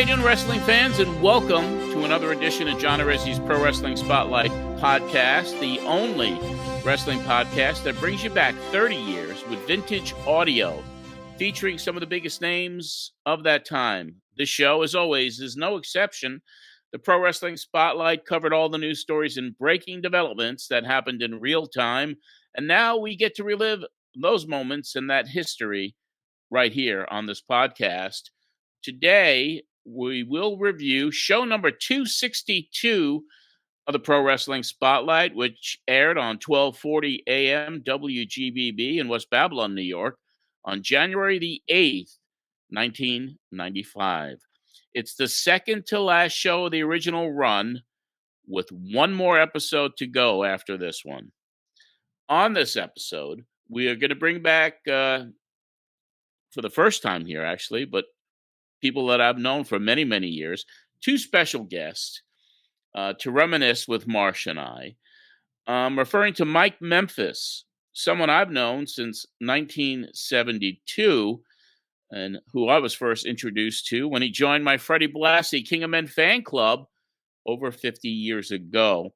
doing, wrestling fans? And welcome to another edition of John Arezzi's Pro Wrestling Spotlight podcast, the only wrestling podcast that brings you back 30 years with vintage audio, featuring some of the biggest names of that time. This show, as always, is no exception. The Pro Wrestling Spotlight covered all the news stories and breaking developments that happened in real time, and now we get to relive those moments and that history right here on this podcast. Today, we will review show number 262 of the Pro Wrestling Spotlight, which aired on 1240 AM WGBB in West Babylon, New York, on January the 8th, 1995. It's the second to last show of the original run, with one more episode to go after this one. On this episode, we are going to bring back, for the first time here, actually, but people that I've known for many, many years, two special guests to reminisce with Marsh and I. Referring to Mike Memphis, someone I've known since 1972, and who I was first introduced to when he joined my Fred Blassie King of Men Fan Club over 50 years ago,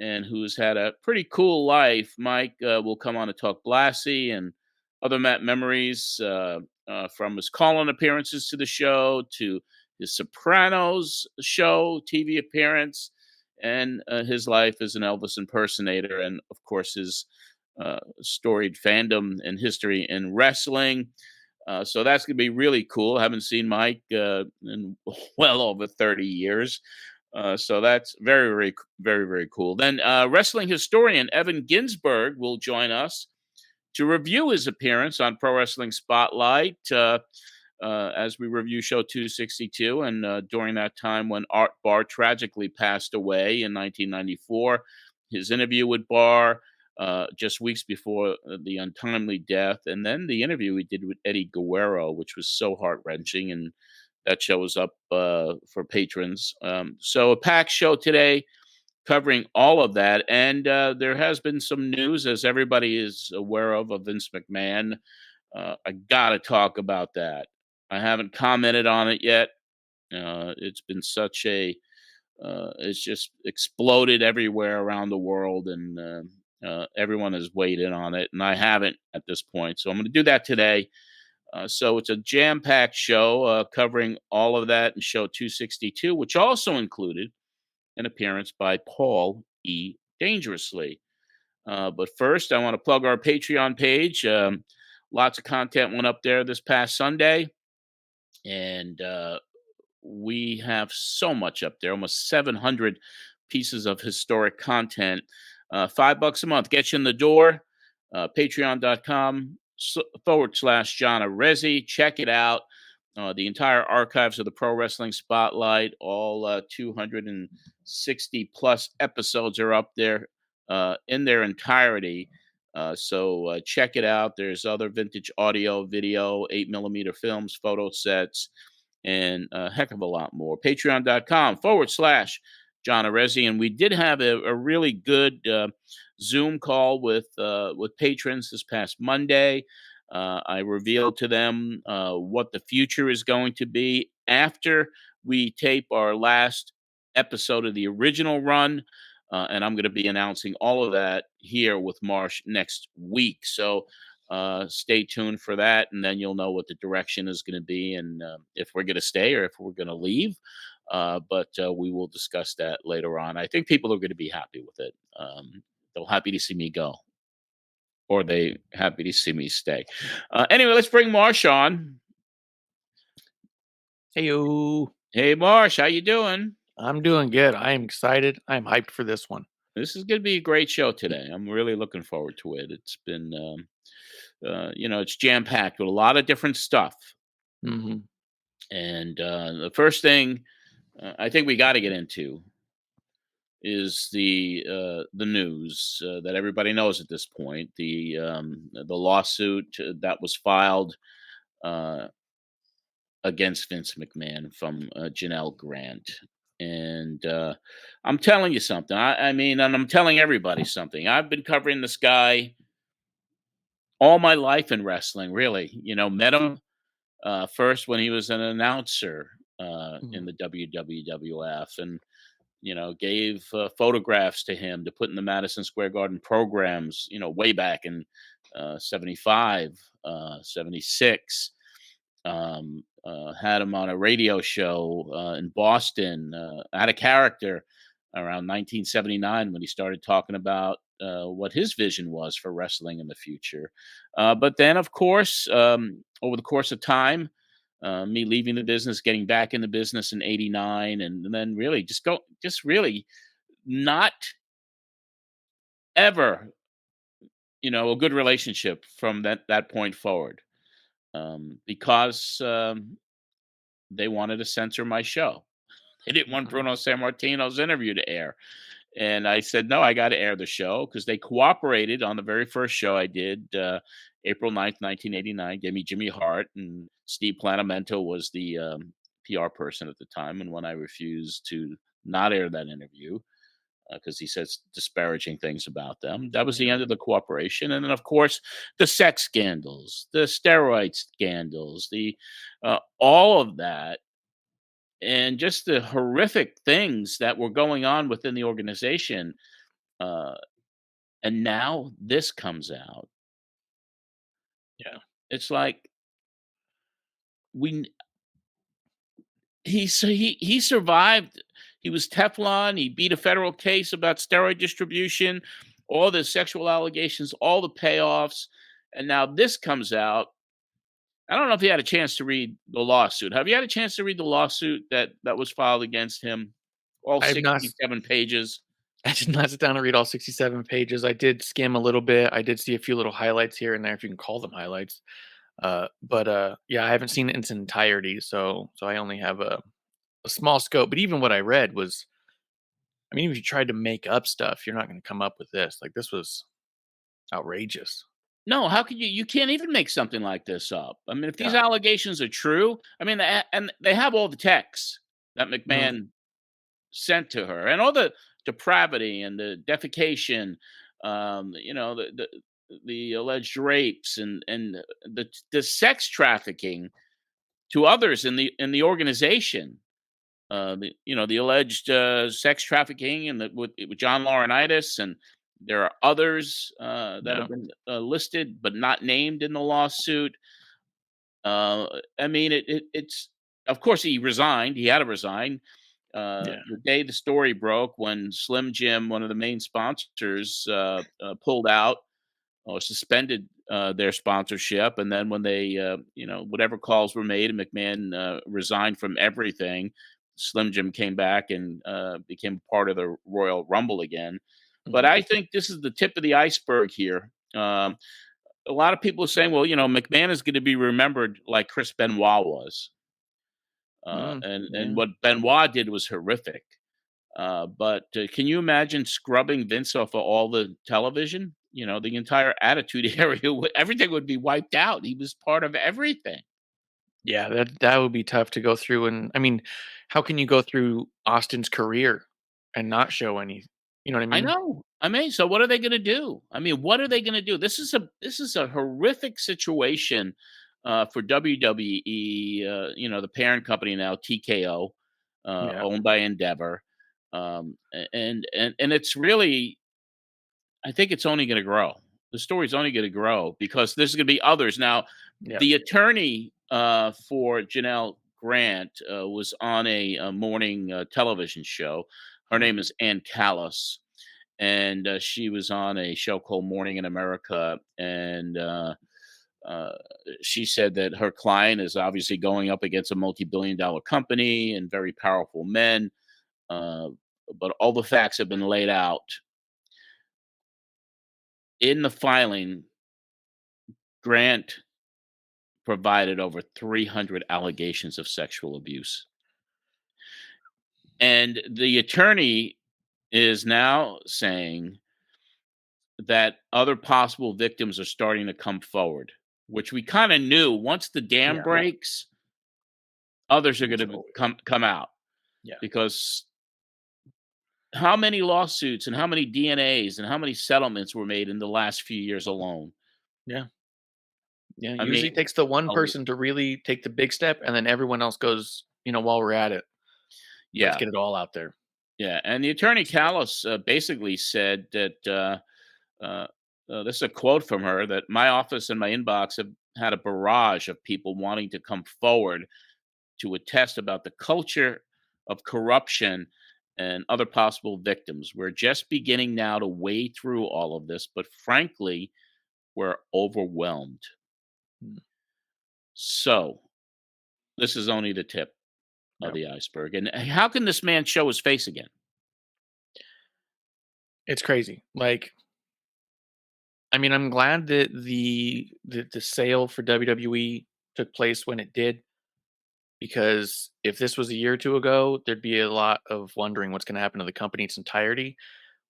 and who's had a pretty cool life. Mike will come on to talk Blassie and other memories from his call-in appearances to the show, to his Sopranos show, TV appearance, and his life as an Elvis impersonator, and, of course, his storied fandom and history in wrestling. So that's going to be really cool. I haven't seen Mike in well over 30 years. So that's very, very, very, very cool. Then wrestling historian Evan Ginzburg will join us to review his appearance on Pro Wrestling Spotlight as we review show 262. And during that time when Art Barr tragically passed away in 1994, his interview with Barr, just weeks before the untimely death, and then the interview we did with Eddie Guerrero, which was so heart-wrenching, and that show was up for patrons. So a packed show today covering all of that, and there has been some news, as everybody is aware of Vince McMahon. I gotta talk about that. I haven't commented on it yet. It's been such a it's just exploded everywhere around the world, and everyone has weighed in on it, and I haven't at this point. So I'm going to do that today. So it's a jam-packed show covering all of that in show 262, which also included an appearance by Paul E. Dangerously. But first, I want to plug our Patreon page. Lots of content went up there this past Sunday, and we have so much up there, almost 700 pieces of historic content. $5 a month gets you in the door. Patreon.com/John Arezzi. Check it out. The entire archives of the Pro Wrestling Spotlight, all 260 plus episodes are up there in their entirety. So check it out. There's other vintage audio, video, 8mm films, photo sets, and a heck of a lot more. Patreon.com/John Arezzi. And we did have a really good Zoom call with patrons this past Monday. I revealed to them what the future is going to be after we tape our last episode of the original run. And I'm going to be announcing all of that here with Marsh next week. So stay tuned for that, and then you'll know what the direction is going to be, and if we're going to stay or if we're going to leave. But we will discuss that later on. I think people are going to be happy with it. They're happy to see me go, or they happy to see me stay. Anyway, let's bring Marsh on. Hey-o. Hey, Marsh, how you doing? I'm doing good. I am excited. I'm hyped for this one. This is going to be a great show today. I'm really looking forward to it. It's been, it's jam-packed with a lot of different stuff. Mm-hmm. And the first thing I think we got to get into is the news that everybody knows at this point. The lawsuit that was filed against Vince McMahon from Janelle Grant. And I'm telling you something. I mean, and I'm telling everybody something. I've been covering this guy all my life in wrestling, really. Met him first when he was an announcer in Mhm. the WWF, and gave photographs to him to put in the Madison Square Garden programs, way back in 75, 76. Had him on a radio show in Boston, out of character around 1979 when he started talking about what his vision was for wrestling in the future. But then, of course, over the course of time, me leaving the business, getting back in the business in '89, and then really just really not ever, a good relationship from that point forward, because they wanted to censor my show. They didn't want Mhm. Bruno Sammartino's interview to air. And I said, no, I got to air the show because they cooperated on the very first show I did, April 9th, 1989. Gave me Jimmy Hart, and Steve Planamento was the PR person at the time. And when I refused to not air that interview, because he says disparaging things about them, that was the Yeah. end of the cooperation. And then, of course, the sex scandals, the steroid scandals, the all of that, and just the horrific things that were going on within the organization. Uh, and now this comes out. Yeah. It's like we he survived. He was Teflon. He beat a federal case about steroid distribution, all the sexual allegations, all the payoffs, and now this comes out. I don't know if you had a chance to read the lawsuit. Have you had a chance to read the lawsuit that was filed against him? All I have not 67 pages. I did not sit down and read all 67 pages. I did skim a little bit. I did see a few little highlights here and there, if you can call them highlights. But yeah, I haven't seen it in its entirety, so I only have a small scope. But even what I read was, I mean, if you tried to make up stuff, you're not going to come up with this. Like this was outrageous. No, how could you can't even make something like this up. I mean, if these Yeah. allegations are true, I mean, and they have all the texts that Mhm. McMahon sent to her, and all the depravity and the defecation, the alleged rapes, and the sex trafficking to others in the organization. The alleged sex trafficking and with John Laurinaitis, and there are others that Yeah. have been listed but not named in the lawsuit. I mean, it's of course he resigned. He had to resign. Yeah. The day the story broke, when Slim Jim, one of the main sponsors, pulled out or suspended their sponsorship, and then when they, whatever calls were made, and McMahon resigned from everything, Slim Jim came back and became part of the Royal Rumble again. But Mhm. I think this is the tip of the iceberg here. A lot of people are saying, well, McMahon is going to be remembered like Chris Benoit was, and Yeah. what Benoit did was horrific. But can you imagine scrubbing Vince off of all the television? The entire attitude area, everything would be wiped out. He was part of everything. Yeah, that would be tough to go through. And I mean, how can you go through Austin's career and not show any, you know what I I mean? know. I mean, so what are they going to do? I mean, what are they going to do? This is a horrific situation for WWE. The parent company now, TKO, Yeah. owned by Endeavor, and it's really, I think it's only going to grow. The story's only going to grow because there's going to be others. Now, Yeah. the attorney for Janelle Grant was on a morning television show. Her Mhm. name is Ann Callis, and she was on a show called Morning in America. And uh, she said that her client is obviously going up against a multi-billion-dollar company and very powerful men. Uh, but all the facts have been laid out in the filing. Grant provided over 300 allegations of sexual abuse. And the attorney is now saying that other possible victims are starting to come forward, which we kind of knew. Once the dam Yeah. breaks, others are going It's to over. come out, Yeah. because how many lawsuits and how many DNAs and how many settlements were made in the last few years alone? Yeah. Yeah. I Usually mean, takes the one a person to really take the big step, and then everyone else goes while we're at it, let's Yeah. get it all out there. Yeah. And the attorney Callis basically said that uh, this is a quote from her, that my office and my inbox have had a barrage of people wanting to come forward to attest about the culture of corruption and other possible victims. We're just beginning now to wade through all of this, but frankly, we're overwhelmed. Mm. So, this is only the tip of Yeah. the iceberg. And how can this man show his face again? It's crazy. Like, I mean, I'm glad that the sale for WWE took place when it did, because if this was a year or two ago, there'd be a lot of wondering what's going to happen to the company in its entirety.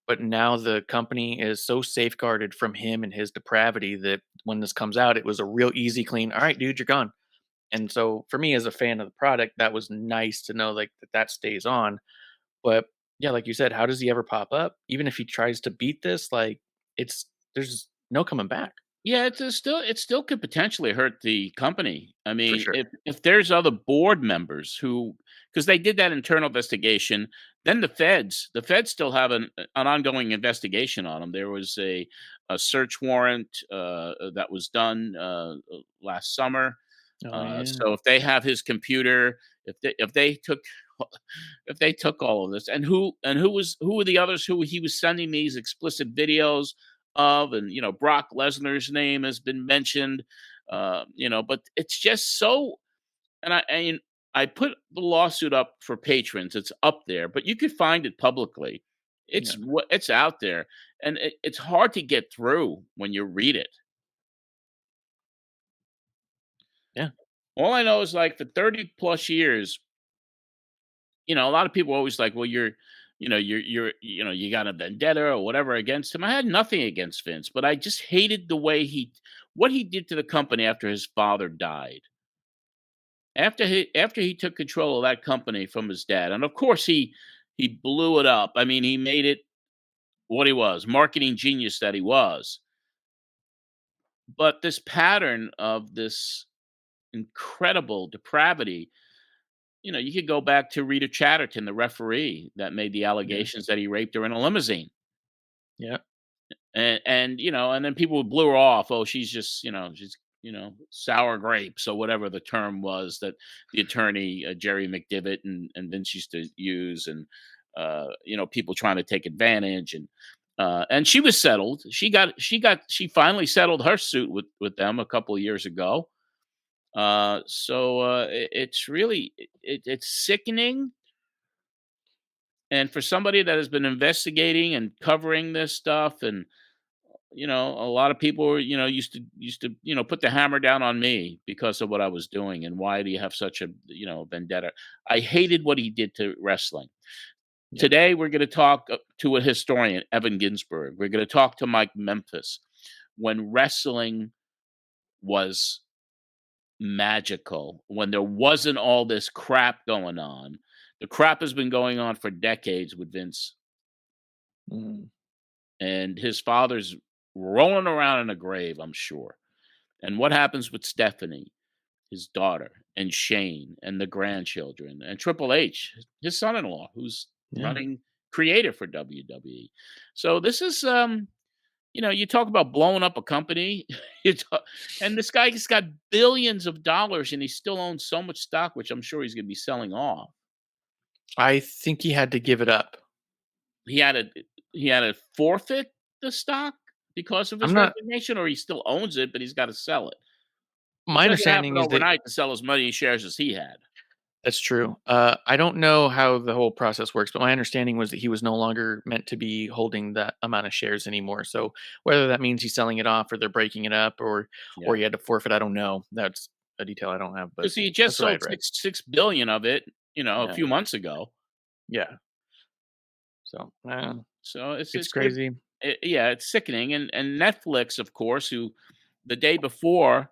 But now the company is so safeguarded from him and his depravity that when this comes out, it was a real easy, clean. All right, dude, you're gone. And so for me as a fan of the product, that was nice to know, like, that stays on. But yeah, like you said, how does he ever pop up? Even if he tries to beat this, like, it's there's no coming back. Yeah, it still could potentially hurt the company. I For mean, sure. if there's other board members who, because they did that internal investigation, then the feds still have an ongoing investigation on them. There was a search warrant that was done last summer. Oh yeah. So if they have his computer, if they took if they took all of this, and who were the others who he was sending these explicit videos of, and Brock Lesnar's name has been mentioned, but it's just so. And I put the lawsuit up for patrons. It's up there, but you could find it publicly. Yeah. It's out there, and it's hard to get through when you read it. Yeah. All I know is, like, for 30 plus years, a lot of people are always like, well, you got a vendetta or whatever against him. I had nothing against Vince, but I just hated the way what he did to the company after his father died. After he took control of that company from his dad, and of course he blew it up. I mean, he made it what he was, marketing genius that he was. But this pattern of this incredible depravity, you could go back to Rita Chatterton, the referee that made the Yeah. allegations that he raped her in a limousine. Yeah. And then people blew her off. Oh, she's just, she's, sour grapes, or whatever the term was that the attorney, Jerry McDivitt, and Vince used to use. And, people trying to take advantage. And she was settled. She finally settled her suit with them a couple of years ago. It's really, it's sickening. And for somebody that has been investigating and covering this stuff, and a lot of people, used to put the hammer down on me because of what I was doing, and why do you have such a vendetta? I hated what he did to wrestling. Yeah. Today we're going to talk to a historian, Evan Ginzburg. We're going to talk to Mike Memphis, when wrestling was magical, when there wasn't all this crap going on. The crap has been going on for decades with Vince, Mm. and his father's rolling around in a grave, I'm sure. And what happens with Stephanie, his daughter, and Shane, and the grandchildren, and Triple H, his son-in-law, who's Yeah. running creative for WWE. So this is, you talk about blowing up a company, and this guy's got billions of dollars, and he still owns so much stock, which I'm sure he's going to be selling off. I think he had to give it up. He had to he had to forfeit the stock because of I'm his not resignation, or he still owns it, but he's got to sell it. It's My not gonna happen understanding is that overnight to sell as many shares as he had. that's true. I don't know how the whole process works, but my understanding was that he was no longer meant to be holding that amount of shares anymore. So whether that means he's selling it off, or they're breaking it up, or Yeah, he had to forfit, I don't know. That's a detail I don't have, but because he just that's what I sold had read. six billion of it, a Yeah. few months ago. Yeah. So So it's it's good. crazy. Yeah, it's sickening. And Netflix, of course, who the day before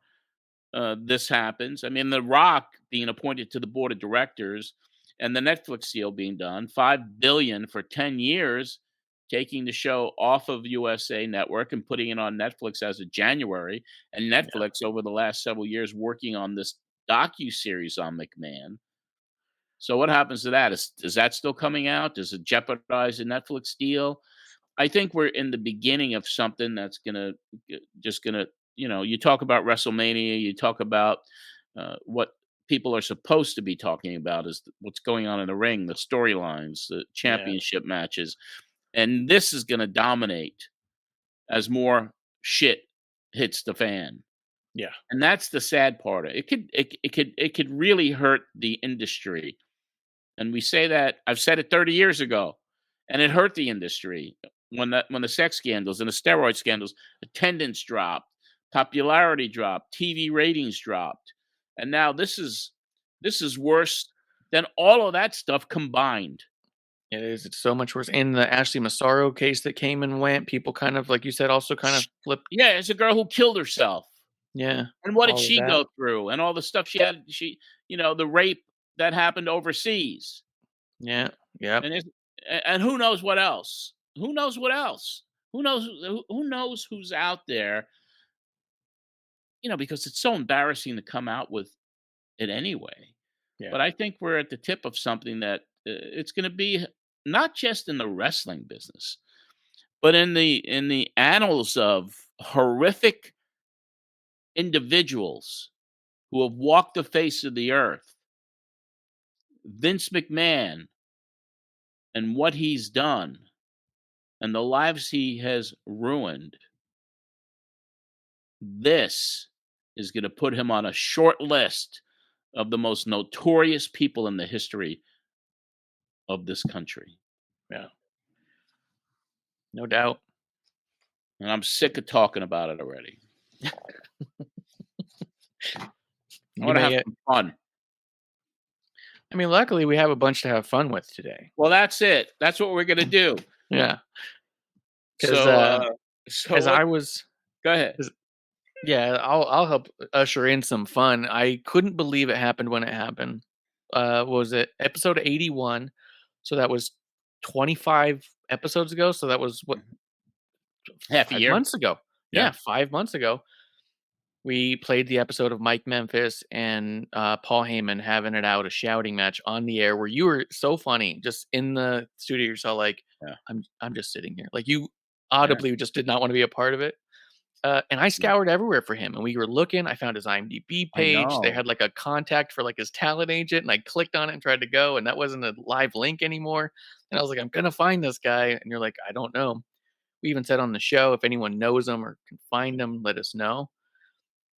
this happens, I mean, The Rock being appointed to the board of directors, and the Netflix deal being done, 5 billion for 10 years, taking the show off of USA Network and putting it on Netflix as of January, and Yeah. Netflix over the last several years working on this docu series on McMahon. So what happens to that? Is that still coming out? Does it jeopardize the Netflix deal? I think we're in the beginning of something that's just gonna, you talk about WrestleMania, you talk about what people are supposed to be talking about is what's going on in the ring, the storylines, the championship matches, and this is gonna dominate as more shit hits the fan. Yeah. And that's the sad part. It could really hurt the industry. And we say that, I've said it 30 years ago, and it hurt the industry when the sex scandals and the steroid scandals, attendance dropped, popularity dropped, TV ratings dropped. And now this is worse than all of that stuff combined. It is. It's so much worse. In the Ashley Massaro case that came and went, people kind of, like you said, also kind of flipped. Yeah, it's a girl who killed herself. Yeah. And what did she go through? And all the stuff she had, the rape that happened overseas. Yeah. Yeah. And who knows what else? Who knows what else? Who knows who's out there? Because it's so embarrassing to come out with it anyway. Yeah. But I think we're at the tip of something that it's going to be not just in the wrestling business, but in the annals of horrific individuals who have walked the face of the earth. Vince McMahon and what he's done and the lives he has ruined. This is going to put him on a short list of the most notorious people in the history of this country. Yeah. No doubt. And I'm sick of talking about it already. I want to have some fun. I mean, luckily we have a bunch to have fun with today. Well, that's it. That's what we're going to do. Yeah. So I was... Go ahead. Yeah, I'll help usher in some fun. I couldn't believe it happened when it happened. Was it episode 81? So that was 25 episodes ago. So that was what? Half a year. 5 months ago. Yeah, 5 months ago. We played the episode of Mike Memphis and Paul Heyman having it out, a shouting match on the air where you were so funny, just in the studio. You're so like, I'm just sitting here. Like you audibly just did not want to be a part of it. And I scoured everywhere for him, and we were looking. I found his IMDb page. They had like a contact for like his talent agent, and I clicked on it and tried to go, and that wasn't a live link anymore. And I was like, I'm gonna find this guy, and you're like, I don't know. We even said on the show, if anyone knows him or can find him, let us know.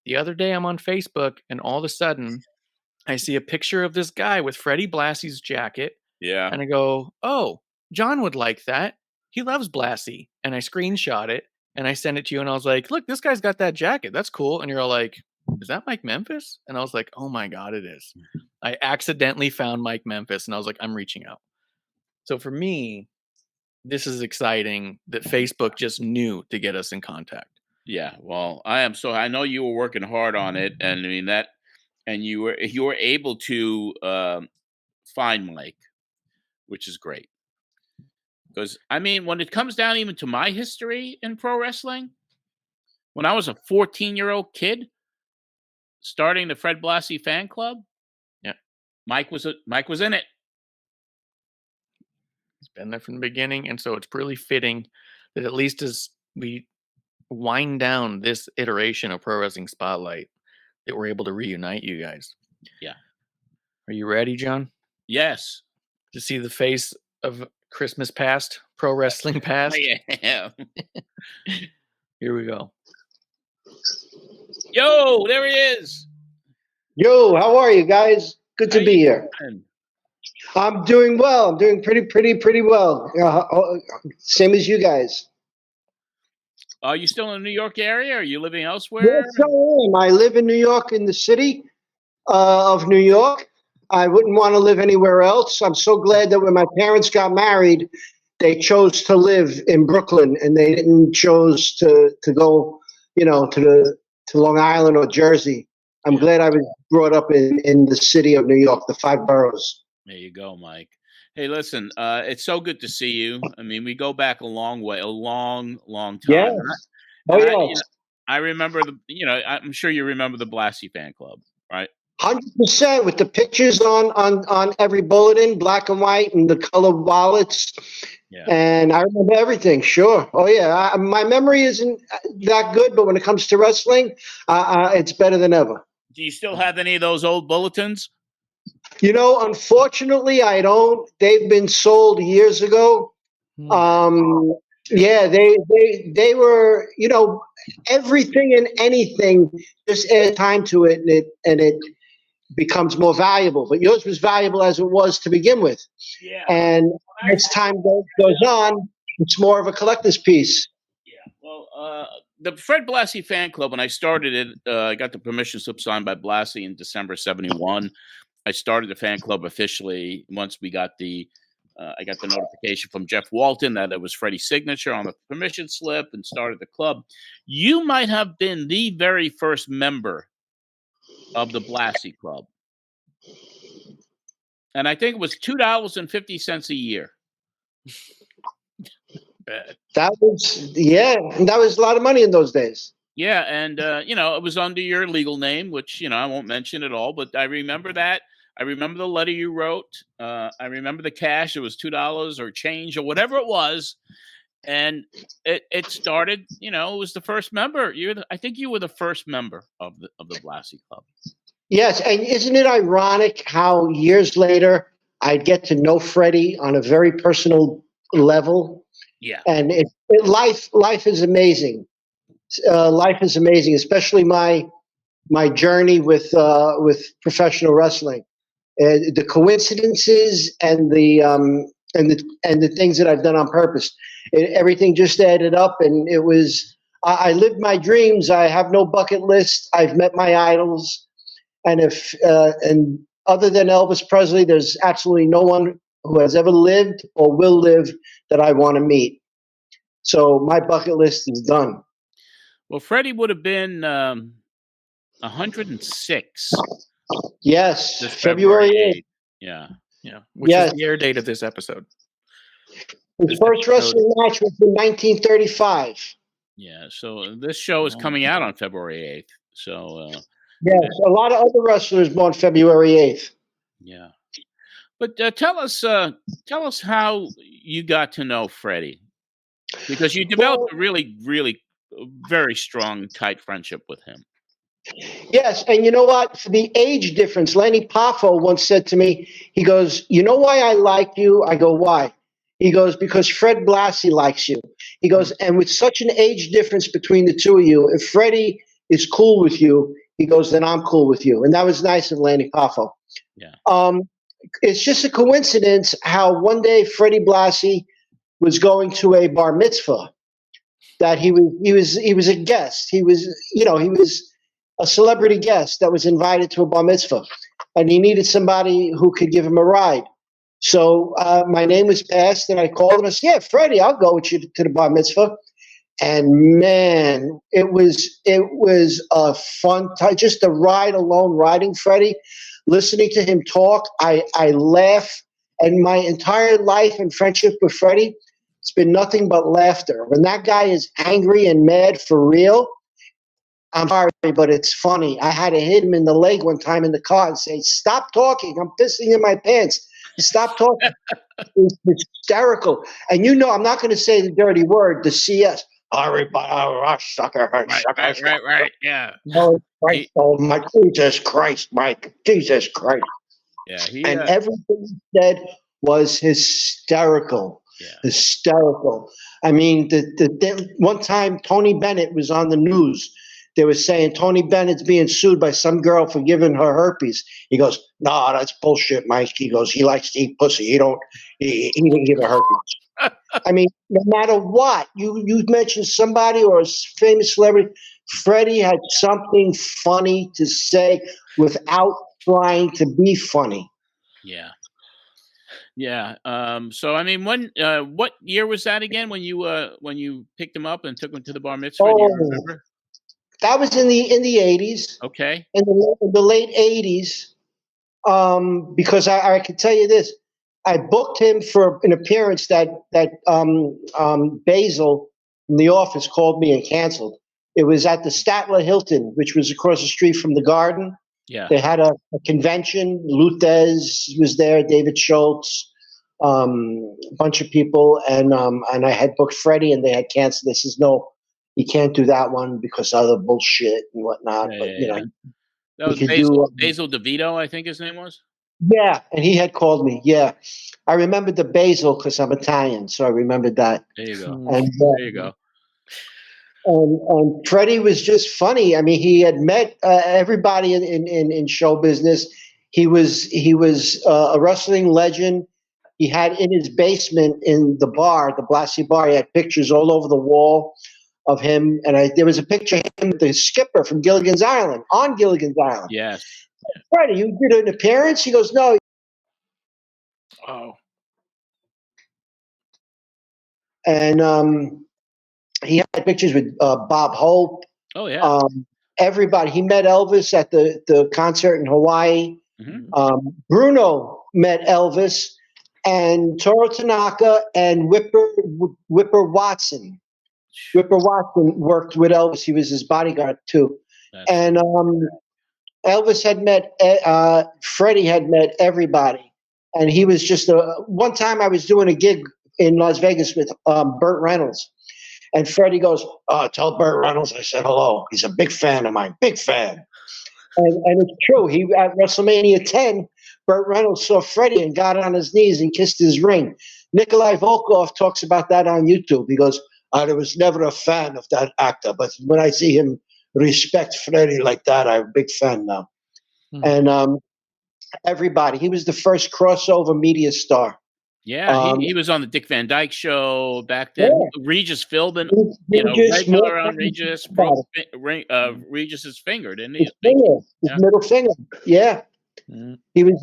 The other day, I'm on Facebook, and all of a sudden, I see a picture of this guy with Freddie Blassie's jacket. Yeah, and I go, oh, John would like that. He loves Blassie, and I screenshot it. And I sent it to you, and I was like, look, this guy's got that jacket. That's cool. And you're all like, is that Mike Memphis? And I was like, oh, my God, it is. I accidentally found Mike Memphis, and I was like, I'm reaching out. So for me, this is exciting that Facebook just knew to get us in contact. Yeah, well, I know you were working hard on it, and I mean that, and you were able to find Mike, which is great. Because, I mean, when it comes down even to my history in pro wrestling, when I was a 14-year-old kid starting the Fred Blassie Fan Club, Mike was in it. He's been there from the beginning, and so it's really fitting that at least as we wind down this iteration of Pro Wrestling Spotlight, that we're able to reunite you guys. Yeah. Are you ready, John? Yes. To see the face of Christmas past, pro wrestling past. Yeah. Here we go. Yo, there he is. Yo, how are you guys? Good to be here. I'm doing well. I'm doing pretty well. Same as you guys. Are you still in the New York area? Are you living elsewhere? Yes, I am. I live in New York, in the city of New York. I wouldn't want to live anywhere else. I'm so glad that when my parents got married, they chose to live in Brooklyn, and they didn't chose to go, to Long Island or Jersey. I'm glad I was brought up in the city of New York, the 5 boroughs. There you go, Mike. Hey, listen, it's so good to see you. I mean, we go back a long way, a long time. Yes. I remember I'm sure you remember the Blassie Fan Club, right? 100% with the pictures on every bulletin, black and white, and the colored wallets. Yeah. And I remember everything. Sure. Oh yeah. My memory isn't that good, but when it comes to wrestling, it's better than ever. Do you still have any of those old bulletins? You know, unfortunately, I don't. They've been sold years ago. Yeah, they were. You know, everything and anything just add time to it, and it becomes more valuable. But yours was valuable as it was to begin with. Yeah. And as time goes on, it's more of a collector's piece. Yeah. Well, the Fred Blassie Fan Club, when I started it, I got the permission slip signed by Blassie in December '71. I started the fan club officially once we got I got the notification from Jeff Walton that it was Freddie's signature on the permission slip and started the club. You might have been the very first member of the Blassie Club. And I think it was $2.50 a year. That was a lot of money in those days. Yeah, and it was under your legal name, which I won't mention at all. But I remember that. I remember the letter you wrote. I remember the cash. It was $2 or change or whatever it was, and it started. It was the first member. I think you were the first member of the Blassie Club. Yes, and isn't it ironic how years later I'd get to know Freddie on a very personal level? Yeah, and life is amazing. Life is amazing, especially my journey with professional wrestling, the coincidences and the things that I've done on purpose. Everything just added up, and it was. I lived my dreams. I have no bucket list. I've met my idols, and and other than Elvis Presley, there's absolutely no one who has ever lived or will live that I want to meet. So my bucket list is done. Well, Freddie would have been 106. Yes, February 8th. Yeah. Which is the air date of this episode. His first wrestling match was in 1935. Yeah, so this show is coming out on February 8th. So yes, a lot of other wrestlers born February 8th. Yeah, but tell us how you got to know Freddie, because you developed a really, really very strong, tight friendship with him. Yes, and you know what? For the age difference, Lenny Poffo once said to me, he goes, "You know why I like you?" I go, "Why?" He goes, "Because Fred Blassie likes you." He goes, "And with such an age difference between the two of you, if Freddie is cool with you," he goes, "then I'm cool with you." And that was nice of Lenny Poffo. Yeah. It's just a coincidence how one day Freddie Blassie was going to a bar mitzvah that he was a guest. He was a celebrity guest that was invited to a bar mitzvah, and he needed somebody who could give him a ride. So my name was passed, and I called him and said, "Yeah, Freddie, I'll go with you to the bar mitzvah." And man, it was a fun time. Just the ride alone, riding Freddie, listening to him talk. I laugh, and my entire life and friendship with Freddie, it's been nothing but laughter. When that guy is angry and mad for real, I'm sorry, but it's funny. I had to hit him in the leg one time in the car and say, "Stop talking. I'm pissing in my pants. Stop talking." It's hysterical. And I'm not going to say the dirty word, the CS. Sucker. Right. Yeah. Oh, Christ, oh, my Jesus Christ, Mike. Jesus Christ. Yeah. And everything he said was hysterical. Yeah. Hysterical. I mean, the one time Tony Bennett was on the news. They were saying Tony Bennett's being sued by some girl for giving her herpes. He goes, "No, that's bullshit, Mike." He goes, "He likes to eat pussy. He didn't give her herpes." I mean, no matter what, you mentioned somebody or a famous celebrity, Freddie had something funny to say without trying to be funny. Yeah. Yeah. So I mean, what year was that again when you picked him up and took him to the bar mitzvah? Do you remember? That was in the 80s. Okay. In the late 80s, because I can tell you this, I booked him for an appearance that Basil from the office called me and canceled. It was at the Statler Hilton, which was across the street from the Garden. Yeah. They had a convention. Luthez was there, David Schultz, a bunch of people, and I had booked Freddie, and they had canceled. They says, no, you can't do that one because of the bullshit and whatnot. Yeah, But yeah, you know, yeah. That he was could do. Basil DeVito, I think his name was. Yeah, and he had called me. Yeah, I remembered the basil because I'm Italian, so I remembered that. There you go. And There you go. and Freddie was just funny. I mean, he had met everybody in show business. He was a wrestling legend. He had in his basement in the bar, the Blassie Bar, he had pictures all over the wall of him. And there was a picture of him, the skipper from Gilligan's Island, on Gilligan's Island. Yes. Freddie, you did an appearance? He goes, no. Oh. And he had pictures with Bob Hope. Oh, yeah. Everybody. He met Elvis at the concert in Hawaii. Mm-hmm. Bruno met Elvis, and Toro Tanaka and Whipper Watson. Whipper Watson worked with Elvis. He was his bodyguard too. And Elvis had met Freddie had met everybody, and he was just one time I was doing a gig in Las Vegas with Burt Reynolds, and Freddie goes, tell Burt Reynolds I said hello. He's a big fan of mine, big fan. And it's true. He at WrestleMania 10, Burt Reynolds saw Freddie and got on his knees and kissed his ring. Nikolai Volkov talks about that on YouTube. He goes, I was never a fan of that actor, but when I see him respect Freddie like that, I'm a big fan now. Mm-hmm. And everybody, he was the first crossover media star. Yeah, he was on the Dick Van Dyke Show back then. Yeah. Regis Philbin, regular on Regis, Regis's finger, didn't he? His middle finger. Yeah. Mm-hmm. He was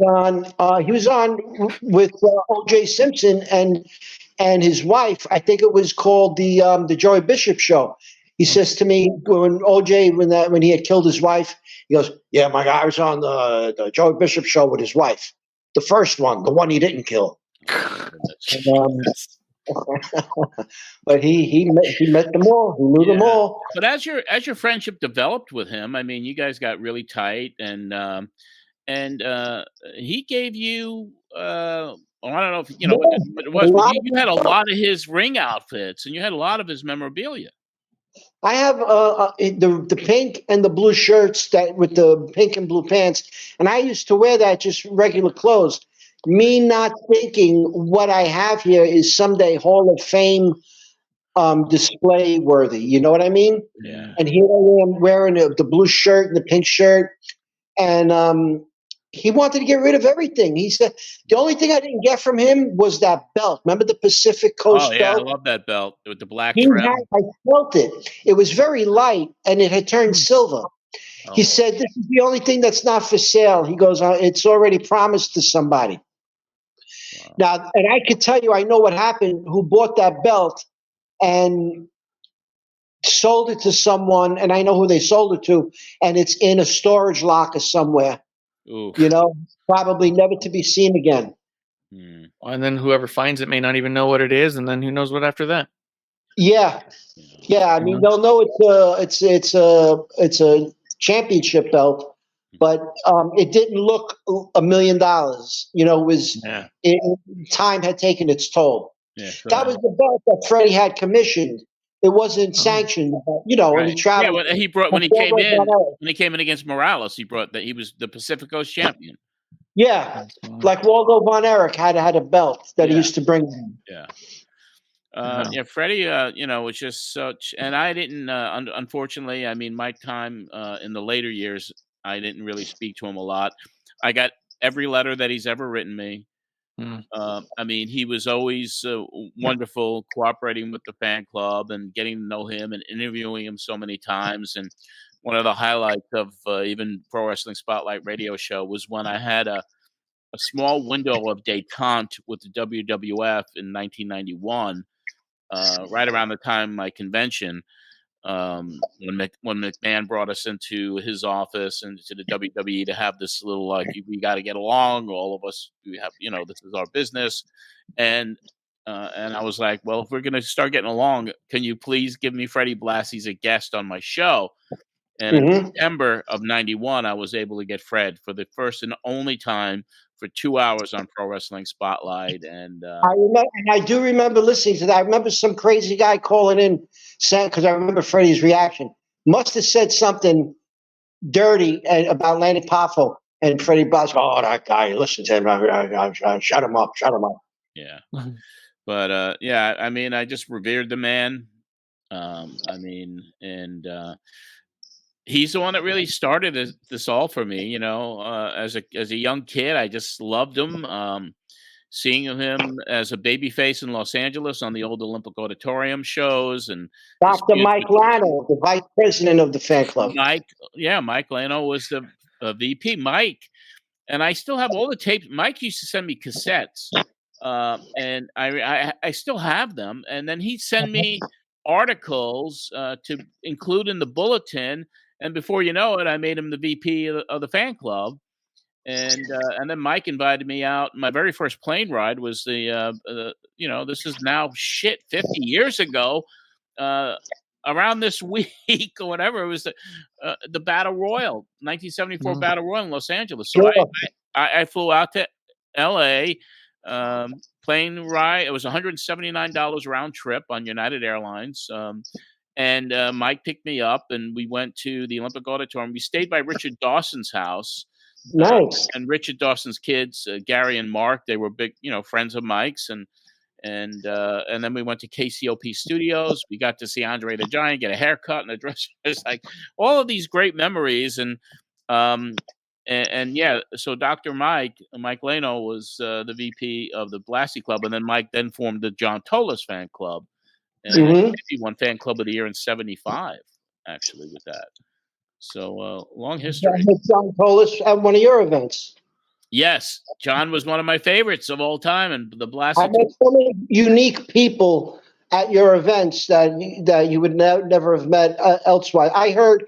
on with O.J. Simpson and his wife. I think it was called the Joey Bishop Show. He says to me when O.J. when he had killed his wife, he goes, "Yeah, my guy was on the Joey Bishop Show with his wife, the first one, the one he didn't kill." But he met them all. He knew them all. But as your friendship developed with him, I mean, you guys got really tight, and he gave you. I don't know if you know what it was, but you had a lot of his ring outfits, and you had a lot of his memorabilia. I have the pink and the blue shirts that with the pink and blue pants, and I used to wear that just regular clothes. Me not thinking what I have here is someday Hall of Fame display worthy. You know what I mean? Yeah. And here I am wearing the blue shirt and the pink shirt, and he wanted to get rid of everything. He said the only thing I didn't get from him was that belt. Remember the Pacific Coast belt? I love that belt with the black trim. I felt it. It was very light, and it had turned silver. Oh. He said, "This is the only thing that's not for sale." He goes, "It's already promised to somebody." Wow. Now, and I could tell you, I know what happened. Who bought that belt and sold it to someone, and I know who they sold it to, and it's in a storage locker somewhere. Ooh. You know, probably never to be seen again. And then whoever finds it may not even know what it is, and then who knows what after that? Yeah. I mean, they'll know it's a championship belt, but it didn't look $1 million. You know, time had taken its toll. Yeah, sure. That was the belt that Freddie had commissioned. It wasn't sanctioned, you know. Right. And he traveled. Yeah, he brought when he came in against Morales. He brought that he was the Pacific Coast champion. Yeah, like Waldo Von Erich had a belt that he used to bring in. Yeah. Freddie, was just such, and I didn't. Unfortunately, I mean, my time in the later years, I didn't really speak to him a lot. I got every letter that he's ever written me. I mean, he was always wonderful, cooperating with the fan club and getting to know him and interviewing him so many times. And one of the highlights of even Pro Wrestling Spotlight radio show was when I had a small window of detente with the WWF in 1991, right around the time of my convention. When McMahon brought us into his office and to the WWE to have this little we got to get along. All of us, we have, this is our business, and I was like, well, if we're gonna start getting along, can you please give me Freddie Blassie as a guest on my show? And in September of '91, I was able to get Fred for the first and only time for 2 hours on Pro Wrestling Spotlight. And I remember, and I do remember listening to that. I remember some crazy guy calling in, saying, because I remember Freddie's reaction, must have said something dirty about Lanny Poffo, and Freddie Blassie, oh, that guy, listen to him, shut him up. Yeah. But yeah, I mean, I just revered the man. I mean, and he's the one that really started this all for me. You know, as a young kid, I just loved him. Seeing him as a babyface in Los Angeles on the old Olympic Auditorium shows, and Dr. Mike Lano, the vice president of the fan club. Mike Lano was the VP. Mike, and I still have all the tapes. Mike used to send me cassettes, and I still have them. And then he'd send me articles to include in the bulletin. And before you know it, I made him the VP of the fan club. And then Mike invited me out. My very first plane ride was this is now 50 years ago, around this week or whatever. It was the Battle Royal, 1974 Battle Royal in Los Angeles. So I flew out to L.A. Plane ride. It was $179 round trip on United Airlines. And Mike picked me up, and we went to the Olympic Auditorium. We stayed by Richard Dawson's house. Nice. And Richard Dawson's kids, Gary and Mark, they were big, friends of Mike's, and then we went to KCOP Studios. We got to see Andre the Giant get a haircut and a dress. It's like all of these great memories, and yeah. So Dr. Mike Lano was the VP of the Blassie Club, and then Mike then formed the John Tolos Fan Club, and he won Fan Club of the Year in '75, actually, with that. So long history. John Tolos at one of your events. Yes, John was one of my favorites of all time, and the Blassie. I met so many unique people at your events that you would never have met elsewhere. I heard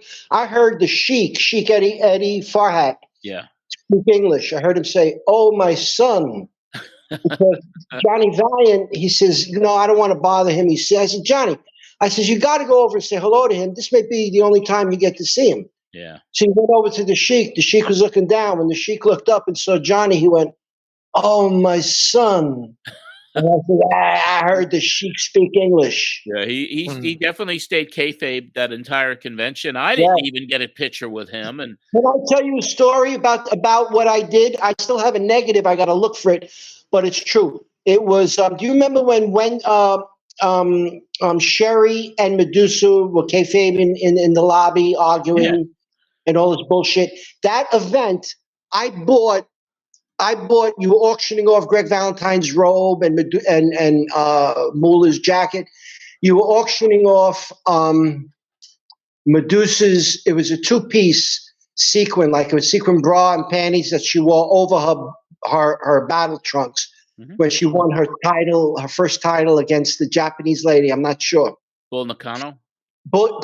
the Sheik Eddie Farhat. Yeah, speak English. I heard him say, "Oh, my son." Because Johnny Valiant, he says, I don't want to bother him. I said, Johnny, you got to go over and say hello to him. This may be the only time you get to see him. Yeah. So he went over to the Sheik. The Sheik was looking down. When the Sheik looked up and saw Johnny, he went, "Oh, my son." And I said, I heard the Sheik speak English. Yeah, he definitely stayed kayfabe that entire convention. I didn't even get a picture with him. And can I tell you a story about what I did? I still have a negative. I got to look for it, but it's true. It was. Do you remember when Sherry and Medusa were kayfabe in the lobby arguing and all this bullshit? That event, I bought you auctioning off Greg Valentine's robe and Moolah jacket. You were auctioning off Medusa's. It was a 2-piece sequin, like it was sequin bra and panties that she wore over her battle trunks when she won her first title against the Japanese lady. I'm not sure. Bull Nakano?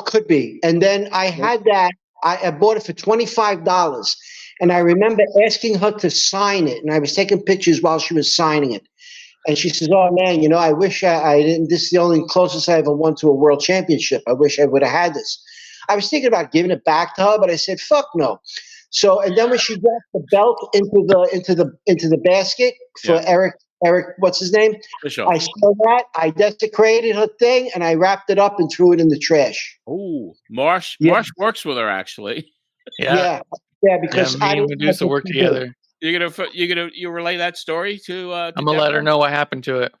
Could be. And then I had that. I bought it for $25. And I remember asking her to sign it. And I was taking pictures while she was signing it. And she says, "Oh, man, I wish I didn't. This is the only closest I ever won to a world championship. I wish I would have had this." I was thinking about giving it back to her, but I said, "Fuck no." So, and then when she got the belt into the basket for Eric, what's his name? Sure. I saw that. I desecrated her thing, and I wrapped it up and threw it in the trash. Oh, Marsh works with her, actually. Yeah, because me and Medusa work together. You relay that story to I'm gonna let her know what happened to it.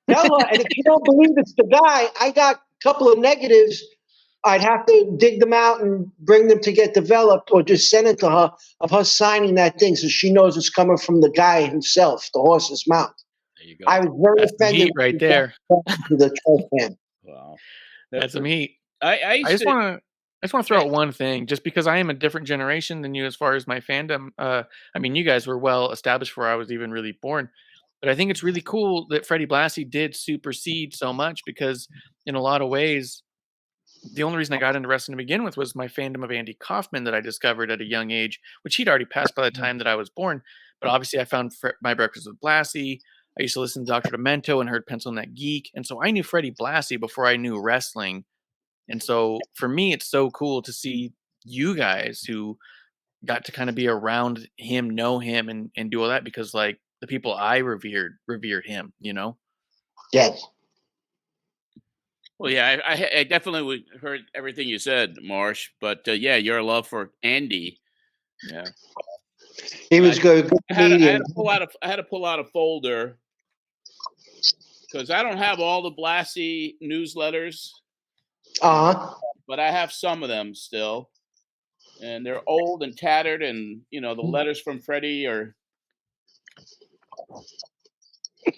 Tell her, and if you don't believe it's the guy, I got a couple of negatives. I'd have to dig them out and bring them to get developed, or just send it to her of her signing that thing, so she knows it's coming from the guy himself, the horse's mouth. There you go. I was very That's offended. heat right there. To the trash can. Wow, That's some heat. I just want to throw out one thing, just because I am a different generation than you as far as my fandom. I mean, you guys were well established before I was even really born, but I think it's really cool that Freddie Blassie did supersede so much, because in a lot of ways, the only reason I got into wrestling to begin with was my fandom of Andy Kaufman that I discovered at a young age, which he'd already passed by the time that I was born. But obviously I found My Breakfast with Blassie. I used to listen to Dr. Demento and heard Pencil Neck Geek. And so I knew Freddie Blassie before I knew wrestling. And so for me, it's so cool to see you guys who got to kind of be around him, know him, and do all that, because like the people I revered him, you know? Yes. Well, yeah, I definitely heard everything you said, Marsh. But yeah, your love for Andy. Yeah. He was good I had comedian. to pull out a folder because I don't have all the Blassie newsletters, but I have some of them still, and they're old and tattered, and the letters from Freddie are,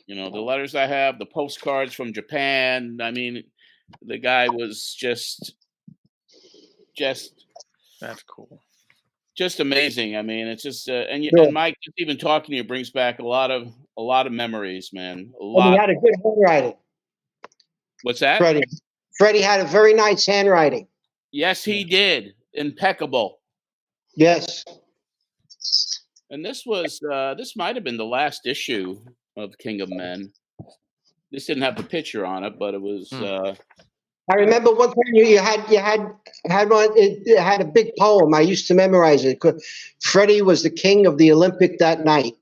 the letters I have, the postcards from Japan. I mean, the guy was just That's cool. Just amazing. I mean, it's just and Sure. Mike, just even talking to you brings back a lot of memories, man. A And lot. he had a good handwriting. What's that? Freddie had a very nice handwriting. Yes, he did. Impeccable. Yes. And this might have been the last issue of King of Men. This didn't have the picture on it, but it was. I remember one time you had one. It had a big poem. I used to memorize it. Freddie was the king of the Olympic that night.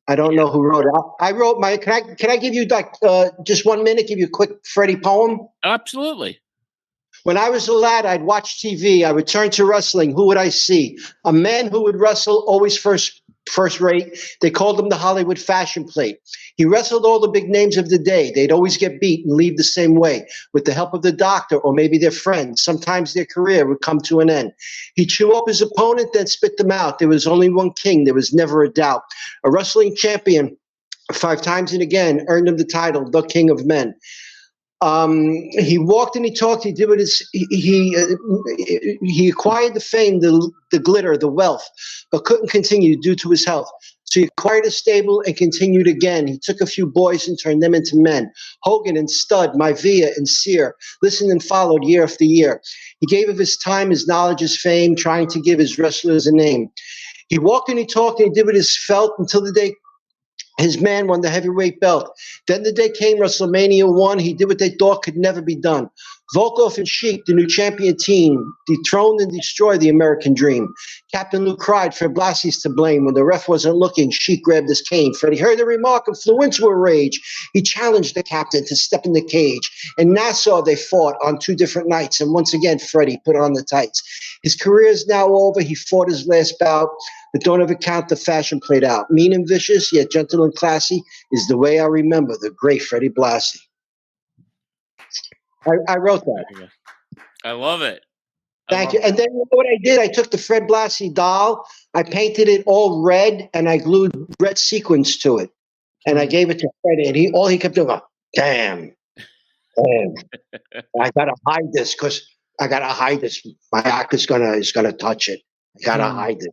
I don't know who wrote it. I wrote my. Can I give you like just 1 minute? Give you a quick Freddie poem. Absolutely. When I was a lad, I'd watch TV. I would turn to wrestling. Who would I see? A man who would wrestle, always first rate. They called him the Hollywood fashion plate. He wrestled all the big names of the day. They'd always get beat and leave the same way, with the help of the doctor or maybe their friend. Sometimes their career would come to an end. He'd chew up his opponent, then spit them out. There was only one king. There was never a doubt. A wrestling champion 5 times and again earned him the title, the King of Men. He walked and he talked. He did what he acquired the fame, the glitter, the wealth, but couldn't continue due to his health. So he acquired a stable and continued again. He took a few boys and turned them into men. Hogan and Stud, Maivia and Sear listened and followed year after year. He gave of his time, his knowledge, his fame, trying to give his wrestlers a name. He walked and he talked and he did what he felt until the day his man won the heavyweight belt. Then the day came, WrestleMania 1. He did what they thought could never be done. Volkov and Sheik, the new champion team, dethroned and destroyed the American dream. Captain Lou cried, Fred Blassie's to blame. When the ref wasn't looking, Sheik grabbed his cane. Freddie heard the remark and flew into a rage. He challenged the captain to step in the cage. In Nassau, they fought on 2 different nights, and once again, Freddie put on the tights. His career is now over. He fought his last bout. But don't ever count the fashion played out. Mean and vicious, yet gentle and classy, is the way I remember the great Freddie Blassie. I wrote that. I love it. Thank you. And then you know what I did? I took the Fred Blassie doll, I painted it all red, and I glued red sequins to it. And I gave it to Freddie, and all he kept doing, damn. I gotta hide this because I gotta hide this. My act is gonna touch it. I gotta hide it.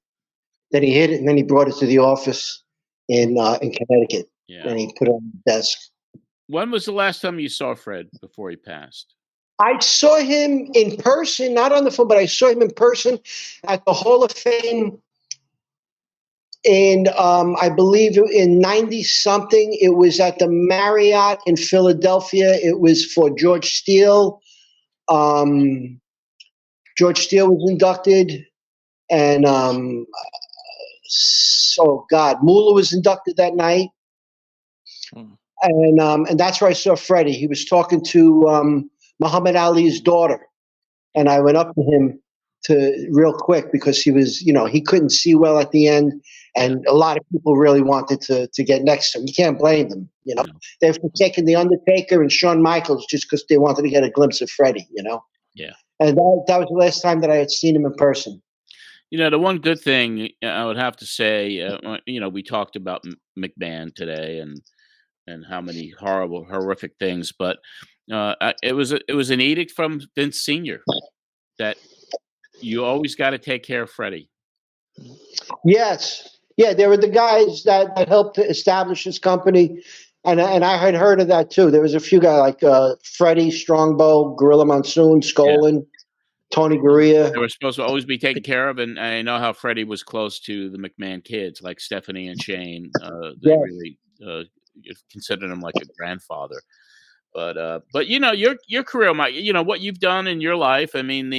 Then he hid it, and then he brought it to the office in Connecticut, and he put it on the desk. When was the last time you saw Fred before he passed? I saw him in person, not on the phone, but I saw him in person at the Hall of Fame in, I believe, in 90-something. It was at the Marriott in Philadelphia. It was for George Steele. George Steele was inducted, and Moolah was inducted that night. And that's where I saw Freddie. He was talking to Muhammad Ali's daughter, and I went up to him real quick because he was, he couldn't see well at the end, and a lot of people really wanted to get next to him. You can't blame them, They've taken The Undertaker and Shawn Michaels just because they wanted to get a glimpse of Freddie, Yeah. And that was the last time that I had seen him in person. The one good thing I would have to say, we talked about McMahon today and how many horrific things, but it was an edict from Vince Sr. that you always got to take care of Freddie. Yes. Yeah, there were the guys that helped to establish his company, and I had heard of that too. There was a few guys like Freddie, Strongbow, Gorilla Monsoon, Skolin, Tony Gurria. They were supposed to always be taken care of, and I know how Freddie was close to the McMahon kids, like Stephanie and Shane. They really considered him like a grandfather. But your career, Mike, what you've done in your life. I mean,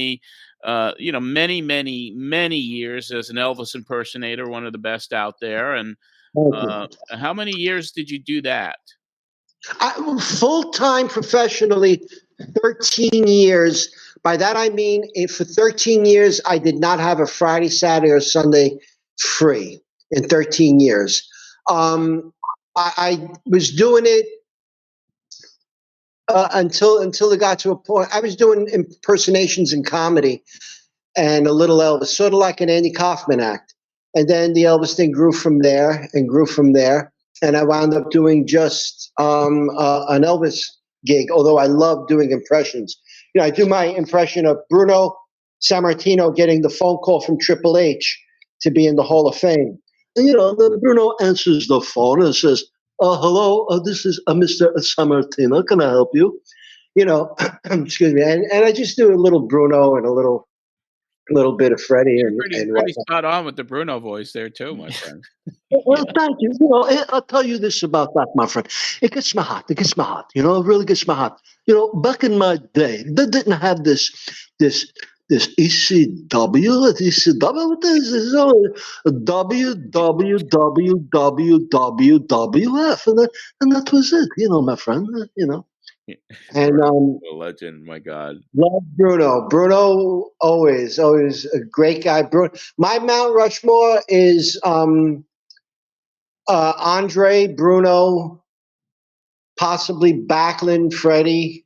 many, many, many years as an Elvis impersonator, one of the best out there. And how many years did you do that? Full-time professionally, 13 years. By that I mean, for 13 years, I did not have a Friday, Saturday, or Sunday free in 13 years. I was doing it until it got to a point. I was doing impersonations in comedy and a little Elvis, sort of like an Andy Kaufman act. And then the Elvis thing grew from there and grew from there. And I wound up doing just an Elvis gig, although I love doing impressions. I do my impression of Bruno Sammartino getting the phone call from Triple H to be in the Hall of Fame. And, then Bruno answers the phone and says, hello, this is Mr. Sammartino. Can I help you? Excuse me. And I just do a little Bruno and a little bit of Freddie. You're pretty spot on with the Bruno voice there too, my friend. Well, thank you. I'll tell you this about that, my friend. It gets my heart. It really gets my heart. Back in my day, they didn't have this ECW. What is this? WWWWWF, and that was it. My friend. And a legend, my God. Love Bruno. Bruno always a great guy. My Mount Rushmore is Andre, Bruno, possibly Backlund, Freddie.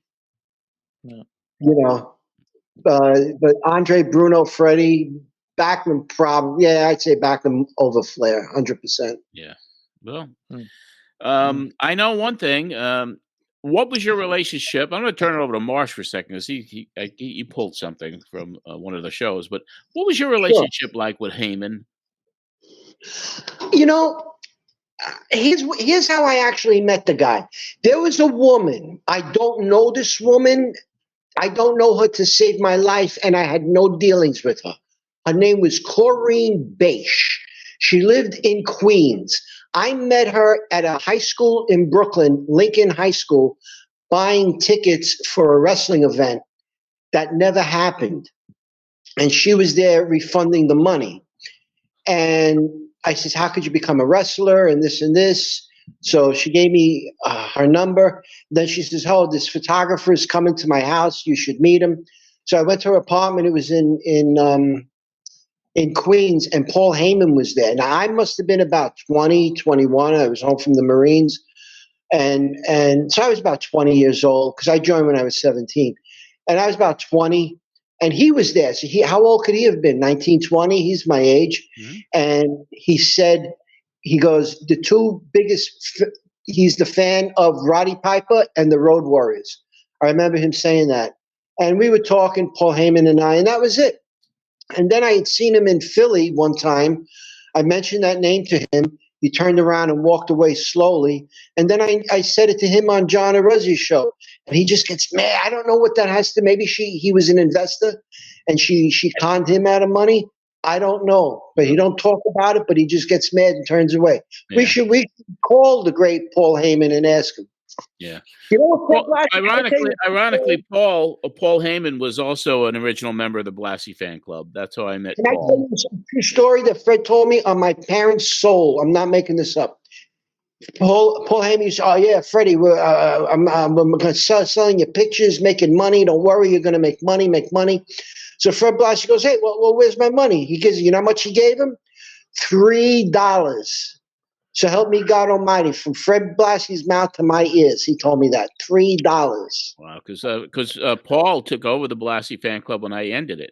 Yeah. But Andre, Bruno, Freddie, Backlund, probably. Yeah, I'd say Backlund over Flair, 100%. Yeah. Well, I know one thing. What was your relationship? I'm going to turn it over to Marsh for a second because he pulled something from one of the shows. But what was your relationship like with Heyman? Here's how I actually met the guy. There was a woman. I don't know this woman. I don't know her to save my life, and I had no dealings with her. Her name was Corrine Bache. She lived in Queens. I met her at a high school in Brooklyn, Lincoln High School, buying tickets for a wrestling event that never happened. And she was there refunding the money. And I said, how could you become a wrestler and this and this? So she gave me her number. Then she says, this photographer is coming to my house. You should meet him. So I went to her apartment. It was in Queens, and Paul Heyman was there. Now, I must have been about 20, 21. I was home from the Marines. And so I was about 20 years old because I joined when I was 17. And I was about 20, and he was there. So how old could he have been? 19, 20? He's my age. Mm-hmm. And he said, he goes, the two biggest, he's the fan of Roddy Piper and the Road Warriors. I remember him saying that. And we were talking, Paul Heyman and I, and that was it. And then I had seen him in Philly one time. I mentioned that name to him. He turned around and walked away slowly. And then I said it to him on John Arezzi's show. And he just gets mad. I don't know what that has to. Maybe he was an investor and she conned him out of money. I don't know. But he don't talk about it, but he just gets mad and turns away. Yeah. We should call the great Paul Heyman and ask him. Yeah. Ironically, Paul Heyman was also an original member of the Blassie Fan Club. That's how I met Paul. Can I tell you a true story that Fred told me on my parents' soul? I'm not making this up. Paul Heyman said, "Oh yeah, Freddie, I'm going to selling you pictures, making money. Don't worry, you're going to make money." So Fred Blassie goes, "Hey, well, where's my money?" He gives, you know how much he gave him? $3. So help me God Almighty, from Fred Blassie's mouth to my ears. He told me that $3. Wow, because Paul took over the Blassie Fan Club when I ended it.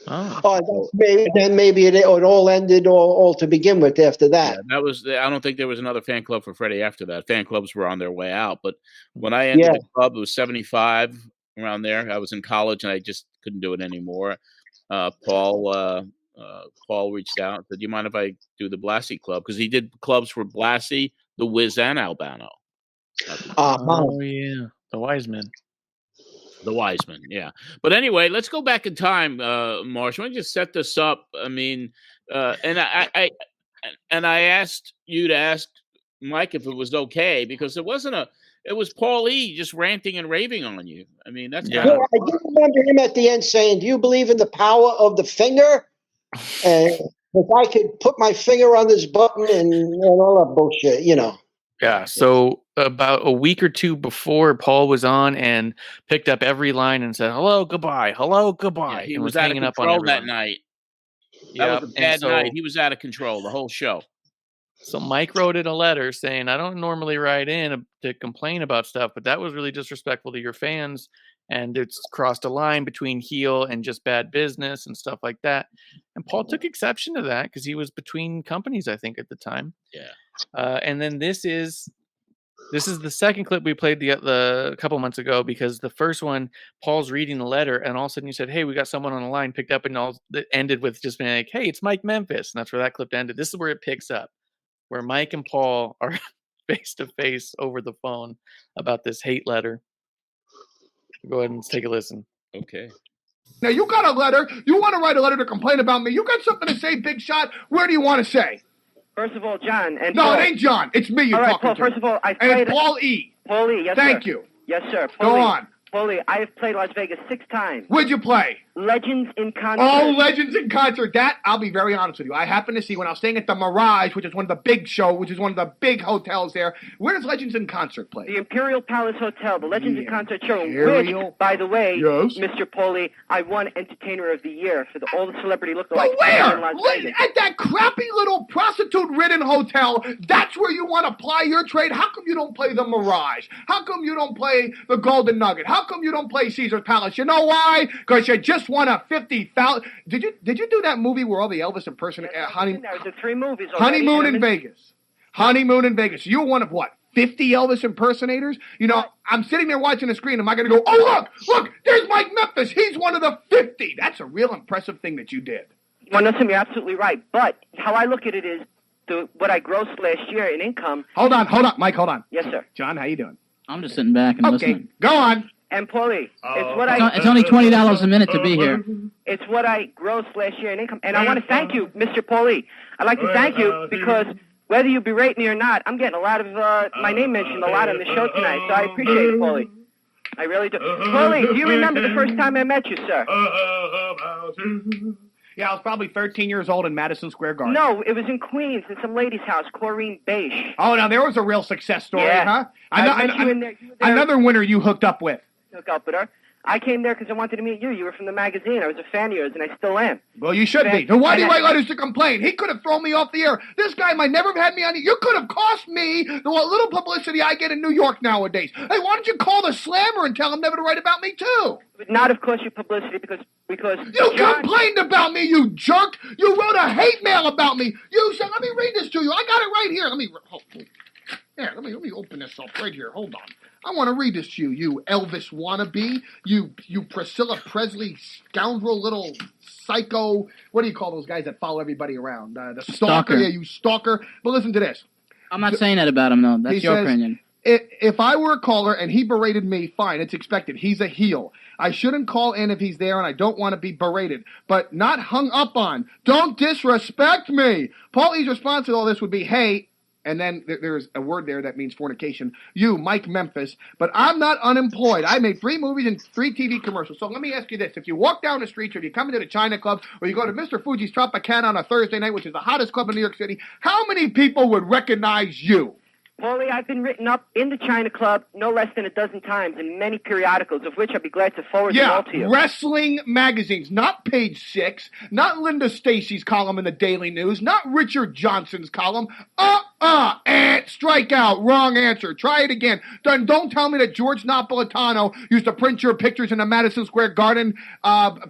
Maybe it all ended all to begin with after that. Yeah, that was. I don't think there was another fan club for Freddie after that. Fan clubs were on their way out, but when I ended the club, it was 75 around there. I was in college and I just couldn't do it anymore. Paul reached out and said, "Do you mind if I do the Blassie Club?" Because he did clubs for Blassie, The Wiz, and Albano. Oh yeah, the Wiseman. The Wiseman, yeah. But anyway, let's go back in time, Marsh. Why don't you set this up? I mean, and I asked you to ask Mike if it was okay because it wasn't it was Paul E. just ranting and raving on you. I mean, that's Yeah. Yeah, I do remember him at the end saying, "Do you believe in the power of the finger?" And if I could put my finger on this button and all that bullshit, Yeah. So about a week or two before, Paul was on and picked up every line and said, "Hello, goodbye. Hello, goodbye." Yeah, he and was out of hanging up on control that everyone. night. That Yep. was a And bad so, night. He was out of control the whole show. so Mike wrote in a letter saying, "I don't normally write in to complain about stuff, but that was really disrespectful to your fans, and it's crossed a line between heel and just bad business and stuff like that." And Paul took exception to that because he was between companies, I think, at the time. Yeah. And then this is the second clip we played the couple months ago, because the first one, Paul's reading the letter, and all of a sudden you said, "Hey, we got someone on the line," picked up, and it ended with just being like, "Hey, it's Mike Memphis," and that's where that clip ended. This is where it picks up, where Mike and Paul are face to face over the phone about this hate letter. Go ahead and take a listen. Okay. Now, you got a letter. You want to write a letter to complain about me. You got something to say, Big Shot? Where do you want to say? First of all, John. And No, Paul. it ain't John. It's me you're All right, talking Paul, to. first of all, I've and played... it's Paul E. Paul E, yes, sir. Thank you. Yes, sir. Go on. Paul E, I have played Las Vegas 6 times. Where'd you play? Legends in Concert. Oh, Legends in Concert. That, I'll be very honest with you. I happened to see when I was staying at the Mirage, which is one of the big hotels there. Where does Legends in Concert play? The Imperial Palace Hotel, the Legends in Concert show, Imperial- which, by the way, Yes? Mr. Paulie, I won Entertainer of the Year for all the celebrity lookalikes But in where? Las Vegas. At that crappy little prostitute-ridden hotel, that's where you want to ply your trade? How come you don't play the Mirage? How come you don't play the Golden Nugget? How come you don't play Caesar's Palace? You know why? Because you just won a $50,000... Did you do that movie where all the Elvis impersonators... There's the 3 movies already. Honeymoon in Vegas. Honeymoon in Vegas. You were one of what? 50 Elvis impersonators? You know, I'm sitting there watching the screen. Am I going to go, "Oh, look, there's Mike Memphis. He's one of the 50. That's a real impressive thing that you did. Well, listen, you're absolutely right. But how I look at it is what I grossed last year in income. Hold on. Mike, hold on. Yes, sir. John, how you doing? I'm just sitting back and Okay, listening. go on. And Paulie, It's only $20 a minute to be here. It's what I grossed last year in income. And I want to thank you, Mr. Paulie. I'd like to thank you because whether you berate me or not, I'm getting a lot of my name mentioned a lot on the show tonight. So I appreciate it, Paulie. I really do. Paulie, do you remember the first time I met you, sir? Yeah, I was probably 13 years old in Madison Square Garden. No, it was in Queens in some lady's house, Corrine Beige. Oh, now there was a real success story, Yeah. huh? I met you in there. You were there. Another winner you hooked up with. Hook up with her. I came there because I wanted to meet you. You were from the magazine. I was a fan of yours, and I still am. Well, you should be. Then why do you write letters to complain? He could have thrown me off the air. This guy might never have had me on. You could have cost me the little publicity I get in New York nowadays. Hey, why don't you call the Slammer and tell him never to write about me too? But not, of course, your publicity because You complained about me, you jerk. You wrote a hate mail about me. You said, "Let me read this to you. I got it right here. Let me open this up right here. Hold on. I want to read this to you, you Elvis wannabe, you Priscilla Presley scoundrel, little psycho. What do you call those guys that follow everybody around? The stalker. Yeah, you stalker. But listen to this. I'm not saying that about him, though. That's your opinion. If I were a caller and he berated me, fine, it's expected. He's a heel. I shouldn't call in if he's there and I don't want to be berated, but not hung up on. Don't disrespect me. Paulie's response to all this would be, "Hey," and then there's a word there that means fornication. "You, Mike Memphis, but I'm not unemployed. I made 3 movies and 3 TV commercials. So let me ask you this. If you walk down the streets or if you come into the China Club or you go to Mr. Fuji's Tropicana on a Thursday night, which is the hottest club in New York City, how many people would recognize you?" Paulie, I've been written up in the China Club no less than a dozen times in many periodicals, of which I'd be glad to forward them all to you. Wrestling magazines, not Page 6, not Linda Stacy's column in the Daily News, not Richard Johnson's column. Strike out, wrong answer. Try it again. Then don't tell me that George Napolitano used to print your pictures in the Madison Square Garden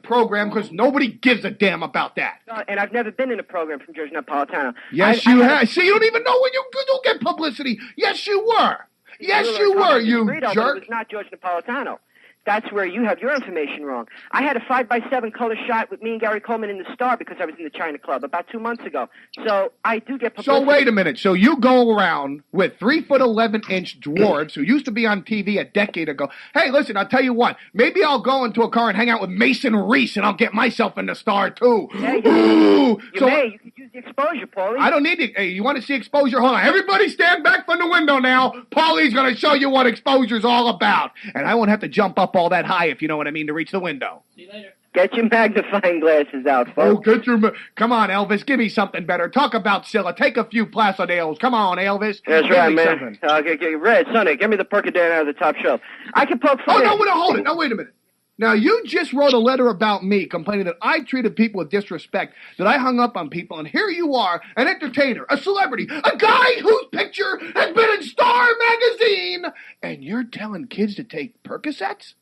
program, because nobody gives a damn about that. And I've never been in a program from George Napolitano. Yes, you have. See, you don't even know when you don't get publicity. Yes, you were. Yes, you were, you It jerk. was not George Napolitano. That's where you have your information wrong. I had a 5x7 color shot with me and Gary Coleman in the Star because I was in the China Club about 2 months ago. So I do get publicity. So wait a minute. So you go around with 3'11" dwarves who used to be on TV a decade ago. Hey, listen, I'll tell you what. Maybe I'll go into a car and hang out with Mason Reese and I'll get myself in the Star too. Yeah, you could use the exposure, Paulie. I don't need it. Hey, you want to see exposure? Hold on. Everybody stand back from the window now. Paulie's going to show you what exposure's all about. And I won't have to jump up all that high, if you know what I mean, to reach the window. See you later. Get your magnifying glasses out, folks. Oh, come on, Elvis. Give me something better. Talk about Scylla. Take a few Placidales. Come on, Elvis. That's give right, me man. Okay, Red, Sonny, give me the Percodane out of the top shelf. I can poke fun. Oh, no, hold it. No, wait a minute. Now, you just wrote a letter about me complaining that I treated people with disrespect, that I hung up on people, and here you are, an entertainer, a celebrity, a guy whose picture has been in Star Magazine, and you're telling kids to take Percocets?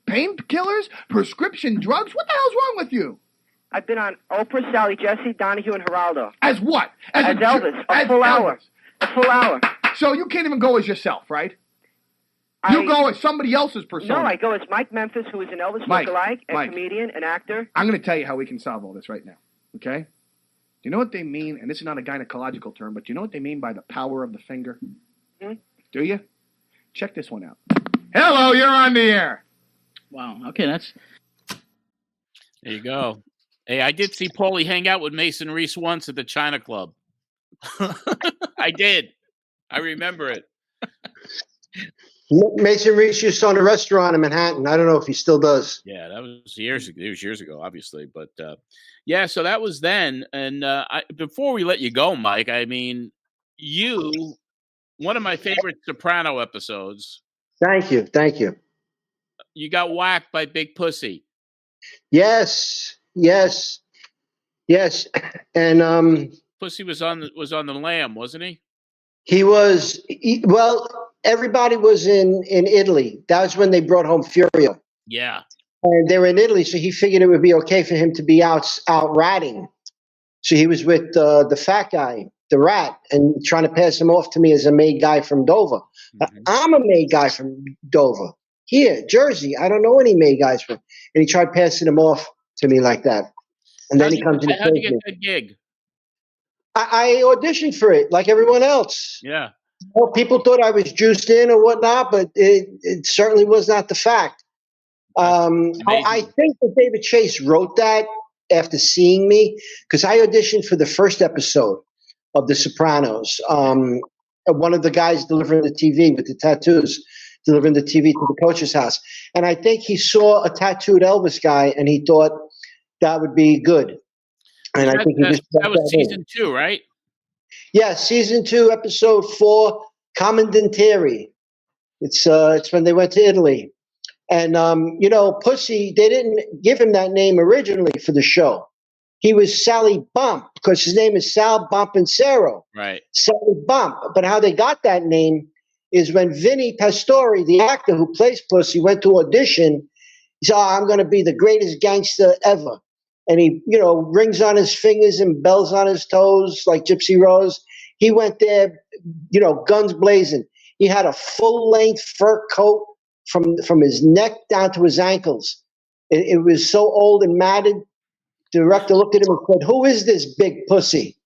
Painkillers? Prescription drugs? What the hell's wrong with you? I've been on Oprah, Sally Jesse, Donahue, and Geraldo. As what? As Elvis. A full hour. A full hour. So you can't even go as yourself, right? You go as somebody else's persona. No, I go as Mike Memphis, who is an Elvis lookalike, a comedian, an actor. I'm going to tell you how we can solve all this right now, okay? Do you know what they mean, and this is not a gynecological term, but do you know what they mean by the power of the finger? Hmm? Do you? Check this one out. Hello, you're on the air. Wow, okay, that's... There you go. Hey, I did see Paulie hang out with Mason Reese once at the China Club. I did. I remember it. Mason Reese used to own a restaurant in Manhattan. I don't know if he still does. Yeah, that was years ago. It was years ago, obviously. But, yeah, so that was then. And before we let you go, Mike, I mean, one of my favorite Soprano episodes. Thank you. You got whacked by Big Pussy. Yes. And Pussy was on the lam, wasn't he? He was. Well, everybody was in Italy. That was when they brought home Furio. Yeah. And they were in Italy, so he figured it would be okay for him to be out ratting. So he was with the fat guy, the rat, and trying to pass him off to me as a made guy from Dover. Mm-hmm. I'm a made guy from Dover. Here, Jersey. I don't know any made guys from. And he tried passing him off to me like that. And then he comes in. How'd you get that gig? I auditioned for it like everyone else. Yeah. Well, people thought I was juiced in or whatnot, but it certainly was not the fact. I think that David Chase wrote that after seeing me, because I auditioned for the first episode of The Sopranos. One of the guys delivering the TV with the tattoos, delivering the TV to the coach's house. And I think he saw a tattooed Elvis guy and he thought that would be good. And I think that was season 2, right? Yeah, season 2, episode 4, Commandantieri. It's when they went to Italy. And, Pussy, they didn't give him that name originally for the show. He was Sally Bump because his name is Sal Bompancero. Right. Sally Bump. But how they got that name is when Vinny Pastore, the actor who plays Pussy, went to audition. He said, I'm going to be the greatest gangster ever. And he, rings on his fingers and bells on his toes like Gypsy Rose. He went there, guns blazing. He had a full-length fur coat from his neck down to his ankles. It was so old and matted. The director looked at him and said, "Who is this big pussy?"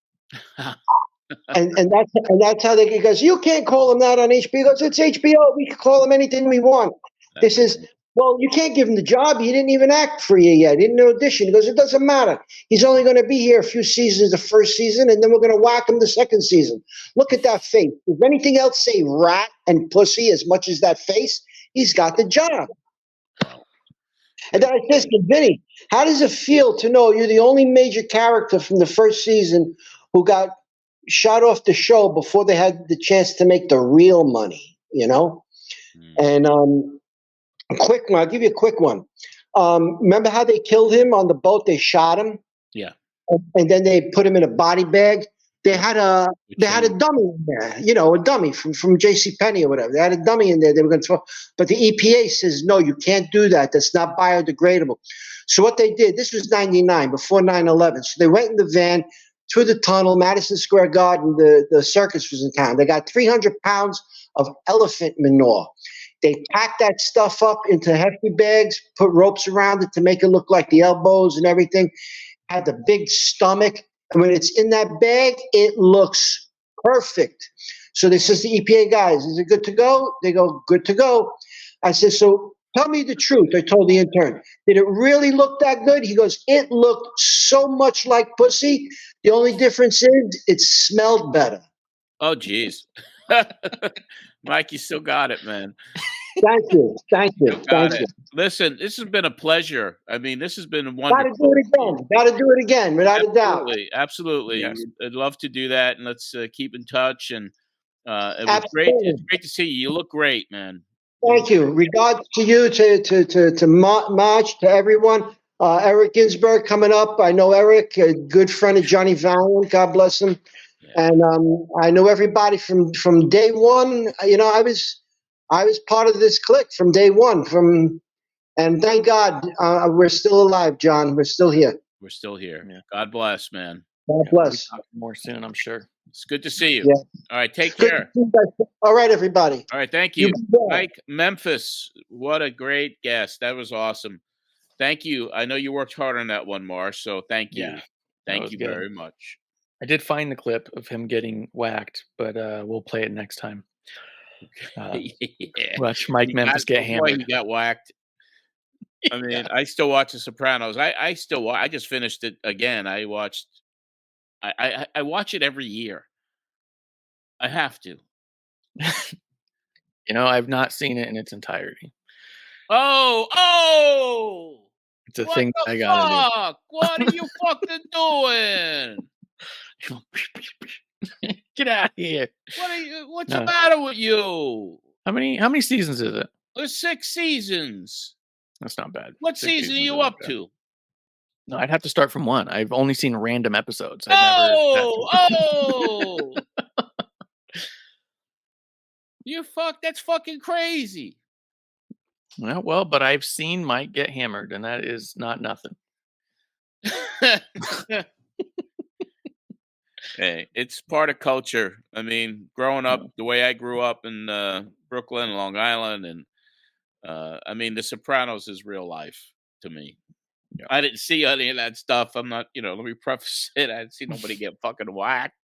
and that's how he goes, "You can't call him that on HBO." He goes, "It's HBO. We can call him anything we want." This is. Well, you can't give him the job. He didn't even act for you yet. He didn't audition. He goes, it doesn't matter. He's only going to be here a few seasons the first season, and then we're going to whack him the second season. Look at that face. Does anything else say rat and pussy as much as that face? He's got the job. And then I said to Vinny, how does it feel to know you're the only major character from the first season who got shot off the show before they had the chance to make the real money, And quick one. I'll give you a quick one. Remember how they killed him on the boat? They shot him. Yeah. And then they put him in a body bag. They had a dummy in there, a dummy from JCPenney or whatever. They had a dummy in there. They were going to throw, but the EPA says no, you can't do that. That's not biodegradable. So what they did, this was 99 before 9/11. So they went in the van through the tunnel, Madison Square Garden. The circus was in town. They got 300 pounds of elephant manure. They pack that stuff up into hefty bags, put ropes around it to make it look like the elbows and everything. Had the big stomach. And when it's in that bag, it looks perfect. So they says to the EPA guys, is it good to go? They go, good to go. I said, so tell me the truth. I told the intern. Did it really look that good? He goes, it looked so much like pussy. The only difference is it smelled better. Oh, geez. Mike, you still got it, man. Thank you. Thank you. Thank you. Listen, this has been a pleasure. I mean, this has been wonderful. Got to do it again. Got to do it again, without a doubt. Absolutely. Yes. I'd love to do that, and let's keep in touch. And it was great. It's great to see you. You look great, man. Thank you. Regards to you, to March, to everyone. Eric Ginzburg coming up. I know Eric, a good friend of Johnny Valiant. God bless him. Yeah. And I know everybody from day one. You know, I was part of this clique from day one. And thank God we're still alive, John. We're still here. We're still here. Yeah. God bless, man. God bless. We'll talk more soon, I'm sure. It's good to see you. Yeah. All right, take care. All right, everybody. All right, thank you. Mike Memphis, what a great guest. That was awesome. Thank you. I know you worked hard on that one, Marsh, so thank you. Yeah, thank you very much. I did find the clip of him getting whacked, but we'll play it next time. Watch Mike Memphis get hammered. He got whacked. I mean, I still watch The Sopranos. I just finished it again. I watch it every year. I have to. You know, I've not seen it in its entirety. Oh! It's a thing I gotta do. What are you fucking doing? Get out of here. What's the matter with you? How many seasons is it? There's 6 seasons. That's not bad. What season are you up to? No, I'd have to start from 1. I've only seen random episodes. That's fucking crazy. Well, but I've seen Mike get hammered, and that is not nothing. Hey, it's part of culture. I mean, growing up the way I grew up in Brooklyn, Long Island, and I mean, The Sopranos is real life to me. Yeah. I didn't see any of that stuff. I'm not, let me preface it. I didn't see nobody get fucking whacked.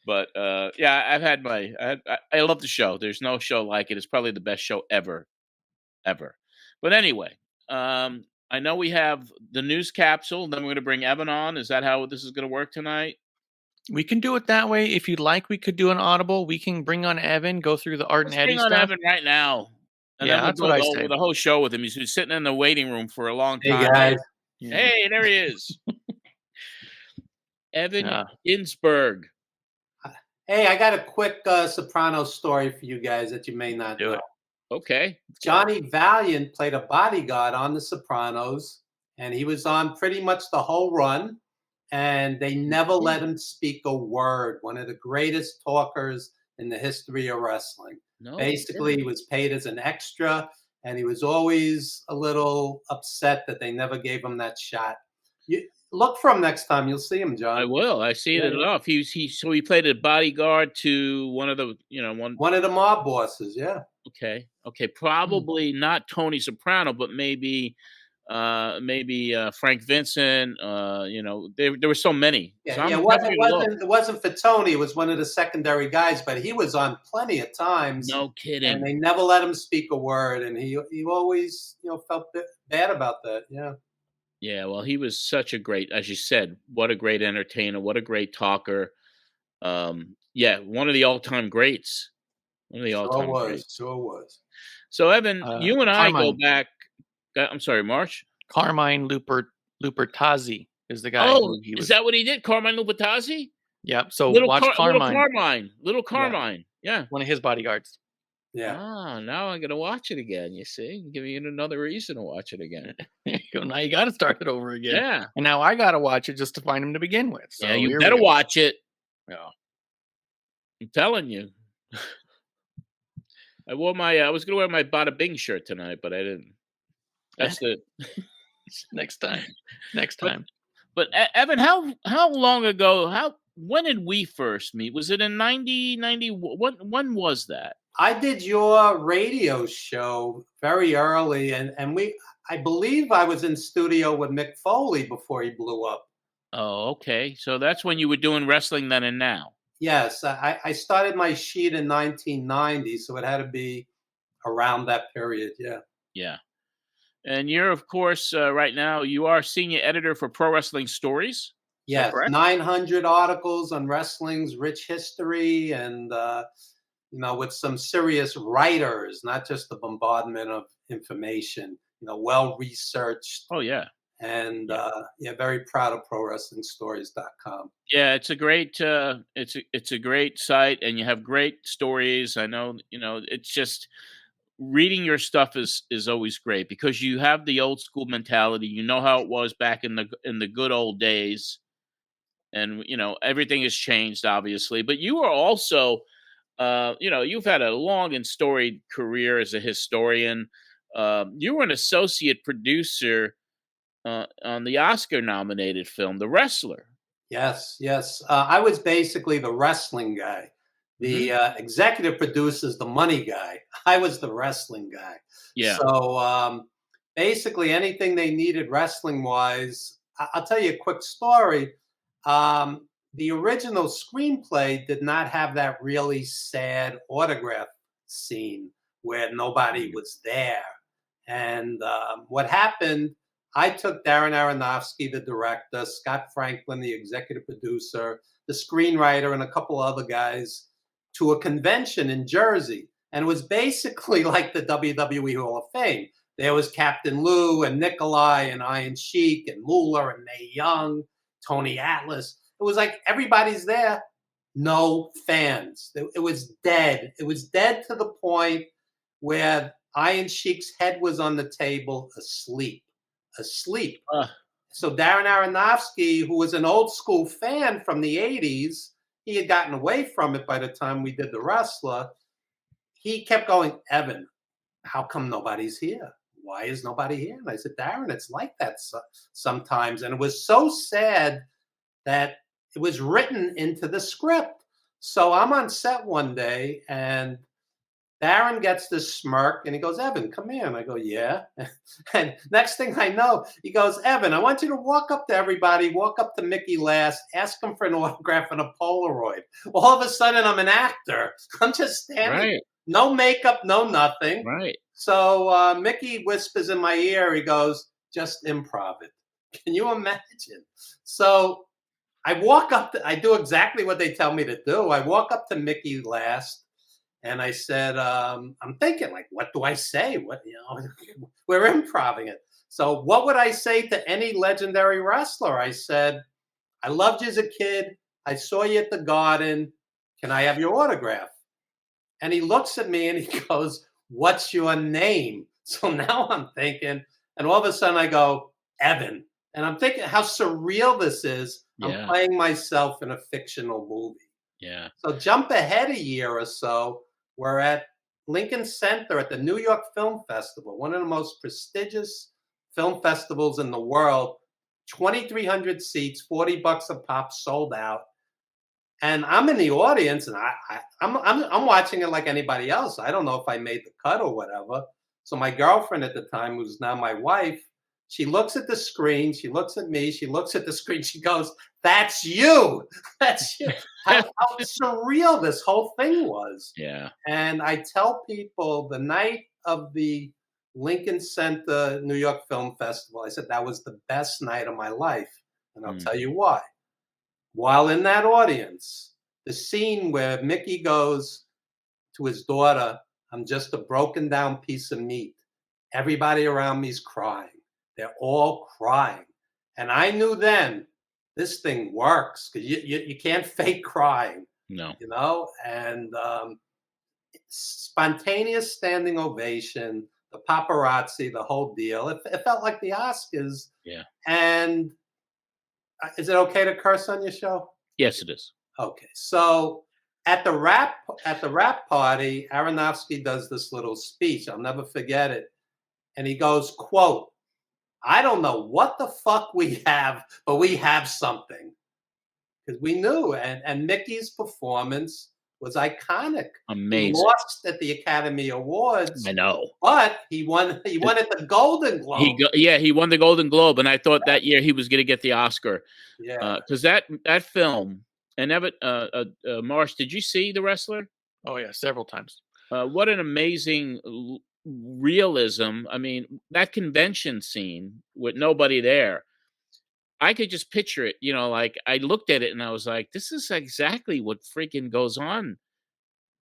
But yeah, I love the show. There's no show like it. It's probably the best show ever. But anyway, I know we have the news capsule. Then we're going to bring Evan on. Is that how this is going to work tonight? We can do it that way. If you'd like, we could do an audible. We can bring on Evan, go through the Art and Eddie stuff. Bring on Evan right now. And then that's what I say. The whole show with him. He's been sitting in the waiting room for a long time. Hey, guys. Hey, there he is. Evan Ginzburg. Hey, I got a quick Sopranos story for you guys that you may not know. Okay. Johnny Valiant played a bodyguard on The Sopranos, and he was on pretty much the whole run, and they never let him speak a word. One of the greatest talkers in the history of wrestling. Basically, he was paid as an extra, and he was always a little upset that they never gave him that shot. Look for him next time. You'll see him, John. I will. I see it enough. So he played a bodyguard to one of the, one of the mob bosses. Yeah. Okay. Probably not Tony Soprano, but maybe Frank Vincent. There were so many. Yeah. It wasn't for Tony. It was one of the secondary guys, but he was on plenty of times. No kidding. And they never let him speak a word, and he always felt bad about that. Yeah. Yeah, well, he was such a great, as you said, what a great entertainer, what a great talker. Yeah, one of the all-time greats. One of the all-time greats. Sure was. So, Evan, you and I go back. I'm sorry, Marsh? Carmine Lupertazzi is the guy. Oh, is that what he did? Carmine Lupertazzi? Yeah, so watch Carmine. Little Carmine. Yeah. One of his bodyguards. Yeah. Ah, now I'm going to watch it again, you see? Give you another reason to watch it again. Now you got to start it over again. Yeah. And now I got to watch it just to find him to begin with. So yeah, you better watch it. Yeah. I'm telling you. I was going to wear my Bada Bing shirt tonight, but I didn't. That's the next time. But Evan, how long ago, when did we first meet? Was it in 90? When was that? I did your radio show very early, and I believe I was in studio with Mick Foley before he blew up. Oh, okay. So that's when you were doing Wrestling Then and Now. Yes, I started my sheet in 1990, so it had to be around that period. Yeah. Yeah. And you're, of course, right now, you are senior editor for Pro Wrestling Stories. Yes, correct? 900 articles on wrestling's rich history, and with some serious writers, not just the bombardment of information. Well researched. Oh, yeah. And very proud of ProWrestlingStories.com. Yeah, it's a great it's a great site, and you have great stories. I know, it's just reading your stuff is always great because you have the old school mentality. You know how it was back in the good old days, and everything has changed, obviously. But you are also, you've had a long and storied career as a historian. You were an associate producer on the Oscar-nominated film, The Wrestler. Yes. I was basically the wrestling guy. The executive producer's the money guy. I was the wrestling guy. Yeah. So basically anything they needed wrestling-wise, I'll tell you a quick story. The original screenplay did not have that really sad autograph scene where nobody was there. And what happened, I took Darren Aronofsky, the director, Scott Franklin, the executive producer, the screenwriter, and a couple other guys to a convention in Jersey. And it was basically like the WWE Hall of Fame. There was Captain Lou and Nikolai and Iron Sheik and Moolah and Mae Young, Tony Atlas. It was like everybody's there, no fans. It was dead. It was dead to the point where Iron Sheik's head was on the table asleep. So Darren Aronofsky, who was an old school fan from the 80s, he had gotten away from it by the time we did The Wrestler. He kept going, Evan, how come nobody's here? Why is nobody here? And I said, Darren, it's like that sometimes. And it was so sad that it was written into the script. So I'm on set one day, and Darren gets this smirk, and he goes, Evan, come here. And I go, yeah. And next thing I know, he goes, Evan, I want you to walk up to everybody, walk up to Mickey last, ask him for an autograph and a Polaroid. All of a sudden, I'm an actor. I'm just standing, Right. No makeup, no nothing. Right. So Mickey whispers in my ear, he goes, just improv it. Can you imagine? So I walk up, I do exactly what they tell me to do. I walk up to Mickey last. And I said, I'm thinking, like, what do I say? We're improvising it. So what would I say to any legendary wrestler? I said, I loved you as a kid. I saw you at the Garden. Can I have your autograph? And he looks at me and he goes, what's your name? So now I'm thinking, and all of a sudden I go, Evan. And I'm thinking how surreal this is. Yeah. I'm playing myself in a fictional movie. Yeah. So jump ahead a year or so. We're at Lincoln Center at the New York Film Festival, one of the most prestigious film festivals in the world. 2,300 seats, $40 a pop, sold out. And I'm in the audience, and I'm watching it like anybody else. I don't know if I made the cut or whatever. So my girlfriend at the time, who's now my wife, she looks at the screen. She looks at me. She looks at the screen. She goes, that's you. That's you. How surreal this whole thing was. Yeah. And I tell people the night of the Lincoln Center New York Film Festival, I said, that was the best night of my life. And I'll tell you why. While in that audience, the scene where Mickey goes to his daughter, I'm just a broken down piece of meat. Everybody around me's crying. They're all crying. And I knew then this thing works because you can't fake crying. No. And spontaneous standing ovation, the paparazzi, the whole deal. It felt like the Oscars. Yeah. And is it okay to curse on your show? Yes, it is. Okay. So at the rap party, Aronofsky does this little speech. I'll never forget it. And he goes, quote, I don't know what the fuck we have, but we have something. Because we knew. And Mickey's performance was iconic. Amazing. He lost at the Academy Awards. I know. But he won. He won at the Golden Globe. He won the Golden Globe, and I thought that year he was going to get the Oscar. Yeah. Because that film, and Evan, Marsh, did you see The Wrestler? Oh yeah, several times. What an amazing realism. I mean, that convention scene with nobody there, I could just picture it. You know, like I looked at it and I was like, this is exactly what freaking goes on.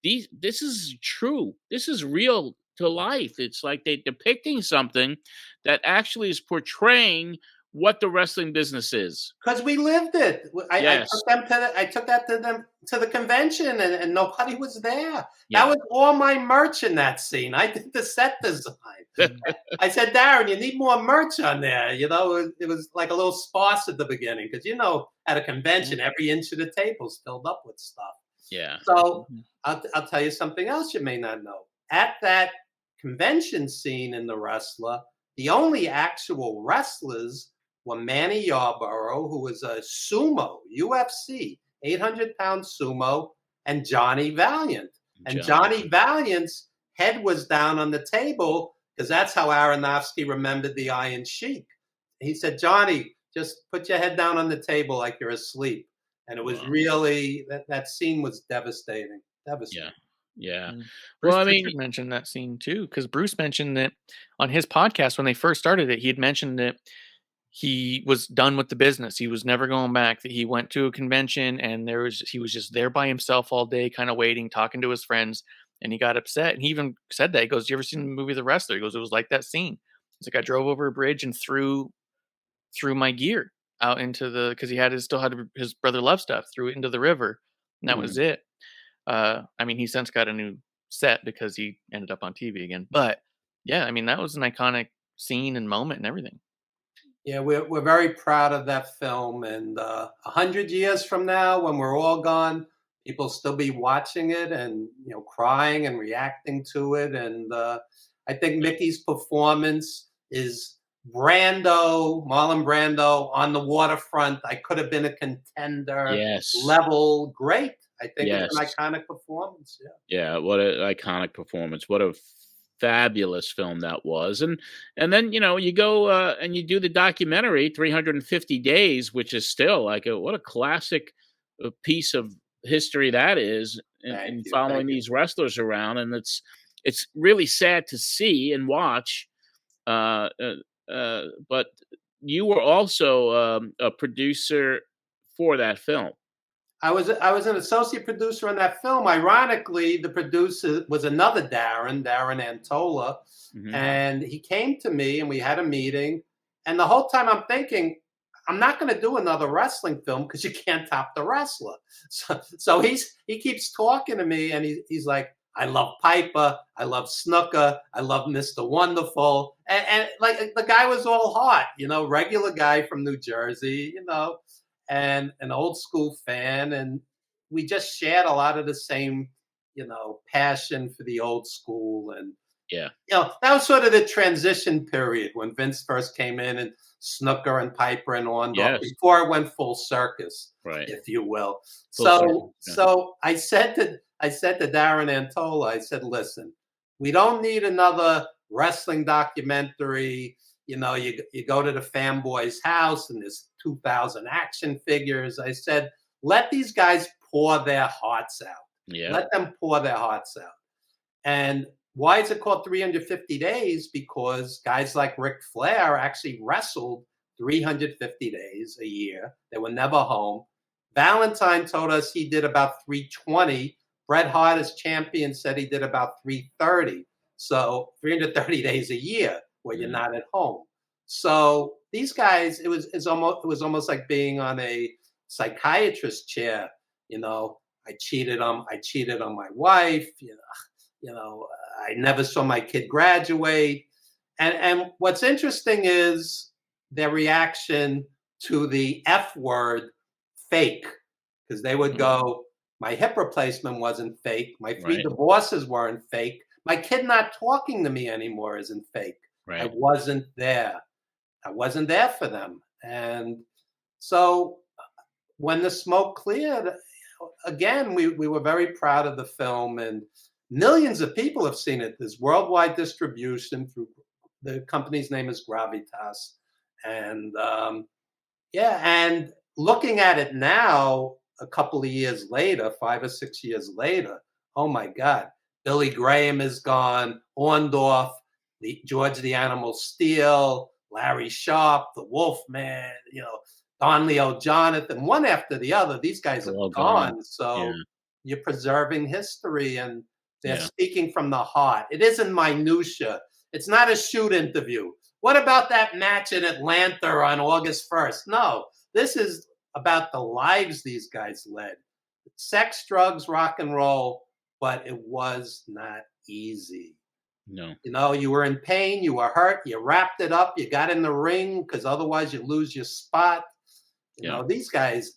This is true. This is real to life. It's like they're depicting something that actually is portraying what the wrestling business is. Because we lived it. Yes. I took that to them to the convention, and nobody was there. Yeah. That was all my merch in that scene. I did the set design. I said, Darren, you need more merch on there. You know, it was like a little sparse at the beginning because, you know, at a convention, every inch of the table's filled up with stuff. Yeah. So I'll tell you something else you may not know. At that convention scene in The Wrestler, the only actual wrestlers were Manny Yarborough, who was a sumo, UFC, 800-pound sumo, and Johnny Valiant. And Johnny Valiant's head was down on the table because that's how Aronofsky remembered the Iron Sheik. He said, Johnny, just put your head down on the table like you're asleep. And it was really, that scene was devastating. Devastating. Yeah. Bruce Well, I mean, Pritchard mentioned that scene too, because Bruce mentioned that on his podcast when they first started it, he had mentioned that he was done with the business. He was never going back. That he went to a convention and he was just there by himself all day, kind of waiting, talking to his friends, and he got upset. And he even said that. He goes, "You ever seen the movie The Wrestler?" He goes, "It was like that scene. It's like I drove over a bridge and threw my gear out into the, because he still had his Brother Love stuff, threw it into the river, and that was it." I mean, he since got a new set because he ended up on TV again. But yeah, I mean, that was an iconic scene and moment and everything. Yeah, we're very proud of that film, and 100 years from now, when we're all gone, people still be watching it and, you know, crying and reacting to it. And I think Mickey's performance is Marlon Brando on the waterfront. I could have been a contender. Level great. I think it's an iconic performance. Yeah, what an iconic performance. What a fabulous film that was. And then, you know, you go and you do the documentary 350 Days, which is still like what a classic piece of history that is, in following these wrestlers around. And it's really sad to see and watch. But you were also a producer for that film. I was an associate producer on that film. Ironically, the producer was another Darren Antola, and he came to me and we had a meeting. And the whole time I'm thinking, I'm not going to do another wrestling film because you can't top The Wrestler. So he keeps talking to me, and he's like, I love Piper, I love Snooker, I love Mr. Wonderful, and like the guy was all heart, you know, regular guy from New Jersey, you know. And an old school fan, and we just shared a lot of the same, you know, passion for the old school. And you know, that was sort of the transition period when Vince first came in, and Snooker and Piper and Orndorff, before it went full circus, if you will. So I said to Darren Antola, I said, listen, we don't need another wrestling documentary. You know, you go to the fanboy's house and there's 2,000 action figures. I said, let these guys pour their hearts out. Let them pour their hearts out. And why is it called 350 Days? Because guys like Ric Flair actually wrestled 350 days a year. They were never home. Valentine told us he did about 320. Bret Hart, as champion, said he did about 330. So 330 days a year where you're not at home. So these guys, it was almost like being on a psychiatrist chair. You know, I cheated on my wife. You know, I never saw my kid graduate. And what's interesting is their reaction to the F word, fake, because they would go, my hip replacement wasn't fake. My 3 divorces weren't fake. My kid not talking to me anymore isn't fake. I wasn't there. I wasn't there for them. And so when the smoke cleared, again, we were very proud of the film, and millions of people have seen it. There's worldwide distribution through the company's name is Gravitas. And and looking at it now, a couple of years later, 5 or 6 years later, oh my God, Billy Graham is gone, Orndorff, George the Animal Steele, Larry Sharp, the Wolfman, Don Leo Jonathan, one after the other. These guys are gone. So you're preserving history, and they're speaking from the heart. It isn't minutia. It's not a shoot interview. What about that match in Atlanta on August 1st? No, this is about the lives these guys led. Sex, drugs, rock and roll, but it was not easy. No. You were in pain, you were hurt, you wrapped it up, you got in the ring because otherwise you lose your spot. These guys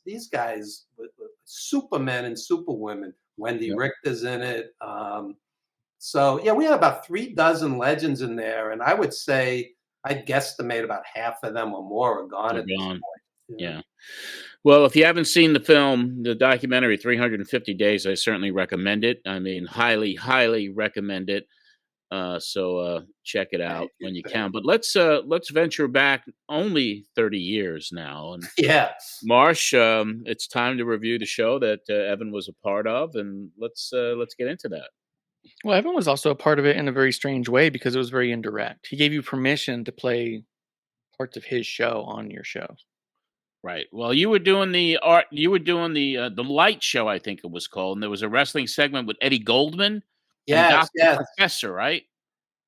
were supermen and superwomen. Wendy Richter's in it. We had about 36 legends in there, and I would say I'd guesstimate about half of them or more are gone at this point. Yeah. Well, if you haven't seen the film, the documentary 350 Days, I certainly recommend it. I mean, highly, highly recommend it. So check it out when you can. But let's venture back only 30 years now. And Marsh, it's time to review the show that Evan was a part of, and let's get into that. Well, Evan was also a part of it in a very strange way because it was very indirect. He gave you permission to play parts of his show on your show. Right. Well, you were doing the light show, I think it was called, and there was a wrestling segment with Eddie Goldman. Yes. Professor, right?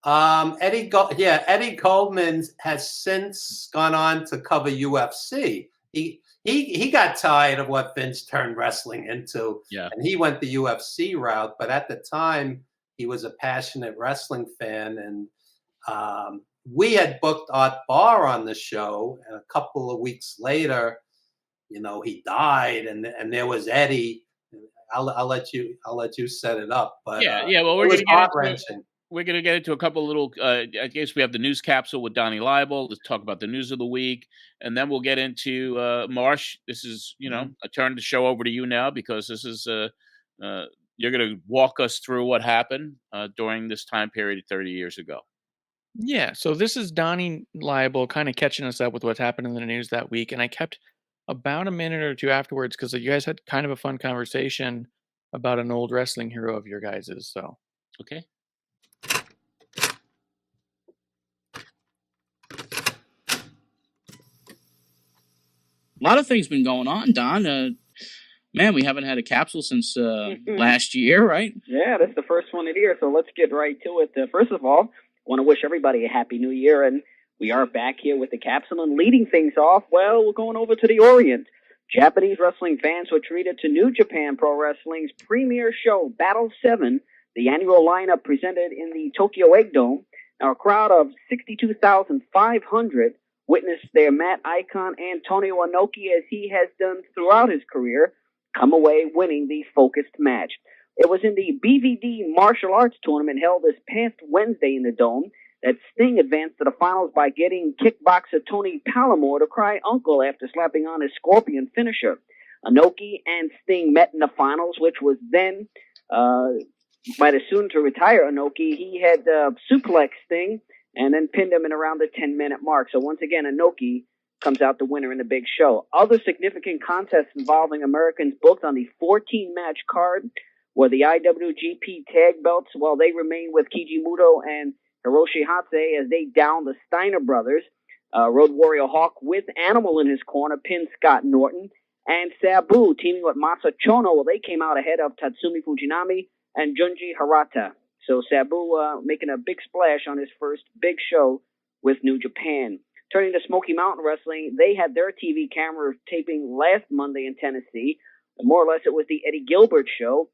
Eddie Goldman has since gone on to cover UFC. He got tired of what Vince turned wrestling into, and he went the UFC route. But at the time, he was a passionate wrestling fan, and we had booked Art Barr on the show, and a couple of weeks later, he died, and there was Eddie. I'll let you set it up. But well, we're going to get into a couple little. I guess we have the news capsule with Donnie Liebel. Let's talk about the news of the week, and then we'll get into Marsh. This is I turn the show over to you now because this is you're going to walk us through what happened during this time period 30 years ago. Yeah, so this is Donnie Liebel kind of catching us up with what's happened in the news that week, and I kept about a minute or two afterwards because you guys had kind of a fun conversation about an old wrestling hero of your guys's. So okay. A lot of things been going on, Don. Man, we haven't had a capsule since last year, right? Yeah, that's the first one of the year, so let's get right to it. First of all, I want to wish everybody a happy new year, and we are back here with the capsule, and leading things off, well, we're going over to the Orient. Japanese wrestling fans were treated to New Japan Pro Wrestling's premier show, Battle 7, the annual lineup presented in the Tokyo Egg Dome. Now, a crowd of 62,500 witnessed their mat icon Antonio Inoki, as he has done throughout his career, come away winning the focused match. It was in the BVD martial arts tournament held this past Wednesday in the Dome that Sting advanced to the finals by getting kickboxer Tony Palomore to cry uncle after slapping on his Scorpion finisher. Inoki and Sting met in the finals, which was then, by the soon to retire Inoki, he had suplexed Sting and then pinned him in around the 10-minute mark. So once again, Inoki comes out the winner in the big show. Other significant contests involving Americans booked on the 14-match card were the IWGP tag belts, while they remain with Keiji Muto and Hiroshi Hatse as they downed the Steiner brothers. Road Warrior Hawk with Animal in his corner pinned Scott Norton, and Sabu teaming with Masa Chono, well, they came out ahead of Tatsumi Fujinami and Junji Harata. So Sabu making a big splash on his first big show with New Japan. Turning to Smoky Mountain Wrestling, they had their TV camera taping last Monday in Tennessee. More or less, it was the Eddie Gilbert show.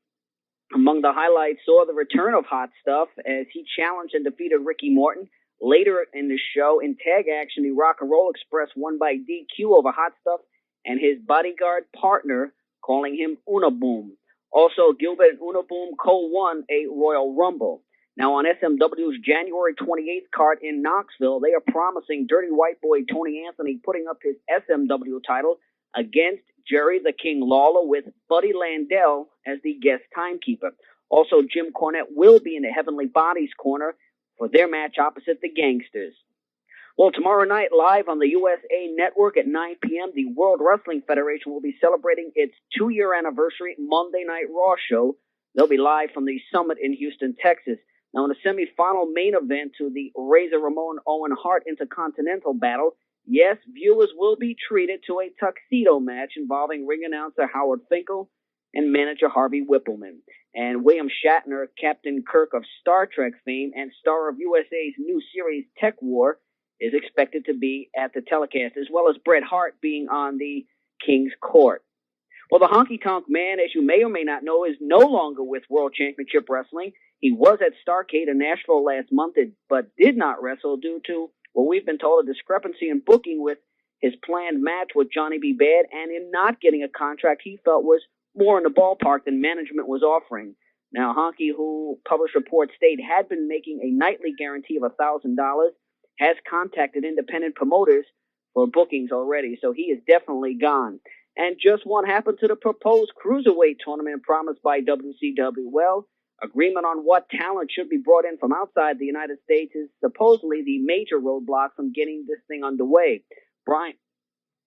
Among the highlights saw the return of Hot Stuff as he challenged and defeated Ricky Morton. Later in the show, in tag action, the Rock and Roll Express won by DQ over Hot Stuff and his bodyguard partner, calling him Unaboom. Also, Gilbert and Unaboom co-won a Royal Rumble. Now, on SMW's January 28th card in Knoxville, they are promising Dirty White Boy Tony Anthony putting up his SMW title against Jerry the King Lawler with Buddy Landell as the guest timekeeper. Also, Jim Cornette will be in the Heavenly Bodies corner for their match opposite the Gangsters. Well, tomorrow night, live on the USA Network at 9 p.m., the World Wrestling Federation will be celebrating its 2-year anniversary Monday Night Raw show. They'll be live from the Summit in Houston, Texas. Now, in the semifinal main event to the Razor Ramon Owen Hart Intercontinental Battle, yes, viewers will be treated to a tuxedo match involving ring announcer Howard Finkel and manager Harvey Whippleman. And William Shatner, Captain Kirk of Star Trek fame and star of USA's new series Tech War, is expected to be at the telecast, as well as Bret Hart being on the King's Court. Well, the Honky Tonk Man, as you may or may not know, is no longer with World Championship Wrestling. He was at Starrcade in Nashville last month, but did not wrestle due to what we've been told, a discrepancy in booking with his planned match with Johnny B. Bad, and in not getting a contract he felt was more in the ballpark than management was offering. Now, Honky, who published reports state had been making a nightly guarantee of $1,000, has contacted independent promoters for bookings already, so he is definitely gone. And just what happened to the proposed cruiserweight tournament promised by WCW? Well, agreement on what talent should be brought in from outside the United States is supposedly the major roadblock from getting this thing underway. Brian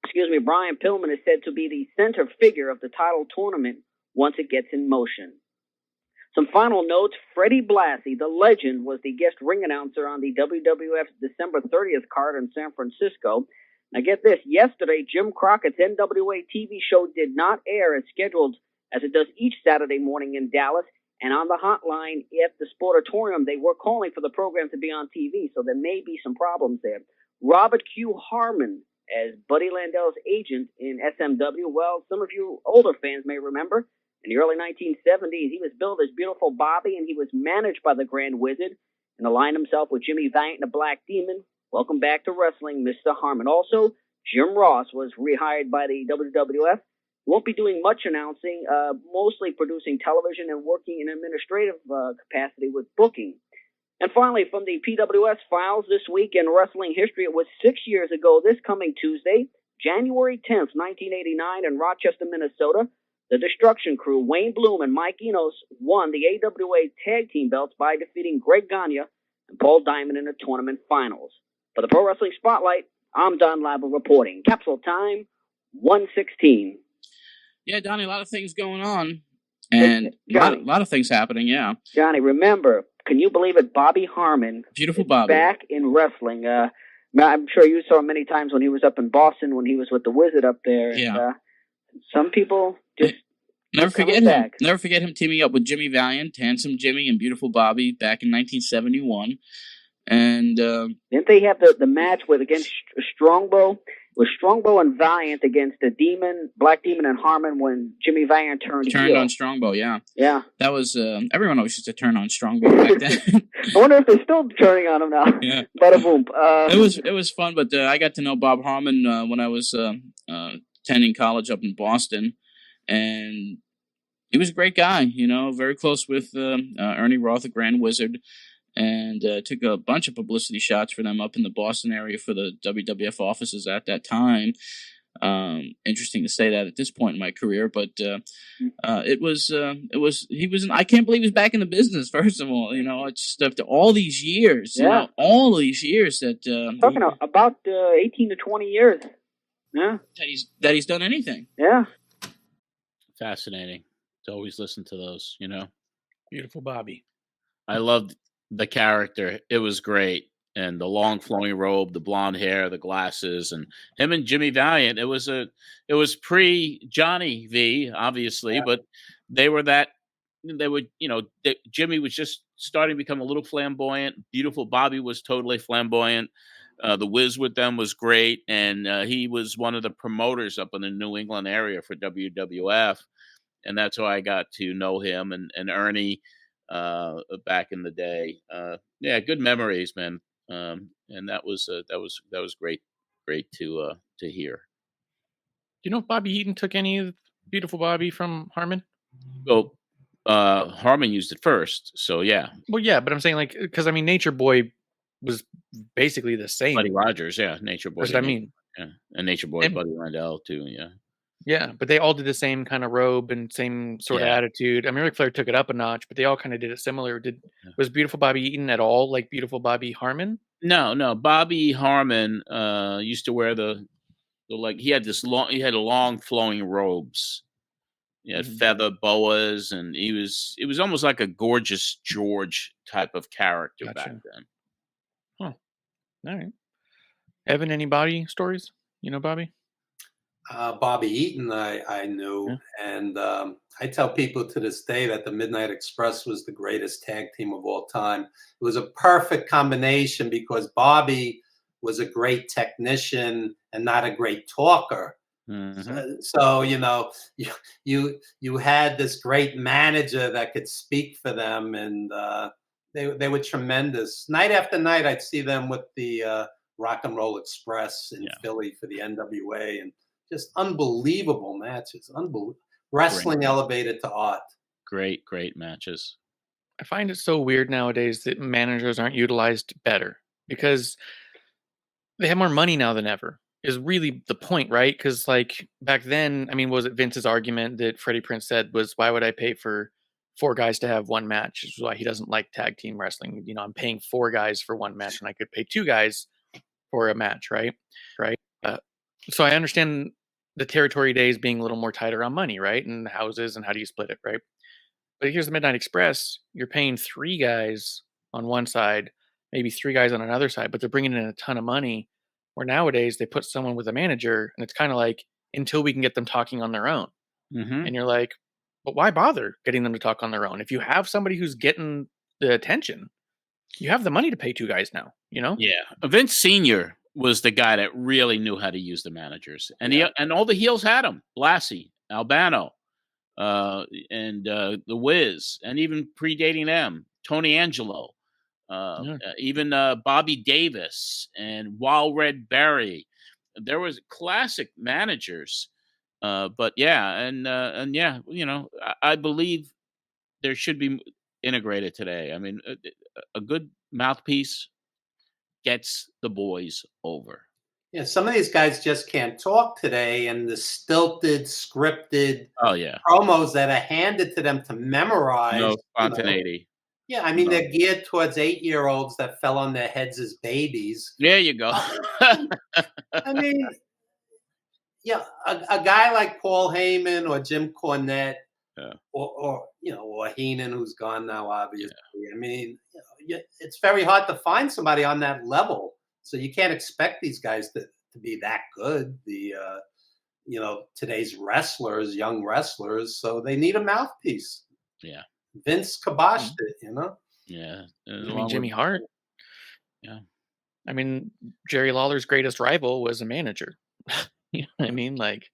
Pillman is said to be the center figure of the title tournament once it gets in motion. Some final notes. Freddie Blassie, the legend, was the guest ring announcer on the WWF's December 30th card in San Francisco. Now get this, yesterday Jim Crockett's NWA TV show did not air as scheduled as it does each Saturday morning in Dallas, and on the hotline at the Sportatorium they were calling for the program to be on TV, so there may be some problems there. Robert Q. Harmon as Buddy Landell's agent in SMW. Well, some of you older fans may remember, in the early 1970s, he was billed as Beautiful Bobby, and he was managed by the Grand Wizard and aligned himself with Jimmy Valiant and the Black Demon. Welcome back to wrestling, Mr. Harmon. Also, Jim Ross was rehired by the WWF. Won't be doing much announcing, mostly producing television and working in administrative capacity with booking. And finally, from the PWS files this week in wrestling history, it was 6 years ago this coming Tuesday, January 10th, 1989, in Rochester, Minnesota. The Destruction Crew, Wayne Bloom and Mike Enos, won the AWA Tag Team belts by defeating Greg Gagne and Paul Diamond in the tournament finals. For the Pro Wrestling Spotlight, I'm Don Labble reporting. Capsule time, 1:16. Yeah, Donnie, a lot of things going on. And a lot of things happening, yeah. Johnny, remember, can you believe it, Bobby Harmon Beautiful Bobby. back in wrestling. I'm sure you saw him many times when he was up in Boston, when he was with the Wizard up there. Yeah. And, some people just never forget him. Never forget him teaming up with Jimmy Valiant, Handsome Jimmy, and Beautiful Bobby back in 1971. And didn't they have the match against Strongbow? It was Strongbow and Valiant against the Demon, Black Demon, and Harmon when Jimmy Valiant turned heel. On Strongbow, yeah. Yeah. That was everyone always used to turn on Strongbow back then. I wonder if they're still turning on him now. Yeah. Bada boom. It was fun, but I got to know Bob Harmon when I was attending college up in Boston, and he was a great guy, very close with Ernie Roth, the Grand Wizard, and took a bunch of publicity shots for them up in the Boston area for the WWF offices at that time. Interesting to say that at this point in my career, but he was I can't believe he's back in the business, first of all. It's after all these years, all these years that talking about 18 to 20 years. Yeah. That he's done anything. Yeah. Fascinating to always listen to those, Beautiful Bobby. I loved the character. It was great. And the long flowing robe, the blonde hair, the glasses, and him and Jimmy Valiant. It was pre Johnny V, obviously, but Jimmy was just starting to become a little flamboyant. Beautiful Bobby was totally flamboyant. The Wiz with them was great, and he was one of the promoters up in the New England area for WWF, and that's how I got to know him and Ernie back in the day. Good memories, man. And that was great to hear. Do you know if Bobby Eaton took any of Beautiful Bobby from Harmon? Well, Harmon used it first, so yeah. Well, yeah, but I'm saying because Nature Boy was basically the same. Buddy Rogers, yeah, Nature Boy. That's what I mean. Yeah, and Nature Boy, Buddy Randell too, yeah. Yeah, but they all did the same kind of robe and same sort of attitude. I mean, Ric Flair took it up a notch, but they all kind of did it similar. Was Beautiful Bobby Eaton at all like Beautiful Bobby Harmon? No. Bobby Harmon used to wear the he had long flowing robes. He had feather boas, and it was almost like a Gorgeous George type of character back then. Huh. All right. Evan, any Bobby stories? You know Bobby? Bobby Eaton, I knew, and I tell people to this day that the Midnight Express was the greatest tag team of all time. It was a perfect combination because Bobby was a great technician and not a great talker. So you know, you had this great manager that could speak for them, and they were tremendous. Night after night, I'd see them with the Rock and Roll Express in Philly for the NWA, and just unbelievable matches. Wrestling elevated to art. Great matches. I find it so weird nowadays that managers aren't utilized better because they have more money now than ever. Is really the point, right? Because like back then, I mean, was it Vince's argument that Freddie Prinze said was, why would I pay for 4 guys to have one match? Which is why he doesn't like tag team wrestling. You know, I'm paying 4 guys for one match and I could pay 2 guys for a match, right? So I understand the territory days being a little more tighter on money, right? And houses and how do you split it, right? But here's the Midnight Express. You're paying 3 guys on one side, maybe 3 guys on another side, but they're bringing in a ton of money. Where nowadays they put someone with a manager and it's kind of like until we can get them talking on their own. And you're like, but why bother getting them to talk on their own? If you have somebody who's getting the attention, you have the money to pay 2 guys now, you know? Yeah. Vince Sr. was the guy that really knew how to use the managers. And and all the heels had him. Blassie, Albano, and the Wiz, and even predating them, Tony Angelo. Even Bobby Davis and Wild Red Berry. There was classic managers, but you know, I believe there should be integrated today. I mean, a good mouthpiece gets the boys over. Yeah, some of these guys just can't talk today, and the stilted, scripted promos that are handed to them to memorize. No spontaneity. Yeah, I mean, they're geared towards 8-year-olds that fell on their heads as babies. There you go. I mean, yeah, a guy like Paul Heyman or Jim Cornette, or you know, or Heenan, who's gone now, obviously. I mean, you know, it's very hard to find somebody on that level. So you can't expect these guys to be that good. The you know, today's wrestlers, young wrestlers, so they need a mouthpiece. Yeah. Vince kiboshed it, you know? Yeah. I mean, Jimmy Hart. Yeah. I mean, Jerry Lawler's greatest rival was a manager. You know what I mean? Like,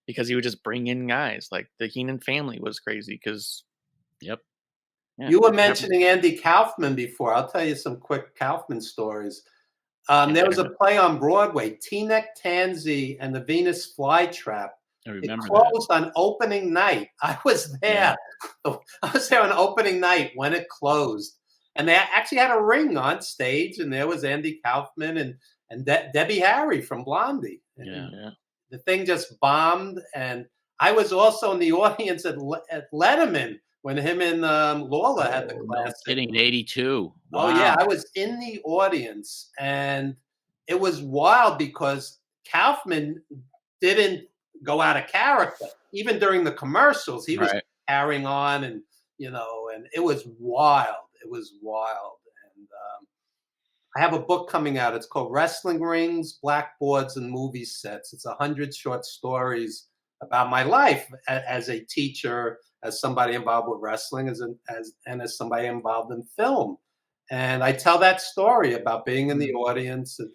because he would just bring in guys. Like, the Heenan family was crazy because, Yeah, you were mentioning Andy Kaufman before. I'll tell you some quick Kaufman stories. There was a play on Broadway, Teaneck Tansy and the Venus Flytrap. I remember it closed on opening night. I was there. I was there on opening night when it closed. And they actually had a ring on stage, and there was Andy Kaufman and Debbie Harry from Blondie. And the thing just bombed. And I was also in the audience at Letterman when him and Lawler had the classic. Getting 82. Wow. Oh, yeah. I was in the audience, and it was wild because Kaufman didn't go out of character. Even during the commercials, he was carrying on, and you know, and it was wild. It was wild. And I have a book coming out. It's called Wrestling Rings, Blackboards, and Movie Sets. It's 100 short stories about my life as a teacher, as somebody involved with wrestling, as somebody involved in film. And I tell that story about being in the audience and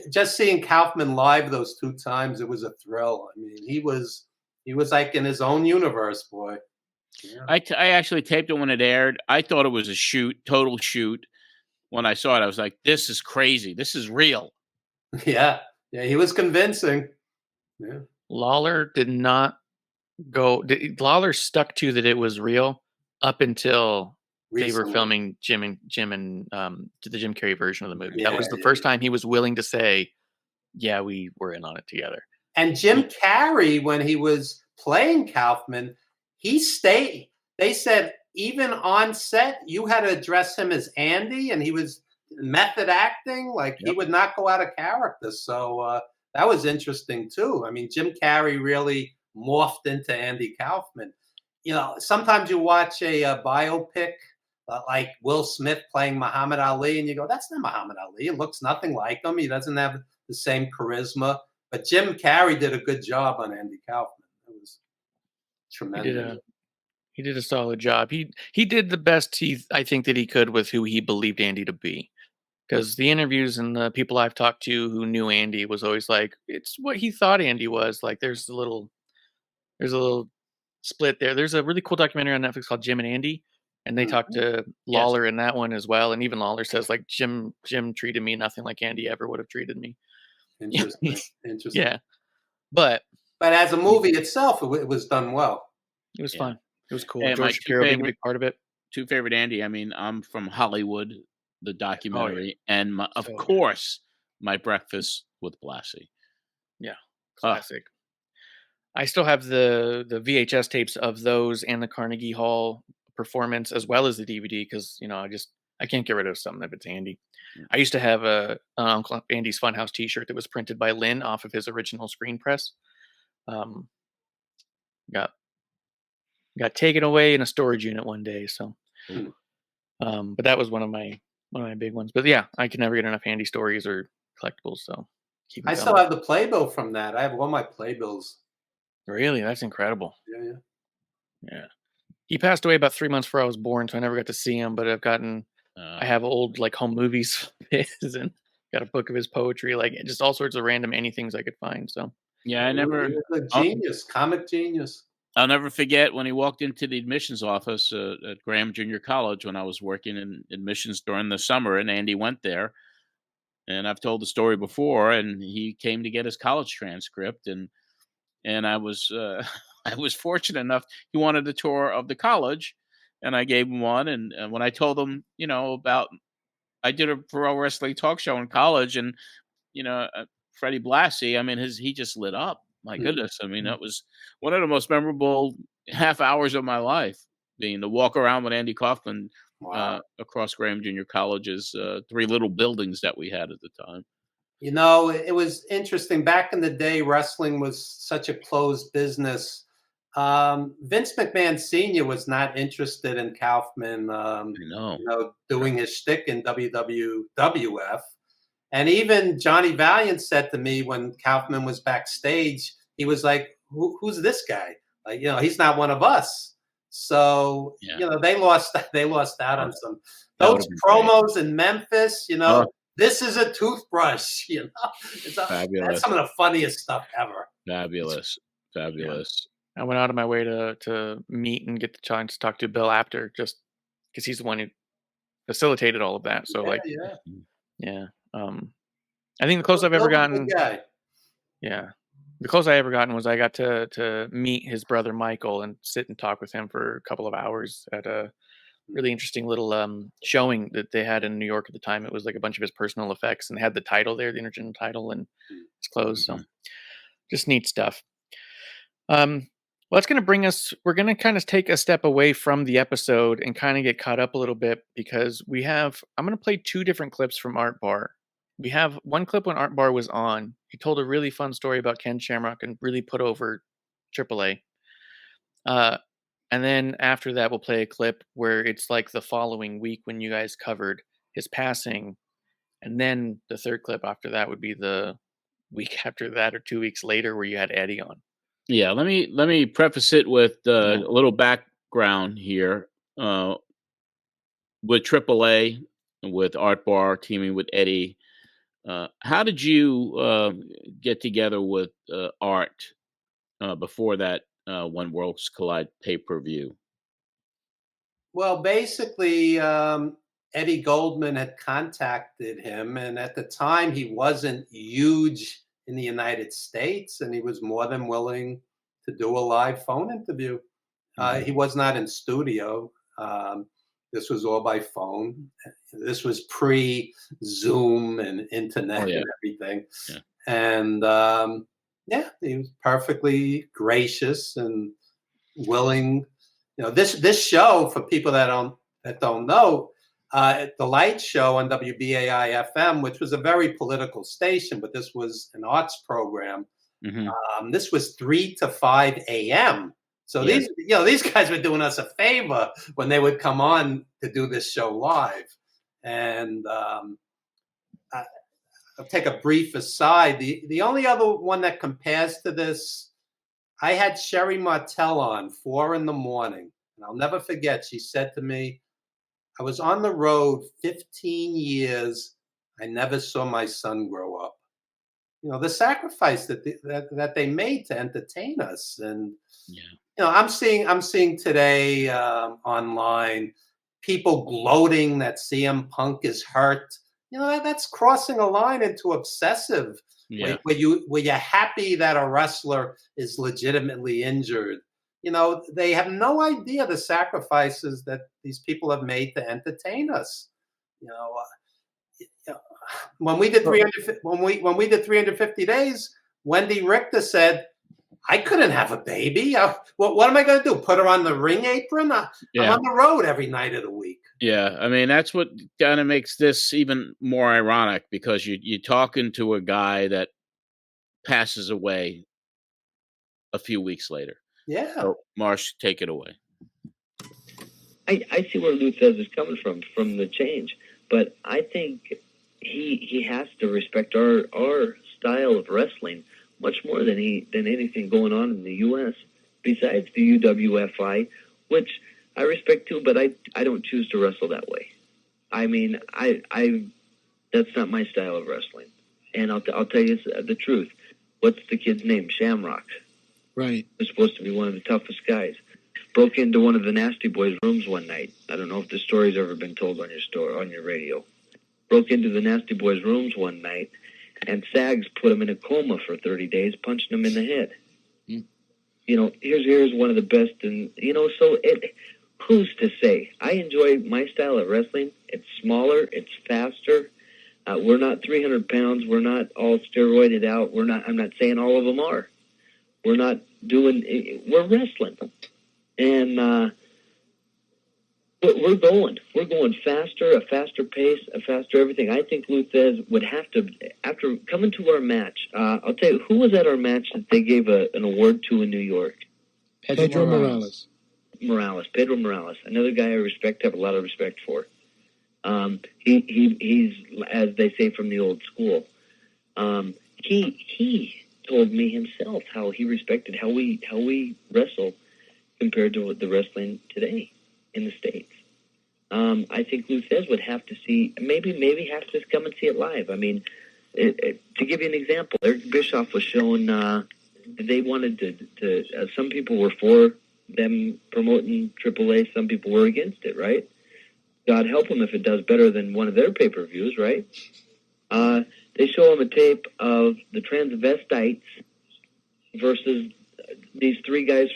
just seeing Kaufman live those 2 times. It was a thrill. I mean, he was like in his own universe, boy. Yeah. I actually taped it when it aired. I thought it was a total shoot. When I saw it, I was like, this is crazy. This is real. Yeah. He was convincing. Yeah. Lawler did not go. Lawler stuck to that it was real up until they were filming Jim and the Jim Carrey version of the movie. That was the first time he was willing to say, yeah, we were in on it together. And Jim Carrey, when he was playing Kaufman, he stayed. They said even on set, you had to address him as Andy, and he was method acting. Like he would not go out of character. So that was interesting too. I mean, Jim Carrey really morphed into Andy Kaufman. You know, sometimes you watch a biopic like Will Smith playing Muhammad Ali, and you go, that's not Muhammad Ali. It looks nothing like him. He doesn't have the same charisma. But Jim Carrey did a good job on Andy Kaufman. It was tremendous. He did a solid job. He did the best I think that he could with who he believed Andy to be. Because the interviews and the people I've talked to who knew Andy was always like, it's what he thought Andy was. Like there's a little split there. There's a really cool documentary on Netflix called Jim and Andy, and they talked to Lawler in that one as well. And even Lawler says like Jim treated me nothing like Andy ever would have treated me. Interesting. Yeah, but as a movie itself, it was done well. It was fun. It was cool. And George Shapiro being a big part of it. Two favorite Andy. I mean, I'm from Hollywood, the documentary, and of course, My Breakfast with Blassie. Yeah, classic. I still have the VHS tapes of those and the Carnegie Hall performance as well as the DVD because I can't get rid of something if it's Andy. I used to have a Uncle Andy's Funhouse T-shirt that was printed by Lynn off of his original screen press. Got taken away in a storage unit one day. So, but that was one of my big ones. But yeah, I can never get enough Andy stories or collectibles. So I still have the playbill from that. I have all my playbills. Really, that's incredible. Yeah. He passed away about 3 months before I was born, so I never got to see him. But I have old like home movies of his and got a book of his poetry, like just all sorts of random anythings I could find. So yeah, I never. He was a genius, comic genius. I'll never forget when he walked into the admissions office at Graham Junior College when I was working in admissions during the summer, and Andy went there. And I've told the story before, and he came to get his college transcript, and I was I was fortunate enough. He wanted a tour of the college, and I gave him one. And when I told him, about I did a pro wrestling talk show in college, and Freddie Blassie, I mean, he just lit up. My goodness. I mean, that was one of the most memorable half hours of my life, being to walk around with Andy Kaufman across Graham Junior College's 3 little buildings that we had at the time. It was interesting. Back in the day, wrestling was such a closed business. Vince McMahon Sr. was not interested in Kaufman doing his shtick in WWF. And even Johnny Valiant said to me when Kaufman was backstage, he was like, who's this guy? Like, he's not one of us. So, they lost out on some. Those promos in Memphis, this is a toothbrush, Fabulous. That's some of the funniest stuff ever. Fabulous. Yeah. I went out of my way to meet and get the chance to talk to Bill Apter just because he's the one who facilitated all of that. So I think the closest I've ever gotten. The closest I ever gotten was I got to meet his brother Michael and sit and talk with him for a couple of hours at a really interesting little showing that they had in New York at the time. It was like a bunch of his personal effects and had the title there, the Intergender title, and it's closed. So just neat stuff. Well, that's going to bring us, we're going to kind of take a step away from the episode and kind of get caught up a little bit because I'm going to play 2 different clips from Art Barr. We have one clip when Art Barr was on. He told a really fun story about Ken Shamrock and really put over AAA. And then after that, we'll play a clip where it's like the following week when you guys covered his passing. And then the third clip after that would be the week after that or 2 weeks later where you had Eddie on. Yeah, let me preface it with a little background here. With AAA, with Art Barr teaming with Eddie, how did you get together with Art before that When Worlds Collide pay-per-view? Well, basically, Eddie Goldman had contacted him, and at the time he wasn't huge in the United States, and he was more than willing to do a live phone interview. He was not in studio. This was all by phone. This was pre-Zoom and internet and everything. Yeah. And Yeah, he was perfectly gracious and willing. This show, for people that don't know, the Light Show on WBAI FM, which was a very political station, but this was an arts program. Mm-hmm. This was 3 to 5 a.m. So Yes. these guys were doing us a favor when they would come on to do this show live. And I'll take a brief aside. The only other one that compares to this, I had Sherry Martell on 4 a.m, and I'll never forget. She said to me, "I was on the road 15 years. I never saw my son grow up." The sacrifice that they made to entertain us, and I'm seeing today online people gloating that CM Punk is hurt. That's crossing a line into obsessive. Yeah. Where you're happy that a wrestler is legitimately injured. They have no idea the sacrifices that these people have made to entertain us. When we did 350 days, Wendy Richter said, "I couldn't have a baby. What am I going to do? Put her on the ring apron? I'm on the road every night of the week." Yeah, I mean, that's what kind of makes this even more ironic, because you're talking to a guy that passes away a few weeks later. Yeah. So, Marsh, take it away. I see where Lou says is coming from the change, but I think he has to respect our style of wrestling much more than anything going on in the U.S. besides the UWFI, which I respect too, but I don't choose to wrestle that way. I mean, I that's not my style of wrestling. And I'll tell you the truth. What's the kid's name? Shamrock. Right. He's supposed to be one of the toughest guys. Broke into one of the Nasty Boys' rooms one night. I don't know if the story's ever been told on your radio. Broke into the Nasty Boys' rooms one night, and Sags put him in a coma for 30 days, punching him in the head. Here's one of the best, and so who's to say? I enjoy my style of wrestling. It's smaller, it's faster. We're not 300 pounds. We're not all steroided out. I'm not saying all of them are. We're not doing. We're wrestling, and we're going faster, a faster pace, a faster everything. I think Luthez would have to, after coming to our match. I'll tell you, who was at our match that they gave an award to in New York? Pedro Morales. Pedro Morales, another guy I have a lot of respect for. He's, as they say, from the old school. He told me himself how he respected how we wrestle compared to the wrestling today in the States. I think Luthez would have to see, maybe have to come and see it live. I mean, to give you an example, Eric Bischoff was shown. They wanted to some people were for them promoting AAA. Some people were against it, right? God help them if it does better than one of their pay-per-views, right? They show them a tape of the transvestites versus these three guys,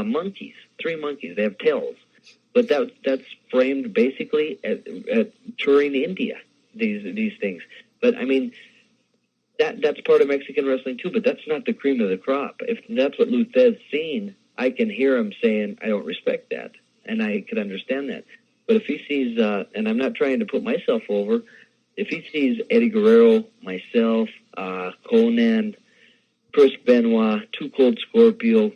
monkeys, 3 monkeys. They have tails. But that's framed basically at touring India, these things. But, I mean, that's part of Mexican wrestling too, but that's not the cream of the crop. If that's what Luthez seen, I can hear him saying, I don't respect that, and I could understand that. But if he sees, and I'm not trying to put myself over, if he sees Eddie Guerrero, myself, Conan, Chris Benoit, Too Cold Scorpio,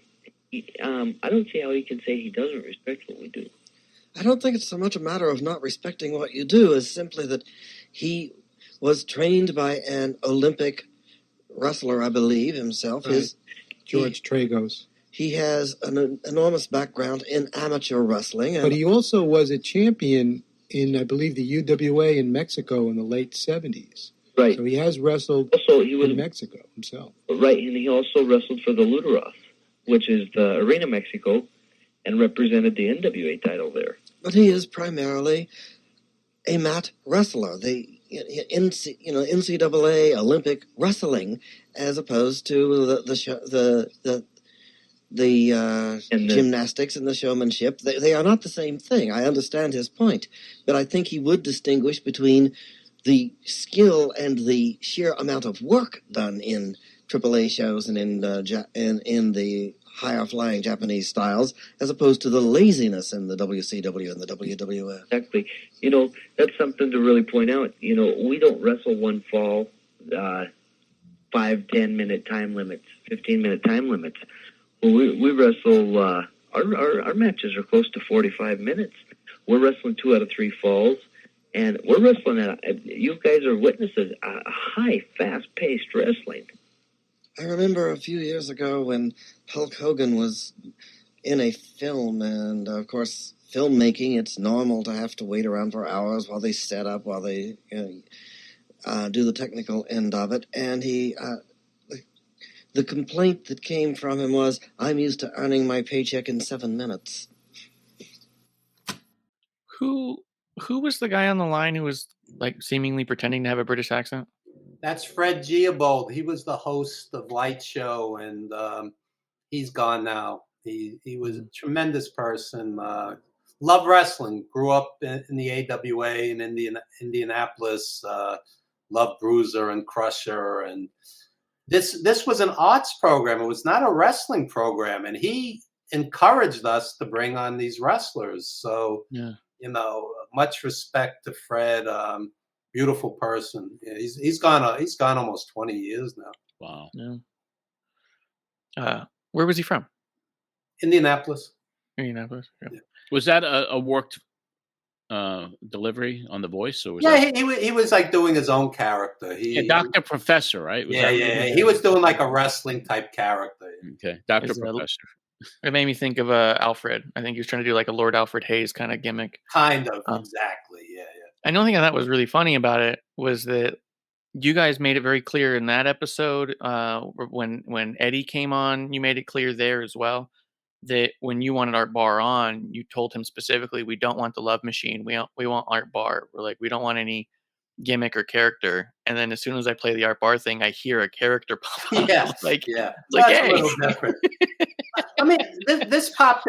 I don't see how he can say he doesn't respect what we do. I don't think it's so much a matter of not respecting what you do as simply that he was trained by an Olympic wrestler, I believe, himself. Right. George Tragos. He has an enormous background in amateur wrestling. But he also was a champion in, I believe, the UWA in Mexico in the late 70s. Right. So he has wrestled in Mexico himself. Right, and he also wrestled for the Luderoth, which is the Arena Mexico, and represented the NWA title there. But he is primarily a mat wrestler. The NCAA Olympic wrestling, as opposed to the gymnastics and the showmanship. They are not the same thing. I understand his point, but I think he would distinguish between the skill and the sheer amount of work done in AAA shows and in the higher flying Japanese styles, as opposed to the laziness in the WCW and the WWF. Exactly. That's something to really point out. We don't wrestle one fall, 5-10 minute time limits, 15-minute time limits. Well, we wrestle. Our matches are close to 45 minutes. We're wrestling 2 out of 3 falls, and we're wrestling at. You guys are witnesses high, fast-paced wrestling. I remember a few years ago when Hulk Hogan was in a film, and of course, filmmaking, it's normal to have to wait around for hours while they set up, while they do the technical end of it. And the complaint that came from him was, "I'm used to earning my paycheck in 7 minutes." Who was the guy on the line who was like seemingly pretending to have a British accent? That's Fred Blassie. He was the host of Light Show, and he's gone now. He was a tremendous person. Loved wrestling. Grew up in the AWA in Indianapolis. Loved Bruiser and Crusher, and this was an arts program. It was not a wrestling program, and he encouraged us to bring on these wrestlers. So, much respect to Fred. Beautiful person. Yeah, he's gone almost 20 years now. Wow. Yeah. Where was he from? Indianapolis. Yeah. Was that a worked delivery on The Voice, or was he was like doing his own character. Dr. Professor, right? He was doing like a wrestling type character. Okay, Dr. Professor. It made me think of Alfred. I think he was trying to do like a Lord Alfred Hayes kind of gimmick. Kind of, exactly. Yeah. And the only thing I thought was really funny about it was that you guys made it very clear in that episode when Eddie came on. You made it clear there as well that when you wanted Art Barr on, you told him specifically, "We don't want the Love Machine. We want Art Barr. We're like, we don't want any gimmick or character." And then as soon as I play the Art Barr thing, I hear a character pop up. Yeah, like, yeah, like, that's hey. a little different. I mean, this popped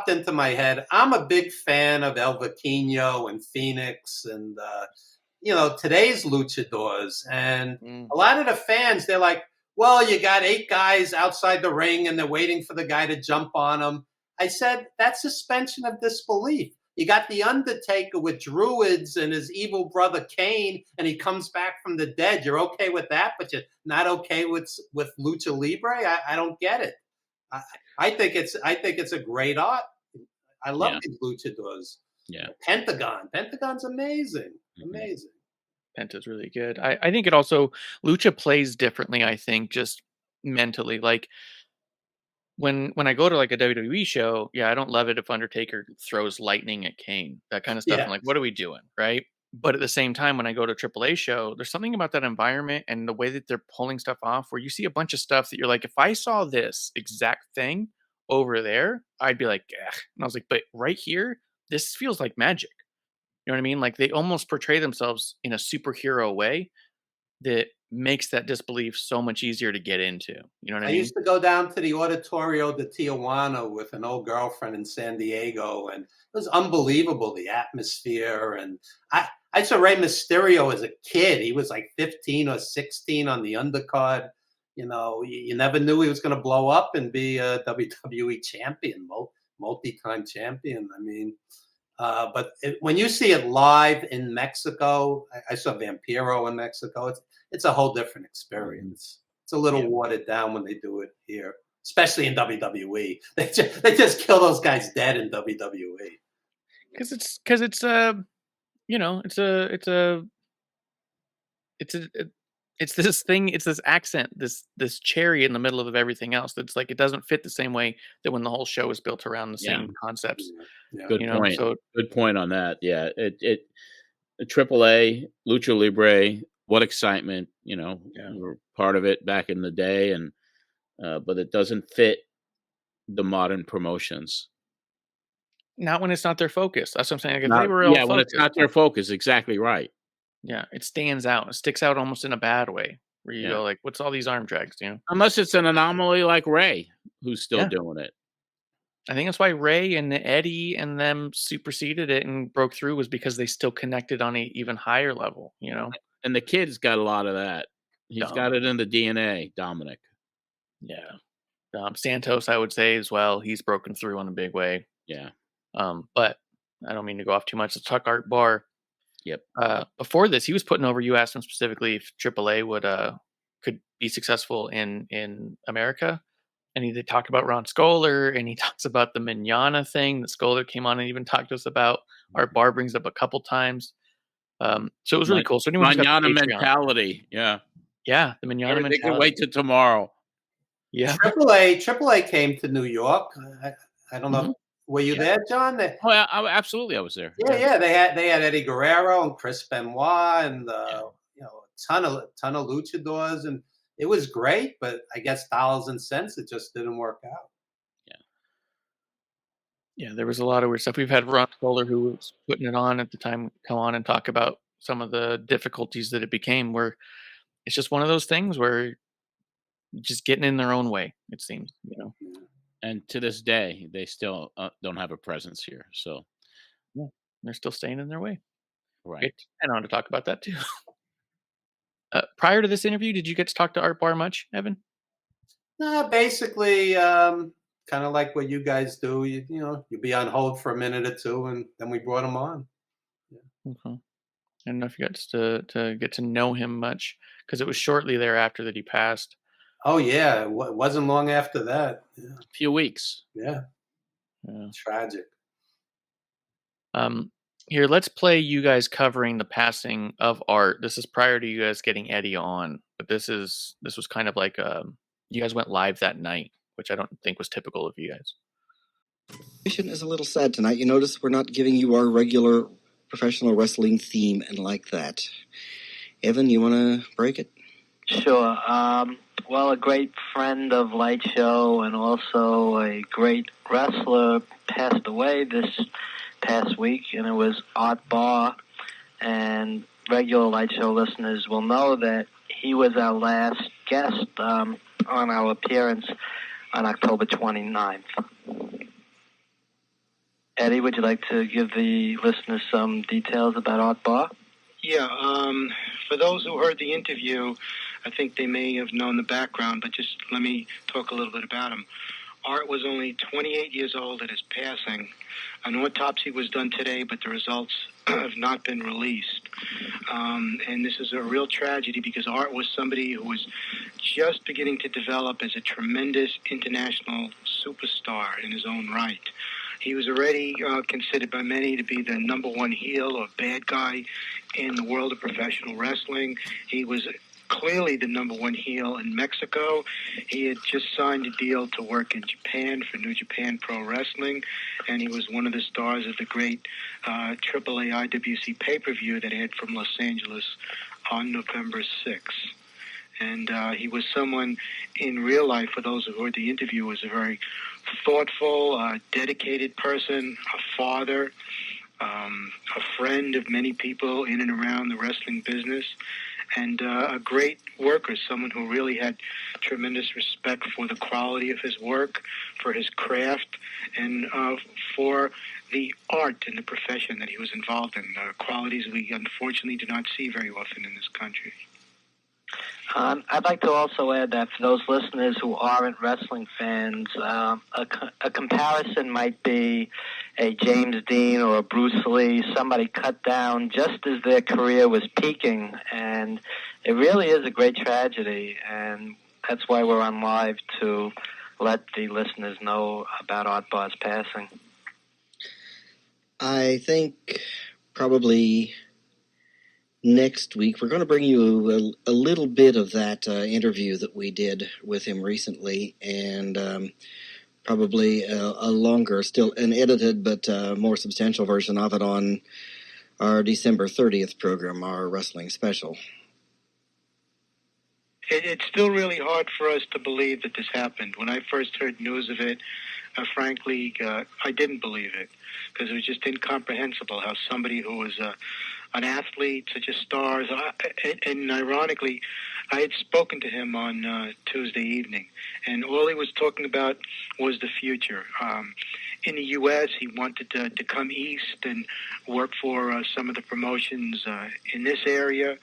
into my head. I'm a big fan of El Vikingo and Phoenix and today's luchadors, and a lot of the fans, they're like, "Well, you got 8 guys outside the ring and they're waiting for the guy to jump on them." I said, that's suspension of disbelief. You got The Undertaker with druids and his evil brother Kane, and he comes back from the dead. You're okay with that, but you're not okay with Lucha Libre? I don't get it. I think it's a great art. I love these luchadors. Yeah. Pentagon's amazing. Amazing. Penta's really good. I think it also, Lucha plays differently, I think, just mentally. Like when I go to like a WWE show, I don't love it if Undertaker throws lightning at Kane, that kind of stuff. I'm like, what are we doing? Right. But at the same time, when I go to a AAA show, there's something about that environment and the way that they're pulling stuff off where you see a bunch of stuff that you're like, if I saw this exact thing over there, I'd be like, ugh. And I was like, but right here, this feels like magic. You know what I mean? Like they almost portray themselves in a superhero way that makes that disbelief so much easier to get into. You know what I mean? I used to go down to the Auditorio de Tijuana with an old girlfriend in San Diego, and it was unbelievable, the atmosphere. And I saw Rey Mysterio as a kid. He was like 15 or 16 on the undercard. You never knew he was going to blow up and be a WWE champion, multi-time champion. I mean, but when you see it live in Mexico, I saw Vampiro in Mexico. It's a whole different experience. It's a little watered down when they do it here, especially in WWE. They just kill those guys dead in WWE. Because it's this thing, it's this accent, this cherry in the middle of everything else. That's like, it doesn't fit the same way that when the whole show is built around the same concepts. Yeah. Good point. Good point on that. Yeah. AAA, Lucha Libre, what excitement, we're part of it back in the day, and but it doesn't fit the modern promotions. Not when it's not their focus. That's what I'm saying. Like if they were all when it's not their focus, exactly right. Yeah, it stands out. It sticks out almost in a bad way, where you go like, "What's all these arm drags?" Unless it's an anomaly like Ray, who's still doing it. I think that's why Ray and Eddie and them superseded it and broke through, was because they still connected on an even higher level. And the kids got a lot of that. He's got it in the DNA, Dominic. Yeah. Santos, I would say as well. He's broken through in a big way. Yeah. But I don't mean to go off too much. Let's talk Art Barr. Yep. Before this, he was putting over. You asked him specifically if AAA could be successful in America, and he did talk about Ron Scholar, and he talks about the Manana thing that Scholar came on and even talked to us about. Art Barr brings up a couple times. So it was really cool. So anyone Manana mentality, yeah, the Manana mentality. They can wait till tomorrow. Yeah. AAA came to New York. I don't know. Were you there, John? Absolutely, I was there. Yeah. They had Eddie Guerrero and Chris Benoit and a ton of luchadors, and it was great. But I guess dollars and cents, it just didn't work out. Yeah, there was a lot of weird stuff. We've had Ron Scholar, who was putting it on at the time, come on and talk about some of the difficulties that it became. Where it's just one of those things where just getting in their own way, it seems, And to this day, they still don't have a presence here. So they're still staying in their way. Right. And on to talk about that too. Prior to this interview, did you get to talk to Art Barr much, Evan? No, basically, kind of like what you guys do. You be on hold for a minute or two, and then we brought him on. Yeah. Okay. I don't know if you got to get to know him much, because it was shortly thereafter that he passed. Oh yeah, it wasn't long after that. Yeah. A few weeks. Yeah. Tragic. Here, let's play you guys covering the passing of Art. This is prior to you guys getting Eddie on, but this was kind of like you guys went live that night, which I don't think was typical of you guys. Is a little sad tonight. You notice we're not giving you our regular professional wrestling theme and like that. Evan, you want to break it? Sure. Well, a great friend of Light Show and also a great wrestler passed away this past week, and it was Art Barr. And regular Light Show listeners will know that he was our last guest on our appearance on October 29th. Eddie, would you like to give the listeners some details about Art Barr? Yeah, for those who heard the interview, I think they may have known the background, but just let me talk a little bit about him. Art was only 28 years old at his passing. An autopsy was done today, but the results have not been released. And this is a real tragedy because Art was somebody who was just beginning to develop as a tremendous international superstar in his own right. He was already considered by many to be the number one heel or bad guy in the world of professional wrestling. He was clearly the number one heel in Mexico. He had just signed a deal to work in Japan for New Japan Pro Wrestling, and he was one of the stars of the great AAA IWC pay-per-view that aired from Los Angeles on November 6th. And he was someone in real life, for those who heard the interview, was a very thoughtful, dedicated person, a father, a friend of many people in and around the wrestling business, and a great worker, someone who really had tremendous respect for the quality of his work, for his craft, and for the art and the profession that he was involved in, qualities we unfortunately do not see very often in this country. I'd like to also add that for those listeners who aren't wrestling fans, a comparison might be a James Dean or a Bruce Lee, somebody cut down just as their career was peaking, and it really is a great tragedy, and that's why we're on live to let the listeners know about Art Barr's passing. I think probably next week we're going to bring you a little bit of that interview that we did with him recently, and probably a longer, still an edited but more substantial version of it on our December 30th program, our wrestling special. It's still really hard for us to believe that this happened. When I first heard news of it, frankly, I didn't believe it, because it was just incomprehensible how somebody who was an athlete, such a star, and ironically, I had spoken to him on Tuesday evening, and all he was talking about was the future. In the U.S., he wanted to come east and work for some of the promotions in this area.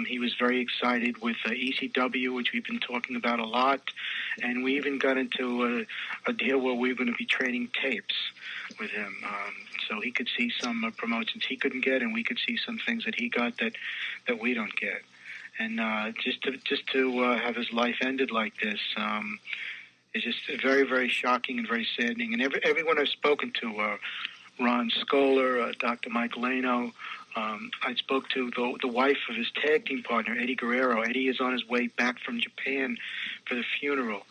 He was very excited with ECW, which we've been talking about a lot. And we even got into a deal where we were going to be trading tapes with him. So he could see some promotions he couldn't get, and we could see some things that he got that we don't get. And just to have his life ended like this is just very, very shocking and very saddening. And everyone I've spoken to, Ron Scholar, Dr. Mike Leno, I spoke to the wife of his tag team partner, Eddie Guerrero. Eddie is on his way back from Japan for the funeral.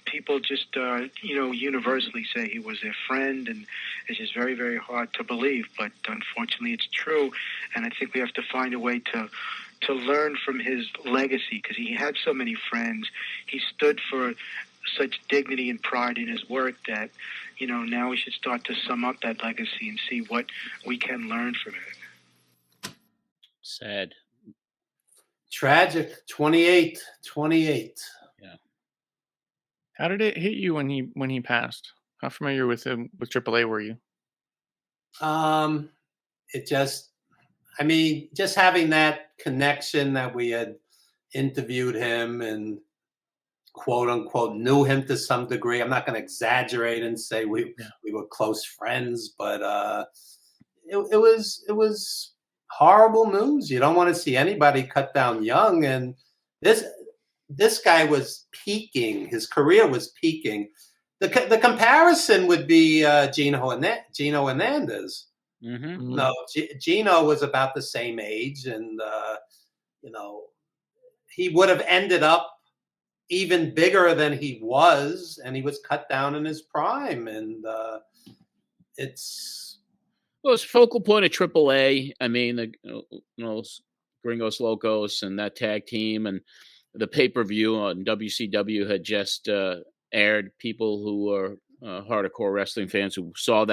People just, universally say he was their friend, and it's just very, very hard to believe. But unfortunately, it's true, and I think we have to find a way to learn from his legacy, because he had so many friends. He stood for such dignity and pride in his work that, now we should start to sum up that legacy and see what we can learn from it. Sad. Tragic. 28. Yeah. How did it hit you when he passed? How familiar with AAA were you? It just having that connection that we had interviewed him and quote unquote knew him to some degree. I'm not going to exaggerate and say we were close friends, but it was horrible news. You don't want to see anybody cut down young, and this guy was peaking. His career was peaking. The comparison would be Gino Hernandez. Mm-hmm. No, Gino was about the same age, and he would have ended up even bigger than he was, and he was cut down in his prime, and it's focal point of AAA. I mean, Gringos Locos and that tag team, and the pay-per-view on WCW had just aired. People who are hardcore wrestling fans who saw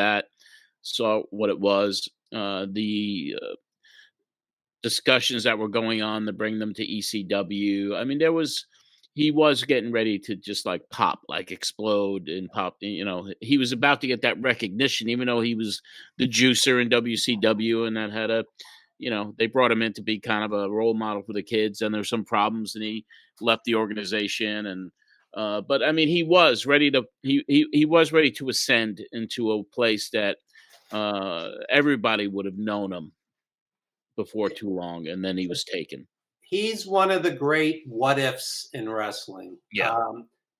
what it was, the discussions that were going on to bring them to ECW. I mean, he was getting ready to just like pop, like explode and pop. He was about to get that recognition, even though he was the juicer in WCW, and that had they brought him in to be kind of a role model for the kids, and there were some problems, and he left the organization. And but I mean, he was ready to ascend into a place that everybody would have known him before too long, and then he was taken. He's one of the great what ifs in wrestling. Yeah.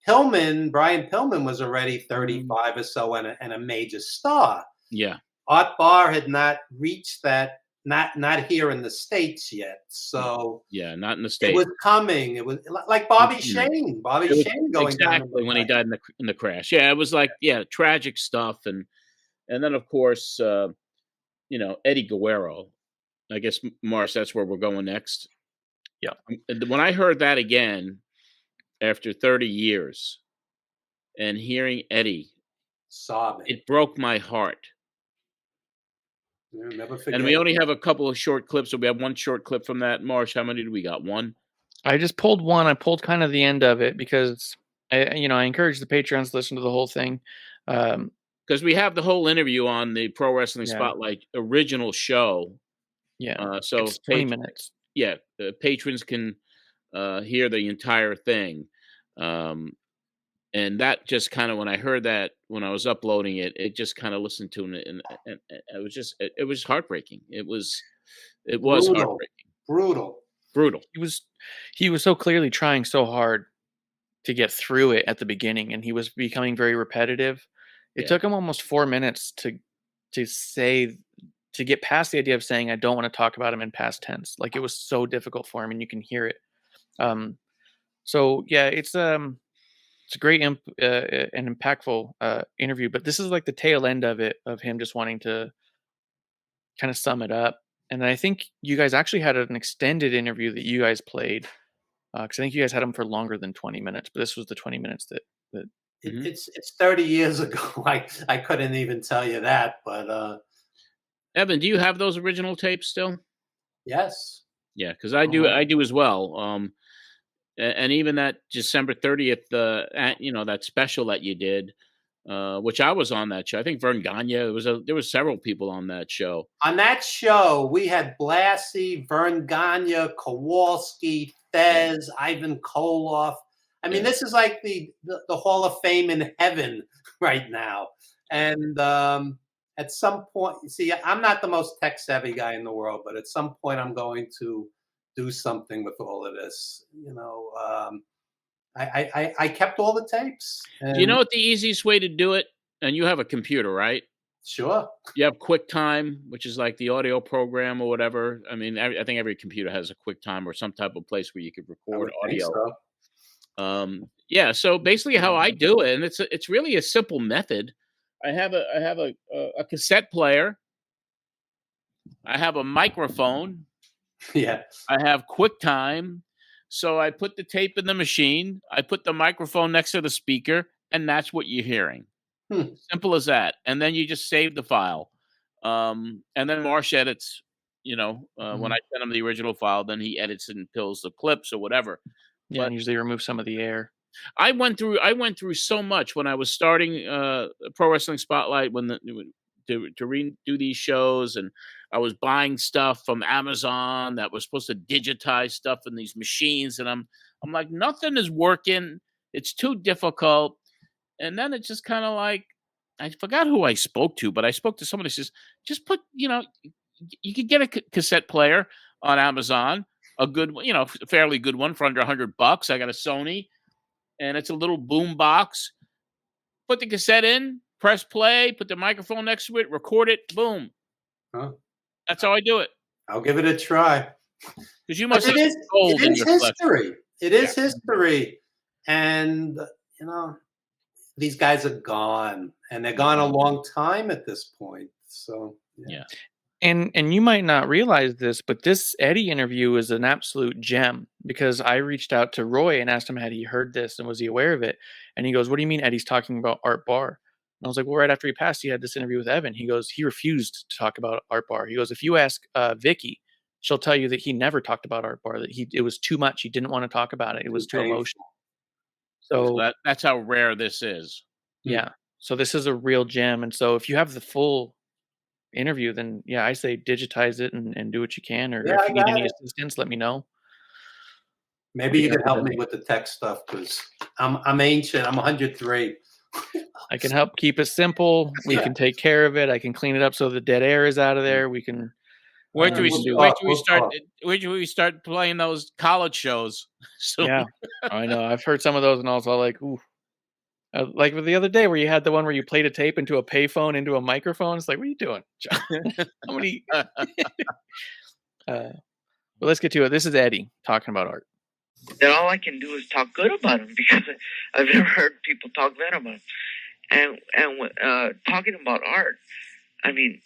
Brian Pillman was already 35 or so and a major star. Yeah. Art Barr had not reached that, not here in the States yet. So yeah, not in the States. It was coming. It was like Bobby Shane. Shane going exactly down when he died in the crash. Yeah, it was like tragic stuff, and then of course Eddie Guerrero. I guess Marsh, that's where we're going next. Yeah. When I heard that again after 30 years and hearing Eddie sobbing, it broke my heart. You'll never forget. And we only have a couple of short clips, so we have one short clip from that. Marsh, how many do we got? One? I just pulled one. I pulled kind of the end of it because I encourage the Patreons to listen to the whole thing. Because we have the whole interview on the Pro Wrestling Spotlight original show. Yeah. So it's 20 minutes. Yeah, patrons can hear the entire thing, and that just kind of when I heard that when I was uploading it, it just kind of listened to it, and it was heartbreaking. It was brutal. Heartbreaking, brutal. He was so clearly trying so hard to get through it at the beginning, and he was becoming very repetitive. It took him almost 4 minutes to get past the idea of saying, I don't want to talk about him in past tense. Like, it was so difficult for him, and you can hear it. So yeah, it's a great and impactful interview, but this is like the tail end of it, of him just wanting to kind of sum it up. And I think you guys actually had an extended interview that you guys played, because I think you guys had him for longer than 20 minutes, but this was the 20 minutes that it's 30 years ago. I couldn't even tell you that, but Evan, do you have those original tapes still? Yes. Yeah, because I do as well. And even that December 30th, that special that you did, which I was on that show. I think Vern Gagne. There was several people on that show. On that show, we had Blassie, Vern Gagne, Kowalski, Fez, Ivan Koloff. I mean, this is like the Hall of Fame in heaven right now. And at some point, see, I'm not the most tech-savvy guy in the world, but at some point I'm going to do something with all of this. You know, I kept all the tapes. Do you know what the easiest way to do it? And you have a computer, right? Sure. You have QuickTime, which is like the audio program or whatever. I mean, I think every computer has a QuickTime or some type of place where you could record audio. So. Yeah. So basically, how I do it, and it's really a simple method. I have a cassette player. I have a microphone. Yeah. I have QuickTime. So I put the tape in the machine. I put the microphone next to the speaker, and that's what you're hearing. Simple as that. And then you just save the file. And then Marsh edits, when I send him the original file, then he edits and fills the clips or whatever. Yeah, and usually remove some of the air. I went through so much when I was starting Pro Wrestling Spotlight to redo these shows, and I was buying stuff from Amazon that was supposed to digitize stuff in these machines, and I'm like, nothing is working. It's too difficult. And then it's just kind of like, I forgot who I spoke to, but I spoke to somebody who says, just put, you could get a cassette player on Amazon, a good, a fairly good one for under $100. I got a Sony, and it's a little boom box. Put the cassette in, press play, put the microphone next to it, record it, boom. Huh. That's how I do it. I'll give it a try. Because you must have gold in your history. It is history. And, these guys are gone. And they're gone a long time at this point. So, yeah. And you might not realize this, but this Eddie interview is an absolute gem, because I reached out to Roy and asked him, had he heard this and was he aware of it? And he goes, what do you mean Eddie's talking about Art Barr? And I was like, well, right after he passed, he had this interview with Evan. He goes, he refused to talk about Art Barr. He goes, if you ask Vicky, she'll tell you that he never talked about Art Barr, that it was too much. He didn't want to talk about it. It was too emotional. So that's how rare this is. Yeah. So this is a real gem. And so if you have the full interview, then I say digitize it and do what you can. Or if you need any assistance, let me know. Maybe you can help me with the tech stuff, because I'm ancient. I'm 103. I can help keep it simple. We can take care of it. I can clean it up so the dead air is out of there. We can. Wait till we start playing those college shows. So. Yeah, I know. I've heard some of those, and I was all like, "Ooh." Like the other day, where you had the one where you played a tape into a payphone into a microphone. It's like, what are you doing, John? How many? Well, let's get to it. This is Eddie talking about Art. Then all I can do is talk good about him, because I've never heard people talk bad about him. And talking about Art, I mean,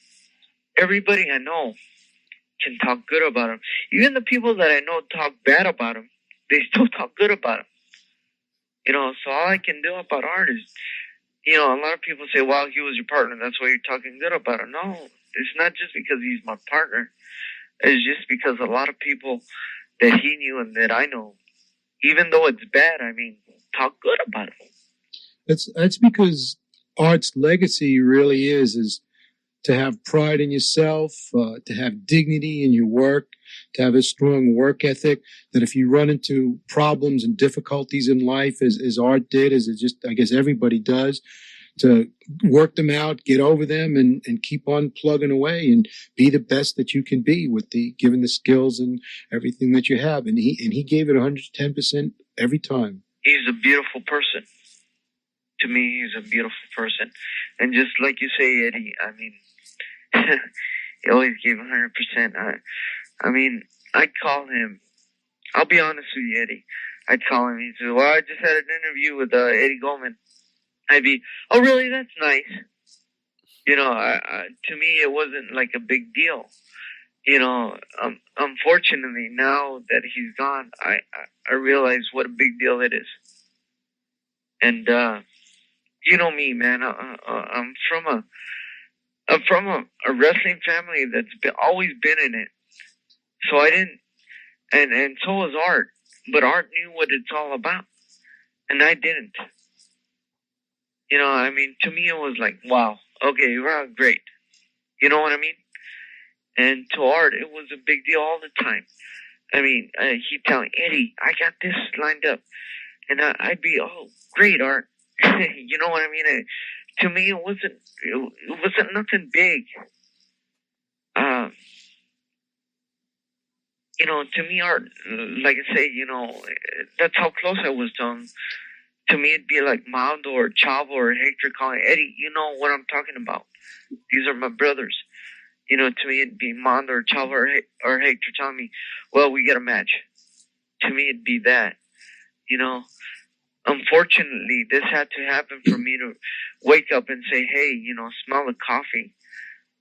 everybody I know can talk good about him. Even the people that I know talk bad about him, they still talk good about him. So all I can do about Art is, a lot of people say, well, he was your partner, that's why you're talking good about him. No, it's not just because he's my partner. It's just because a lot of people that he knew and that I know, even though it's bad, I mean, talk good about him. That's because Art's legacy really is to have pride in yourself, to have dignity in your work, to have a strong work ethic, that if you run into problems and difficulties in life, as Art did, as it just, I guess everybody does, to work them out, get over them, and keep on plugging away and be the best that you can be given the skills and everything that you have. And he gave it 110% every time. He's a beautiful person. To me, he's a beautiful person. And just like you say, Eddie, I mean, he always gave 100%. I mean, I'd call him. I'll be honest with you, Eddie. I'd call him. He said, well, I just had an interview with Eddie Goldman. I'd be, oh, really? That's nice. To me, it wasn't like a big deal. Unfortunately, now that he's gone, I realize what a big deal it is. And, you know me, man. I'm from a wrestling family that's always been in it. So I didn't, and so was Art. But Art knew what it's all about, and I didn't. You know, I mean, to me, it was like, wow, okay, you're great. You know what I mean? And to Art, it was a big deal all the time. I mean, he'd tell me, Eddie, I got this lined up. And I'd be, oh, great, Art. You know what I mean? To me, it wasn't nothing big. You know, to me, Art, like I say, you know, that's how close I was to him. To me, it'd be like Maldo or Chavo or Hector calling, Eddie, you know what I'm talking about. These are my brothers. You know, to me, it'd be Mondo or Chavo or Hector telling me, well, we got a match. To me, it'd be that. You know, unfortunately, this had to happen for me to wake up and say, hey, you know, smell the coffee.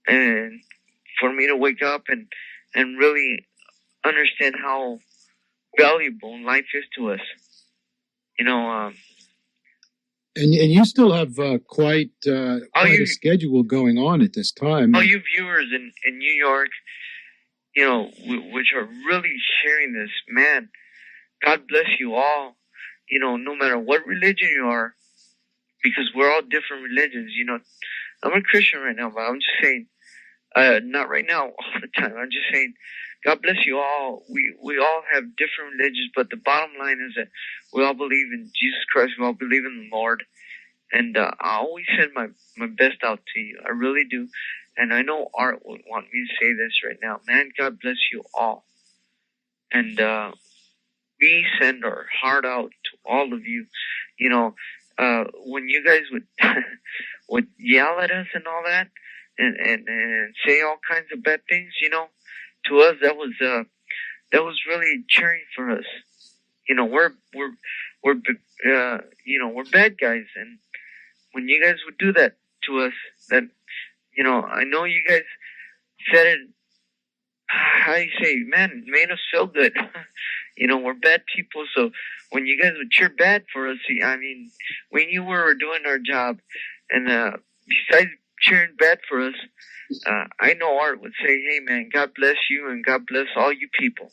And for me to wake up and really understand how valuable life is to us. You know, and you still have quite a schedule going on at this time. All you viewers in New York, you know, which are really sharing this, man, God bless you all. You know, no matter what religion you are, because we're all different religions. You know, I'm a Christian right now, but I'm just saying, not right now, all the time. I'm just saying, God bless you all. We all have different religions, but the bottom line is that we all believe in Jesus Christ. We all believe in the Lord. And I always send my best out to you. I really do. And I know Art would want me to say this right now. Man, God bless you all. And we send our heart out to all of you. You know, when you guys would yell at us and all that and say all kinds of bad things, you know, to us that was really cheering for us. You know, we're you know, we're bad guys, and when you guys would do that to us, that, you know, I know you guys said it, how do you say, man, it made us feel good. You know, we're bad people, so when you guys would cheer bad for us, I mean, we knew we were doing our job, and besides cheering bad for us, I know Art would say, hey, man, God bless you, and God bless all you people,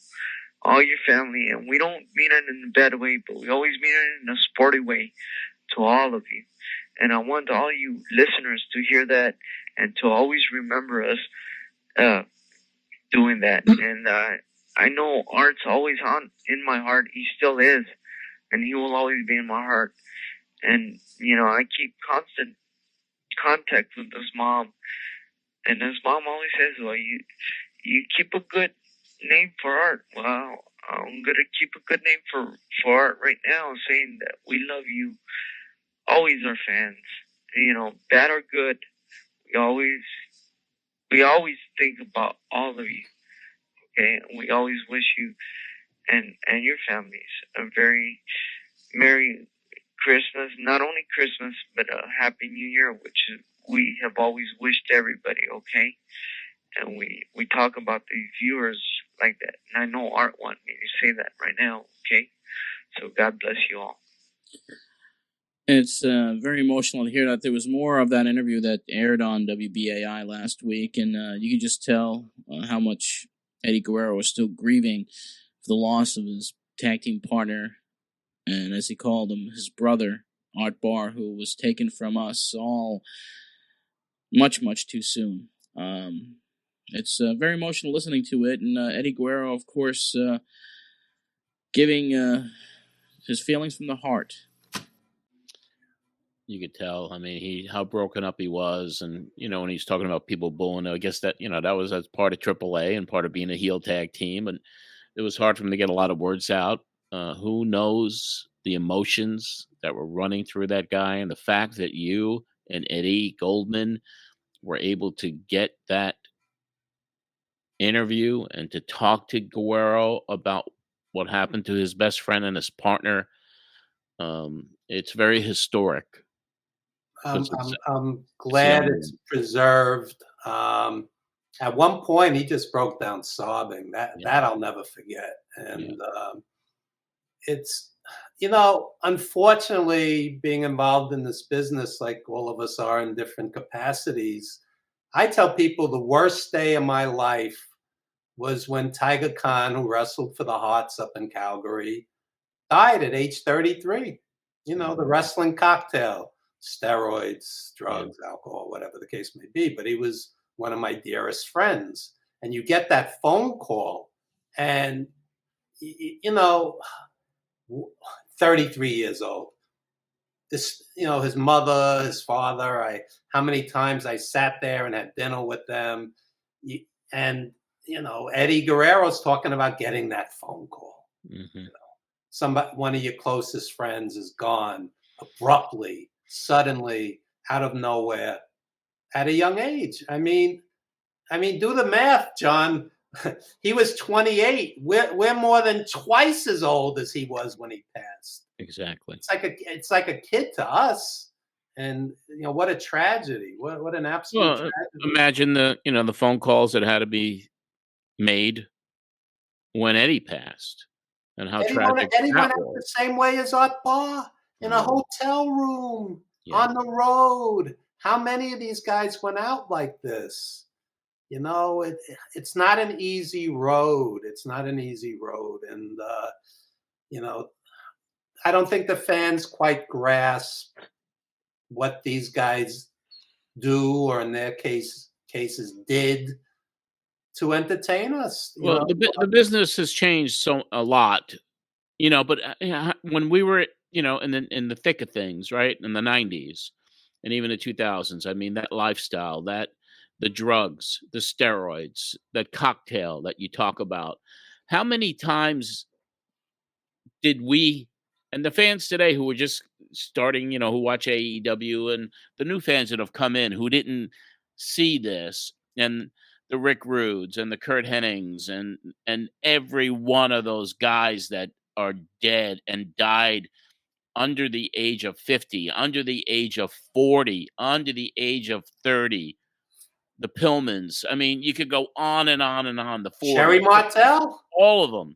all your family, and we don't mean it in a bad way, but we always mean it in a sporty way to all of you. And I want all you listeners to hear that and to always remember us doing that. And I know Art's always in my heart. He still is, and he will always be in my heart. And, you know, I keep constant contact with his mom. And his mom always says, well, you keep a good name for Art. Well, I'm going to keep a good name for Art right now, saying that we love you. Always are fans, you know, bad or good. We always think about all of you, okay? And we always wish you and your families a very Merry Christmas. Not only Christmas, but a Happy New Year, which we have always wished everybody, okay? And we talk about the viewers like that. And I know Art wants me to say that right now, okay? So God bless you all. It's very emotional to hear that. There was more of that interview that aired on WBAI last week, and you can just tell how much Eddie Guerrero was still grieving for the loss of his tag team partner, and as he called him, his brother, Art Barr, who was taken from us all much, much too soon. It's very emotional listening to it, and Eddie Guerrero, of course, giving his feelings from the heart. You could tell. I mean, how broken up he was, and you know, when he's talking about people booing, I guess that, you know, that was as part of AAA and part of being a heel tag team, and it was hard for him to get a lot of words out. Who knows the emotions that were running through that guy, and the fact that you and Eddie Goldman were able to get that interview and to talk to Guerrero about what happened to his best friend and his partner. It's very historic. I'm glad it's preserved. At one point, he just broke down sobbing. That I'll never forget. And it's, you know, unfortunately, being involved in this business, like all of us are in different capacities, I tell people the worst day of my life was when Tiger Khan, who wrestled for the Hearts up in Calgary, died at age 33. You know, the wrestling cocktail. steroids, drugs, alcohol, whatever the case may be. But he was one of my dearest friends. And you get that phone call, and, 33 years old. This, his mother, his father, how many times I sat there and had dinner with them. And, Eddie Guerrero's talking about getting that phone call. One of your closest friends is gone abruptly, suddenly, out of nowhere, at a young age. I mean, do the math, John. He was 28. We're more than twice as old as he was when he passed. Exactly. It's like a kid to us, and what a tragedy. What an absolute tragedy. Imagine the phone calls that had to be made when Eddie passed, and how tragic Eddie went that out was. the same way as Art Barr, in a hotel room, on the road. How many of these guys went out like this? It's not an easy road. It's not an easy road. And, I don't think the fans quite grasp what these guys do, or in their cases did, to entertain us. Well, the business has changed a lot, but when we were, in the thick of things, right, in the 90s and even the 2000s, I mean, that lifestyle, the drugs, the steroids, that cocktail that you talk about, how many times did we, and the fans today who were just starting, who watch AEW, and the new fans that have come in who didn't see this, and the Rick Rudes and the Kurt Hennings and every one of those guys that are dead and died under the age of 50, under the age of 40, under the age of 30. The Pillmans. I mean, you could go on and on and on. The Sherry Martel, all of them.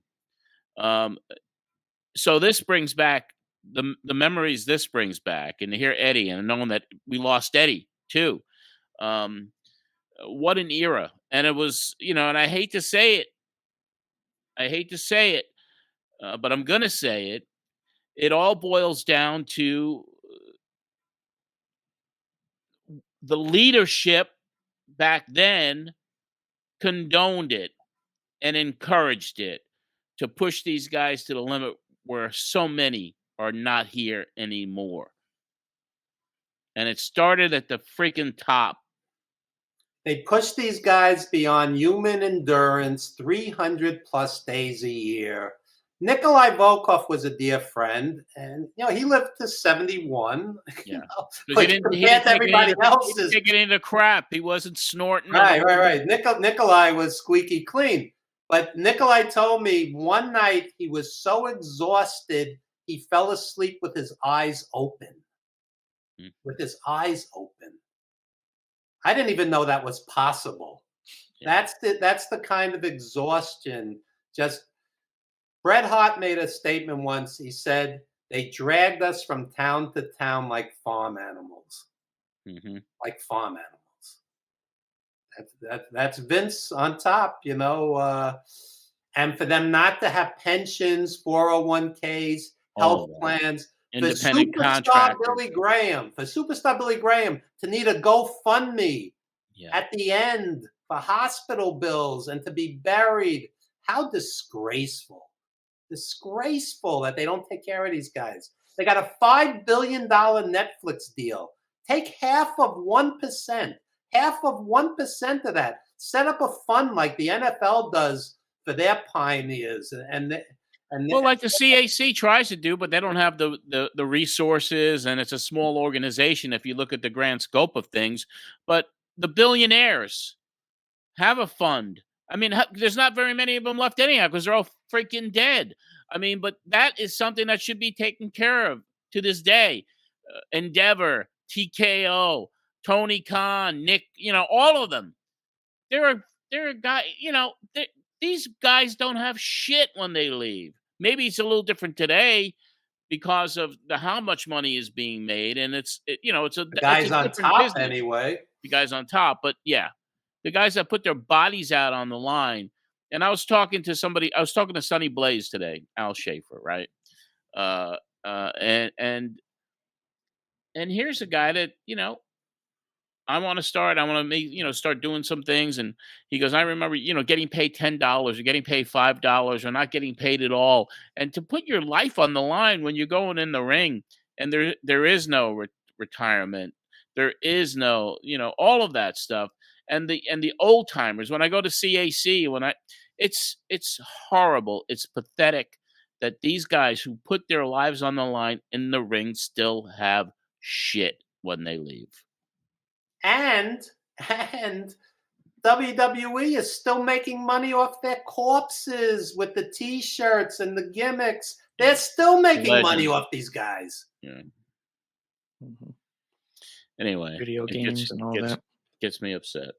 So this brings back the memories. This brings back, and to hear Eddie, and knowing that we lost Eddie too. What an era! And it was, and I hate to say it. But I'm gonna say it. It all boils down to the leadership back then condoned it and encouraged it to push these guys to the limit where so many are not here anymore. And it started at the freaking top. They pushed these guys beyond human endurance, 300 plus days a year. Nikolai Volkov was a dear friend, and he lived to 71. Yeah, but compared to everybody else, he didn't take any of the crap. He wasn't snorting. Right. Nikolai was squeaky clean. But Nikolai told me one night he was so exhausted he fell asleep with his eyes open. With his eyes open. I didn't even know that was possible. Yeah. That's the kind of exhaustion. Just Bret Hart made a statement once. He said, they dragged us from town to town like farm animals. Like farm animals. That's Vince on top, and for them not to have pensions, 401ks, health plans. Independent for superstar Billy Graham to need a GoFundMe at the end for hospital bills and to be buried. How disgraceful. Disgraceful that they don't take care of these guys. They got a $5 billion Netflix deal. Take half of 1%. Half of 1% of that. Set up a fund like the NFL does for their pioneers. Well, like the CAC tries to do, but they don't have the resources, and it's a small organization if you look at the grand scope of things. But the billionaires have a fund. I mean, there's not very many of them left anyhow because they're all freaking dead. I mean, but that is something that should be taken care of to this day. Endeavor, TKO, Tony Khan, Nick, all of them. They're a guy, these guys don't have shit when they leave. Maybe it's a little different today because of how much money is being made, and it's the guys on top business. Anyway. The guys on top, but yeah, the guys that put their bodies out on the line. And I was talking to Sonny Blaze today, Al Schaefer, right? And And here's a guy that, I want to make, start doing some things. And he goes, I remember, getting paid $10 or getting paid $5 or not getting paid at all. And to put your life on the line when you're going in the ring, and there is no retirement. There is no, all of that stuff. And the old timers, when I go to CAC, it's horrible. It's pathetic that these guys who put their lives on the line in the ring still have shit when they leave. And WWE is still making money off their corpses with the T-shirts and the gimmicks. They're still making money off these guys. Yeah. Anyway, video games and all that gets me upset.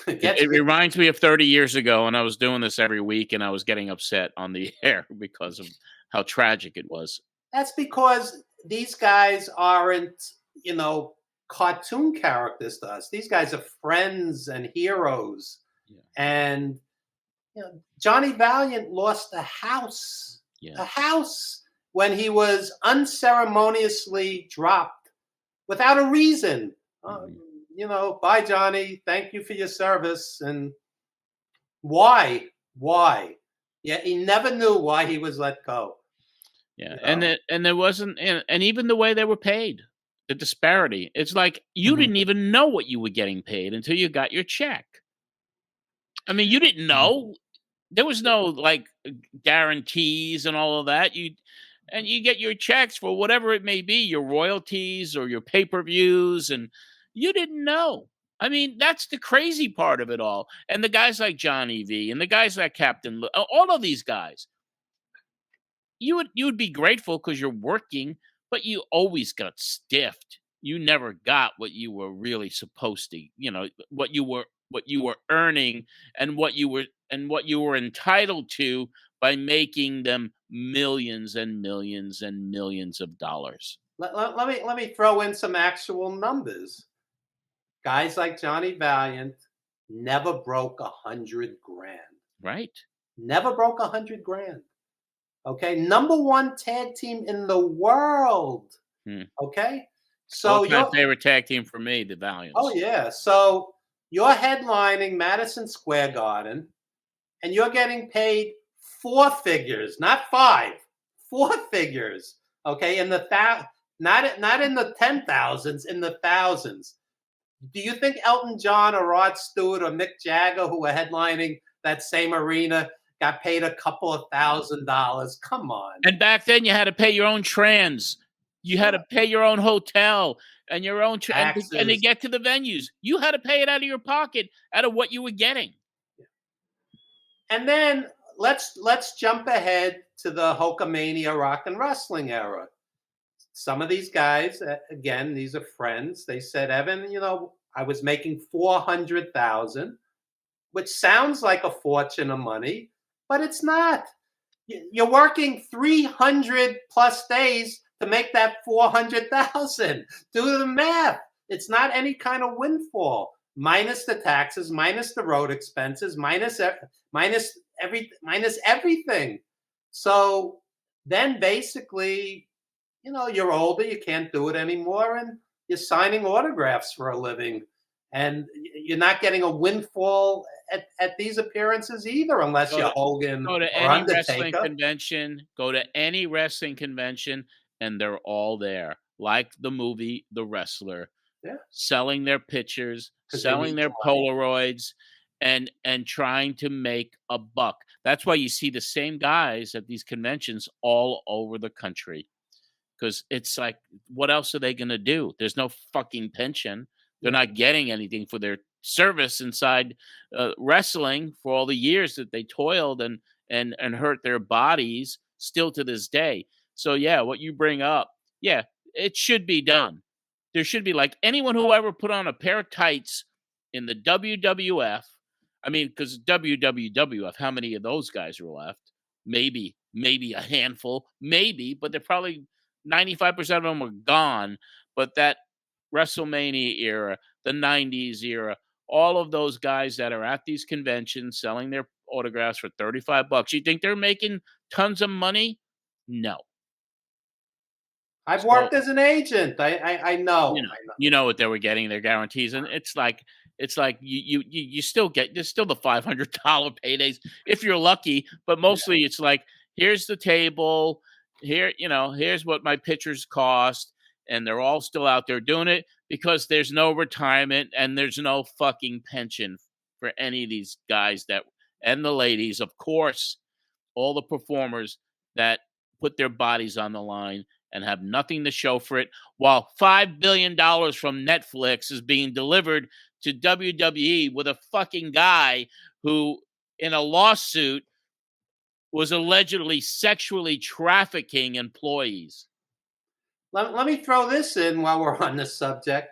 It reminds me of 30 years ago when I was doing this every week and I was getting upset on the air because of how tragic it was. That's because these guys aren't, cartoon characters to us. These guys are friends and heroes. Yeah. And Johnny Valiant lost a house. Yeah. A house when he was unceremoniously dropped without a reason. Bye, Johnny. Thank you for your service. And why? Yeah, he never knew why he was let go. Yeah, and there wasn't, and even the way they were paid, the disparity. It's like you didn't even know what you were getting paid until you got your check. I mean, you didn't know. There was no guarantees and all of that. You get your checks for whatever it may be, your royalties or your pay-per-views, and you didn't know. I mean, that's the crazy part of it all. And the guys like Johnny V and the guys like Captain, all of these guys, you would be grateful because you're working, but you always got stiffed. You never got what you were really supposed to, what you were earning and what you were entitled to by making them millions and millions and millions of dollars. Let me throw in some actual numbers. Guys like Johnny Valiant never broke $100,000. Right. Never broke $100,000. Okay. Number one tag team in the world. Okay. So your favorite tag team for me, the Valiants. Oh yeah. So you're headlining Madison Square Garden and you're getting paid 4 figures, not 5, 4 figures. Okay. In the not in the 10,000s, in the thousands. Do you think Elton John or Rod Stewart or Mick Jagger, who were headlining that same arena, got paid a couple of $1,000s? Come on. And back then you had to pay your own trans. You had to pay your own hotel and your own and to get to the venues. You had to pay it out of your pocket, out of what you were getting. And then let's jump ahead to the Hulkamania rock and wrestling era. Some of these guys, again, these are friends. They said, Evan, I was making $400,000, which sounds like a fortune of money, but it's not. You're working 300 plus days to make that $400,000. Do the math. It's not any kind of windfall. Minus the taxes, minus the road expenses, minus everything. So then basically, you're older, you can't do it anymore, and you're signing autographs for a living. And you're not getting a windfall at these appearances either, unless you're Hogan Go to or any Undertaker. wrestling convention, and they're all there. Like the movie The Wrestler. Yeah. Selling their pictures, selling their Polaroids, and trying to make a buck. That's why you see the same guys at these conventions all over the country. Because it's like, what else are they going to do? There's no fucking pension. They're not getting anything for their service inside wrestling for all the years that they toiled and hurt their bodies still to this day. So, yeah, what you bring up, yeah, it should be done. There should be, like, anyone who ever put on a pair of tights in the WWF. I mean, because WWF, how many of those guys are left? Maybe a handful, but they're probably 95% of them are gone. But that WrestleMania era, the 90s era, all of those guys that are at these conventions selling their autographs for $35, you think they're making tons of money? No. I've worked as an agent. I know. You know what they were getting, their guarantees, and it's like you still get, there's still the $500 paydays if you're lucky, but mostly it's like, here's the table, here's what my pitchers cost, and they're all still out there doing it because there's no retirement and there's no fucking pension for any of these guys and the ladies, of course, all the performers that put their bodies on the line and have nothing to show for it, while $5 billion from Netflix is being delivered to WWE with a fucking guy who, in a lawsuit, was allegedly sexually trafficking employees. Let me throw this in while we're on this subject.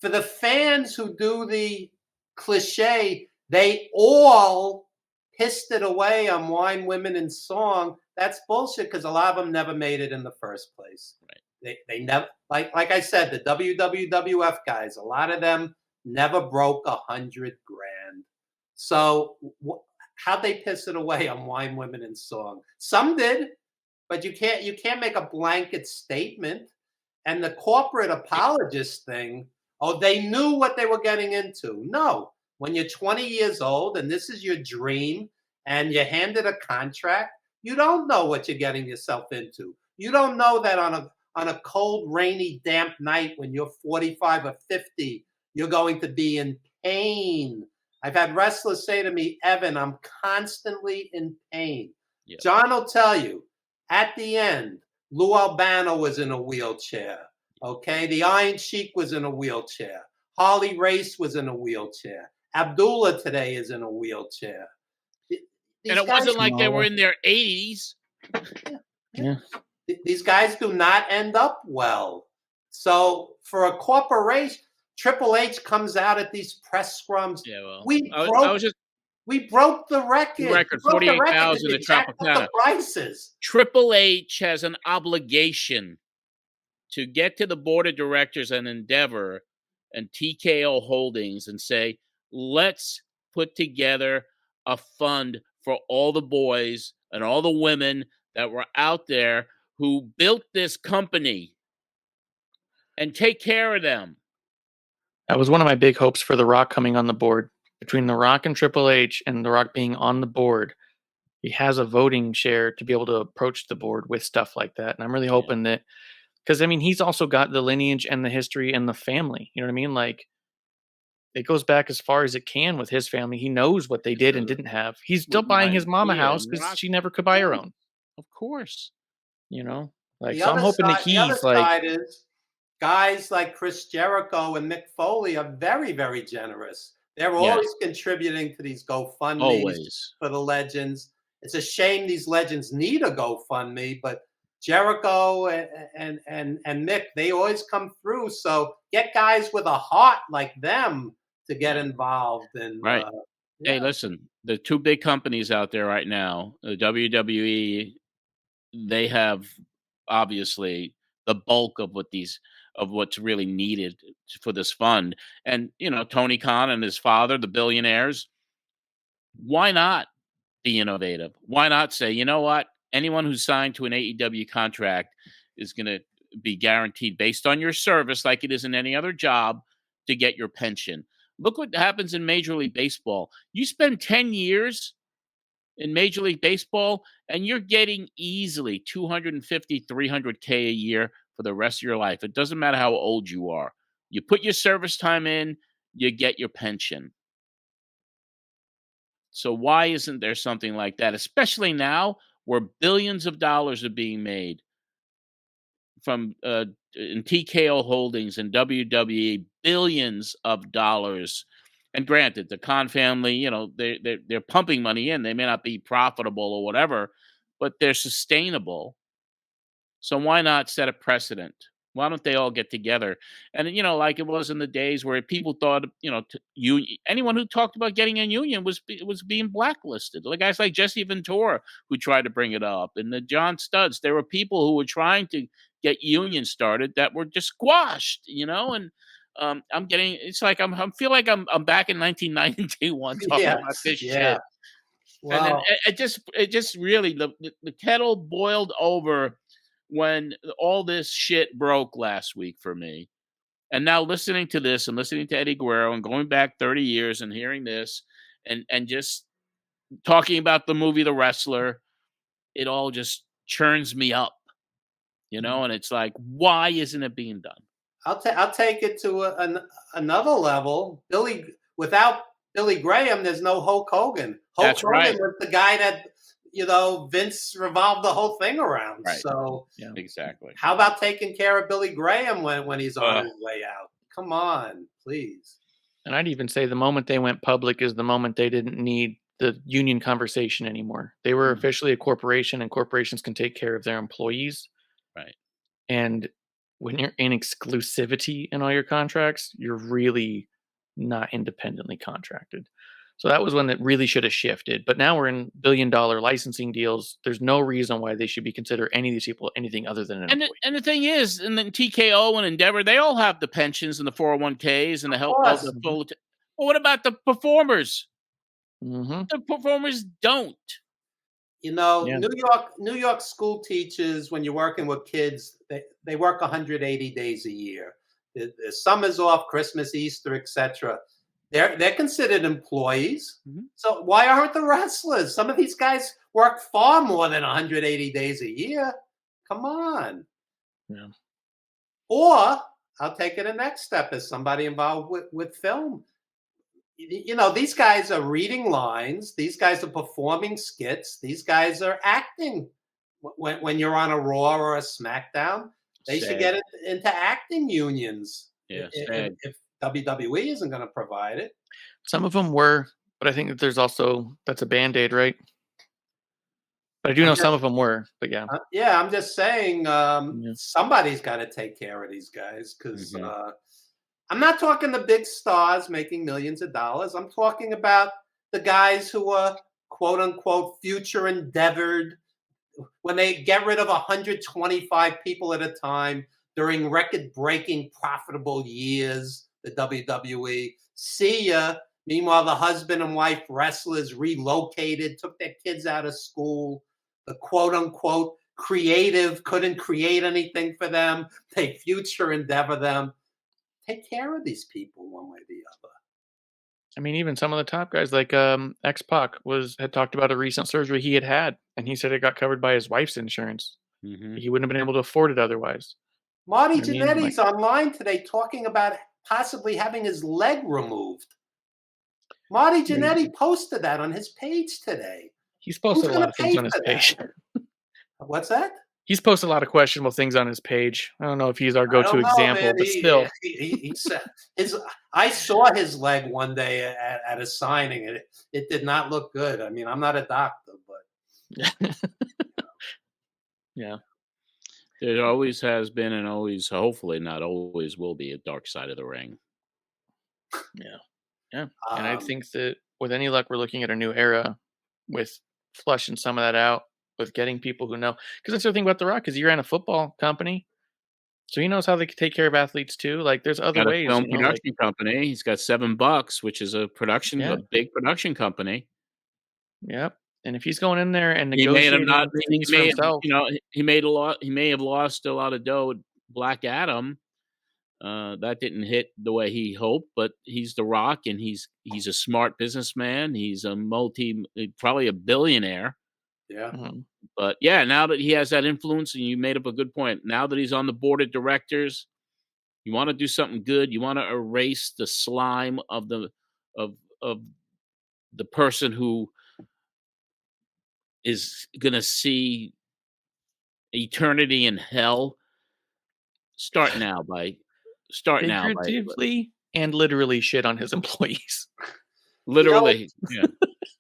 For the fans who do the cliche, they all pissed it away on Wine, Women, and Song. That's bullshit because a lot of them never made it in the first place. Right. They never, like I said, the WWF guys, a lot of them never broke $100,000. So how'd they piss it away on Wine, Women, and Song? Some did, but you can't make a blanket statement. And the corporate apologist thing, they knew what they were getting into. No, when you're 20 years old and this is your dream and you're handed a contract, you don't know what you're getting yourself into. You don't know that on a cold, rainy, damp night when you're 45 or 50, you're going to be in pain. I've had wrestlers say to me, Evan, I'm constantly in pain. Yeah. John will tell you, at the end, Lou Albano was in a wheelchair. Okay, the Iron Sheik was in a wheelchair. Harley Race was in a wheelchair. Abdullah today is in a wheelchair. And it wasn't like they were in their 80s. Yeah. These guys do not end up well. So for a corporation, Triple H comes out at these press scrums. Yeah, well, we broke the record. The record, 48,000 at Tropicana. Prices. Triple H has an obligation to get to the board of directors and Endeavor and TKO Holdings and say, let's put together a fund for all the boys and all the women that were out there who built this company and take care of them. That was one of my big hopes for The Rock coming on the board. Between The Rock and Triple H and The Rock being on the board, he has a voting share to be able to approach the board with stuff like that. And I'm really hoping that, because, I mean, he's also got the lineage and the history and the family. You know what I mean? Like, it goes back as far as it can with his family. He knows what they did and didn't have. He's still buying his mom a house because she never could buy her own. Of course. You know? Like, so I'm hoping that he's like... Guys like Chris Jericho and Mick Foley are very, very generous. They're always contributing to these GoFundMes for the legends. It's a shame these legends need a GoFundMe, but Jericho and Mick, they always come through. So get guys with a heart like them to get involved. And right. Hey, listen, the two big companies out there right now, the WWE, they have obviously the bulk of what's really needed for this fund. And, you know, Tony Khan and his father, the billionaires, why not be innovative? Why not say, you know what? Anyone who's signed to an AEW contract is going to be guaranteed based on your service, like it is in any other job, to get your pension. Look what happens in Major League Baseball. You spend 10 years in Major League Baseball, and you're getting easily $250,000, $300K a year for the rest of your life. It doesn't matter how old you are. You put your service time in, you get your pension. So why isn't there something like that, especially now where billions of dollars are being made from in TKO Holdings and WWE, billions of dollars. And granted, the Khan family, you know, they're pumping money in. They may not be profitable or whatever, but they're sustainable. So why not set a precedent? Why don't they all get together? And, you know, like it was in the days where people thought, you know, anyone who talked about getting a union was being blacklisted. Like guys like Jesse Ventura, who tried to bring it up, and the John Studds. There were people who were trying to get unions started that were just squashed, you know, and it's like I feel like I'm back in 1991 talking about this shit. Wow. And then it just really the kettle boiled over when all this shit broke last week for me, and now listening to this and listening to Eddie Guerrero and going back 30 years and hearing this and just talking about the movie The Wrestler, it all just churns me up, you know, and it's like, why isn't it being done? I'll take it to another level. Without Billy Graham, there's no Hulk Hogan. That's Hulk Hogan right. was the guy that, you know, Vince revolved the whole thing around. Right. So Yeah, exactly. how about taking care of Billy Graham when he's on his way out? Come on, please. And I'd even say the moment they went public is the moment they didn't need the union conversation anymore. They were officially a corporation, and corporations can take care of their employees. Right. And when you're in exclusivity in all your contracts, you're really not independently contracted. So that was when it really should have shifted. But now we're in billion-dollar licensing deals. There's no reason why they should be considered any of these people anything other than an employee. And the thing is, and then TKO and Endeavor, they all have the pensions and the 401ks and the health. Well, what about the performers? Mm-hmm. The performers don't. You know, New York school teachers, when you're working with kids, they work 180 days a year. The summers off, Christmas, Easter, etc. They're considered employees. Mm-hmm. So why aren't the wrestlers? Some of these guys work far more than 180 days a year. Come on. Yeah. Or I'll take it the next step as somebody involved with film. You know, these guys are reading lines. These guys are performing skits. These guys are acting. When you're on a Raw or a SmackDown, they should get into acting unions. Yes. If WWE isn't going to provide it. Some of them were, but I think that there's also, that's a Band-Aid, right? But I do know some of them were, but yeah. Yeah, I'm just saying somebody's got to take care of these guys because I'm not talking the big stars making millions of dollars. I'm talking about the guys who are quote unquote future endeavored when they get rid of 125 people at a time during record-breaking profitable years, the WWE. See ya. Meanwhile, the husband and wife wrestlers relocated, took their kids out of school. The quote-unquote creative couldn't create anything for them. They future endeavor them. Take care of these people one way or the other. I mean, even some of the top guys like X-Pac had talked about a recent surgery he had, and he said it got covered by his wife's insurance. Mm-hmm. He wouldn't have been able to afford it otherwise. Marty Jannetty's online today talking about possibly having his leg removed. Marty Jannetty posted that on his page today. He's posted a lot of things on his page. What's that? He's posted a lot of questionable things on his page. I don't know if he's our go-to example, man. But still. He said I saw his leg one day at a signing, and it did not look good. I mean, I'm not a doctor, but... Yeah. There always has been and always, hopefully not always will be, a dark side of the ring. Yeah. Yeah. And I think that with any luck, we're looking at a new era with flushing some of that out, with getting people who know. Because that's the thing about The Rock is he ran a football company. So he knows how they can take care of athletes too. Like there's other ways. A film production company. He's got $7, which is a big production company. Yep. And if he's going in there and negotiating things for himself, he may have lost a lot of dough with Black Adam. That didn't hit the way he hoped, but he's The Rock, and he's a smart businessman. He's probably a billionaire. Yeah. Mm-hmm. But yeah, now that he has that influence, and you made up a good point, now that he's on the board of directors, you want to do something good. You want to erase the slime of the person who is going to see eternity in hell. Start now, figuratively and literally shit on his employees. Literally, yeah.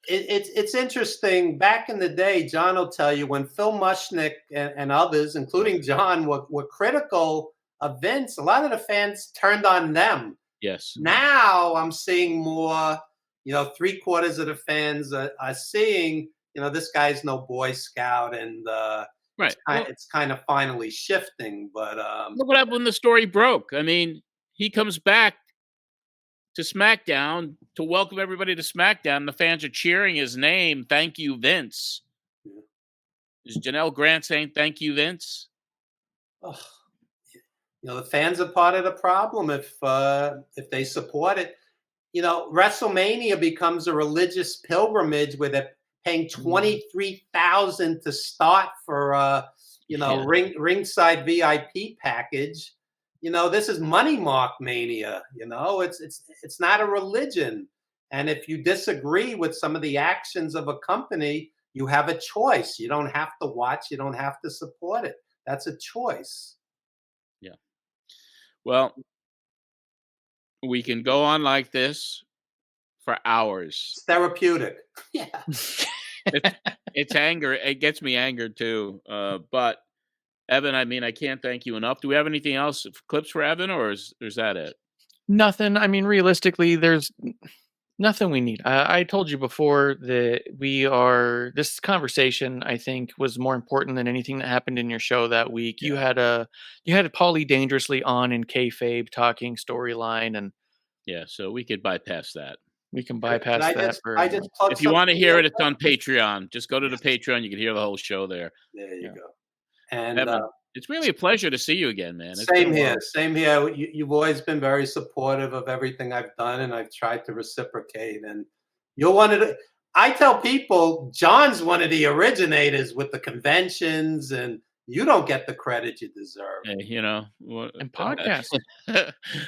It's interesting. Back in the day, John will tell you when Phil Mushnick and others, including John, were critical of Vince, a lot of the fans turned on them. Yes. Now I'm seeing more. 3/4 of the fans are seeing. This guy's no Boy Scout, and right. It's kind of finally shifting. But look what happened when the story broke. I mean, he comes back to SmackDown to welcome everybody to SmackDown. The fans are cheering his name. Thank you, Vince. Yeah. Is Janelle Grant saying thank you, Vince? Oh, the fans are part of the problem if they support it. WrestleMania becomes a religious pilgrimage where they're paying $23,000 to start for ringside VIP package. This is money mark mania. It's not a religion. And if you disagree with some of the actions of a company, you have a choice. You don't have to watch. You don't have to support it. That's a choice. Yeah. Well, we can go on like this for hours. It's therapeutic. Yeah. It's anger. It gets me angered too. But Evan, I can't thank you enough. Do we have anything else, clips for Evan, or is that it? Nothing. Realistically, there's nothing we need. I told you before that this conversation, I think, was more important than anything that happened in your show that week. Yeah. You had Paulie Dangerously on in kayfabe talking storyline, and so we could bypass that. We can bypass that. If you want to hear it, it's on Patreon. Just go to the Patreon. You can hear the whole show there. There you go. And Evan, it's really a pleasure to see you again, man. Same here. You've always been very supportive of everything I've done, and I've tried to reciprocate. And you're one of the. I tell people, John's one of the originators with the conventions, and you don't get the credit you deserve. And podcasts.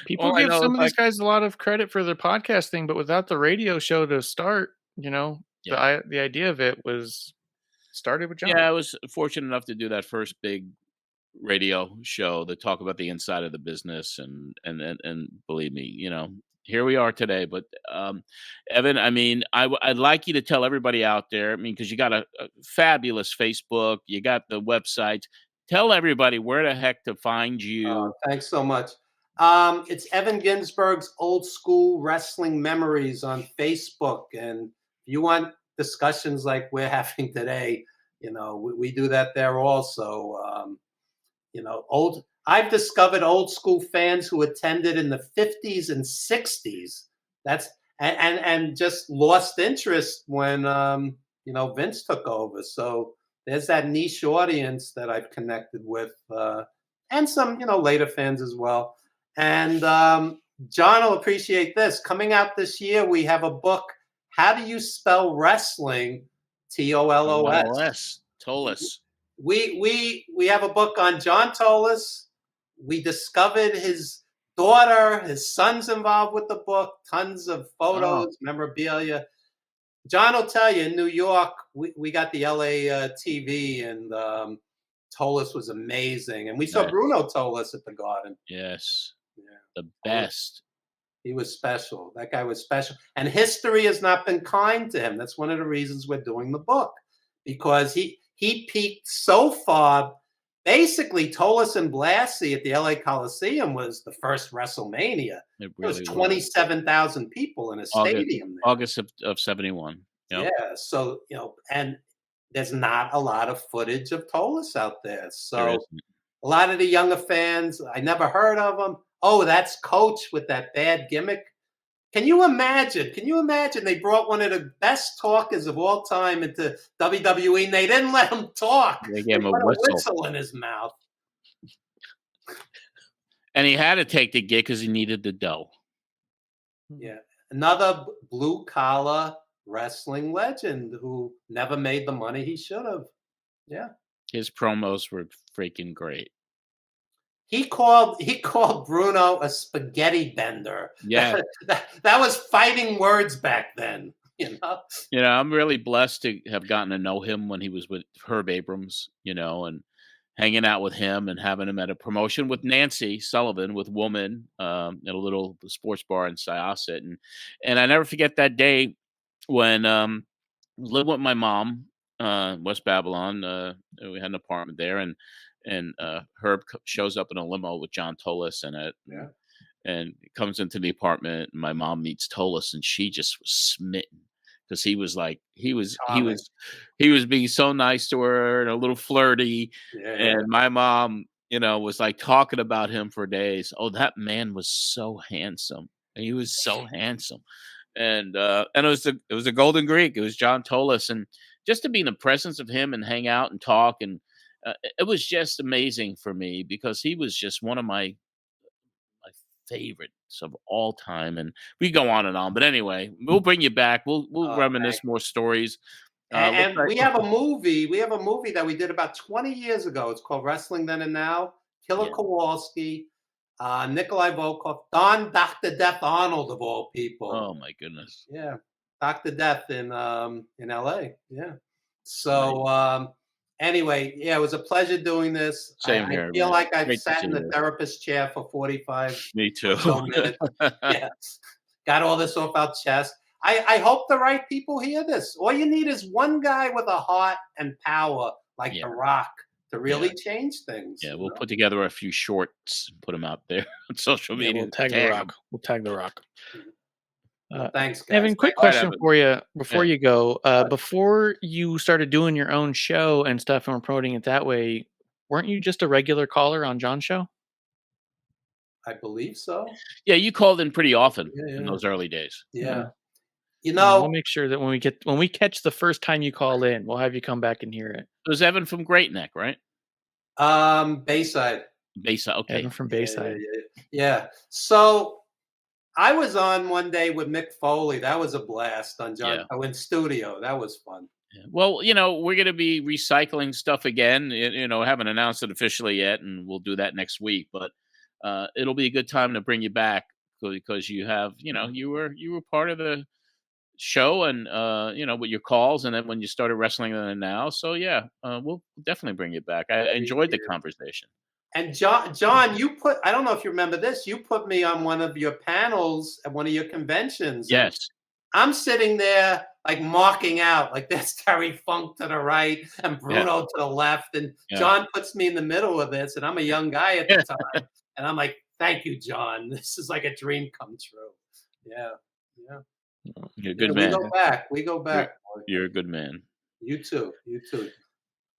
People give some of these guys a lot of credit for their podcast thing, but without the radio show to start, the idea of it was started with John. Yeah, I was fortunate enough to do that first big radio show that talk about the inside of the business, and believe me, here we are today. But Evan, I'd like you to tell everybody out there, because you got a fabulous Facebook, you got the website. Tell everybody where the heck to find you. Thanks so much. It's Evan Ginzburg's Old School Wrestling Memories on Facebook, and if you want discussions like we're having today, we do that there also. I've discovered old school fans who attended in the 50s and 60s. That's and just lost interest when Vince took over. So there's that niche audience that I've connected with, and some later fans as well. And John will appreciate this. Coming out this year, we have a book. How do you spell wrestling? T-O-L-O-S. Tolos. We have a book on John Tolos. We discovered his daughter, his son's involved with the book, tons of photos, memorabilia. John will tell you, in New York, we got the LA TV, and Tolos was amazing. And we saw Bruno Tolos at the Garden. Yes. Yeah. The best. He was special. That guy was special. And history has not been kind to him. That's one of the reasons we're doing the book, because he peaked so far. Basically, Tolos and Blassie at the LA Coliseum was the first WrestleMania. It was 27,000 people in a stadium there. August of 71. Yep. Yeah. So, and there's not a lot of footage of Tolos out there. So a lot of the younger fans, I never heard of him. Oh, that's Coach with that bad gimmick. Can you imagine? They brought one of the best talkers of all time into WWE, and they didn't let him talk. They gave him a whistle in his mouth. And he had to take the gig because he needed the dough. Yeah. Another blue-collar wrestling legend who never made the money he should have. Yeah. His promos were freaking great. He called Bruno a spaghetti bender. Yeah. That was fighting words back then, I'm really blessed to have gotten to know him when he was with Herb Abrams, and hanging out with him and having him at a promotion with Nancy Sullivan with Woman at a little sports bar in Syosset. And I never forget that day when I was living with my mom, West Babylon. We had an apartment there, and Herb shows up in a limo with John Tolos in it. Yeah. And comes into the apartment, and my mom meets Tolos, and she just was smitten because he was being so nice to her and a little flirty. Yeah. And my mom, was like talking about him for days. Oh, that man was so handsome. And he was so handsome. And it was a Golden Greek. It was John Tolos, and just to be in the presence of him and hang out and talk and it was just amazing for me because he was just one of my favorites of all time, and we go on and on. But anyway, we'll bring you back. We'll reminisce more stories. And we have a movie. We have a movie that we did about 20 years ago. It's called Wrestling Then and Now. Killer Kowalski, Nikolai Volkov, Dr. Death Arnold of all people. Oh my goodness. Yeah, Dr. Death in L.A. Yeah. So anyway, yeah, it was a pleasure doing this. Same I here. feel Man. like I've Great sat in the you. therapist chair for 45 Me too. minutes. Yes. Got all this off our chest. I hope the right people hear this. All you need is one guy with a heart and power like The Rock to really change things. Yeah, we'll put together a few shorts, put them out there on social media. We'll tag The Rock. We'll tag The Rock. Thanks, guys. Evan, quick question for you before you go. Before you started doing your own show and stuff and promoting it that way, weren't you just a regular caller on John's show? I believe so. Yeah, you called in pretty often in those early days. Yeah. You know, we'll make sure that when we catch the first time you call in, we'll have you come back and hear it. It was Evan from Great Neck, right? Bayside. Bayside, okay. Evan from Bayside. Yeah. So I was on one day with Mick Foley. That was a blast on John. Oh, in studio. That was fun. Yeah. Well, we're going to be recycling stuff again. Haven't announced it officially yet, and we'll do that next week. But it'll be a good time to bring you back because you have, you were part of the show and with your calls, and then when you started Wrestling Then and Now. So we'll definitely bring you back. I enjoyed the conversation. And John, I don't know if you remember this, you put me on one of your panels at one of your conventions. Yes. I'm sitting there like marking out, like there's Terry Funk to the right and Bruno to the left. And John puts me in the middle of this, and I'm a young guy at the time. And I'm like, thank you, John. This is like a dream come true. Yeah. You're a good man. We go back. You're a good man. You too.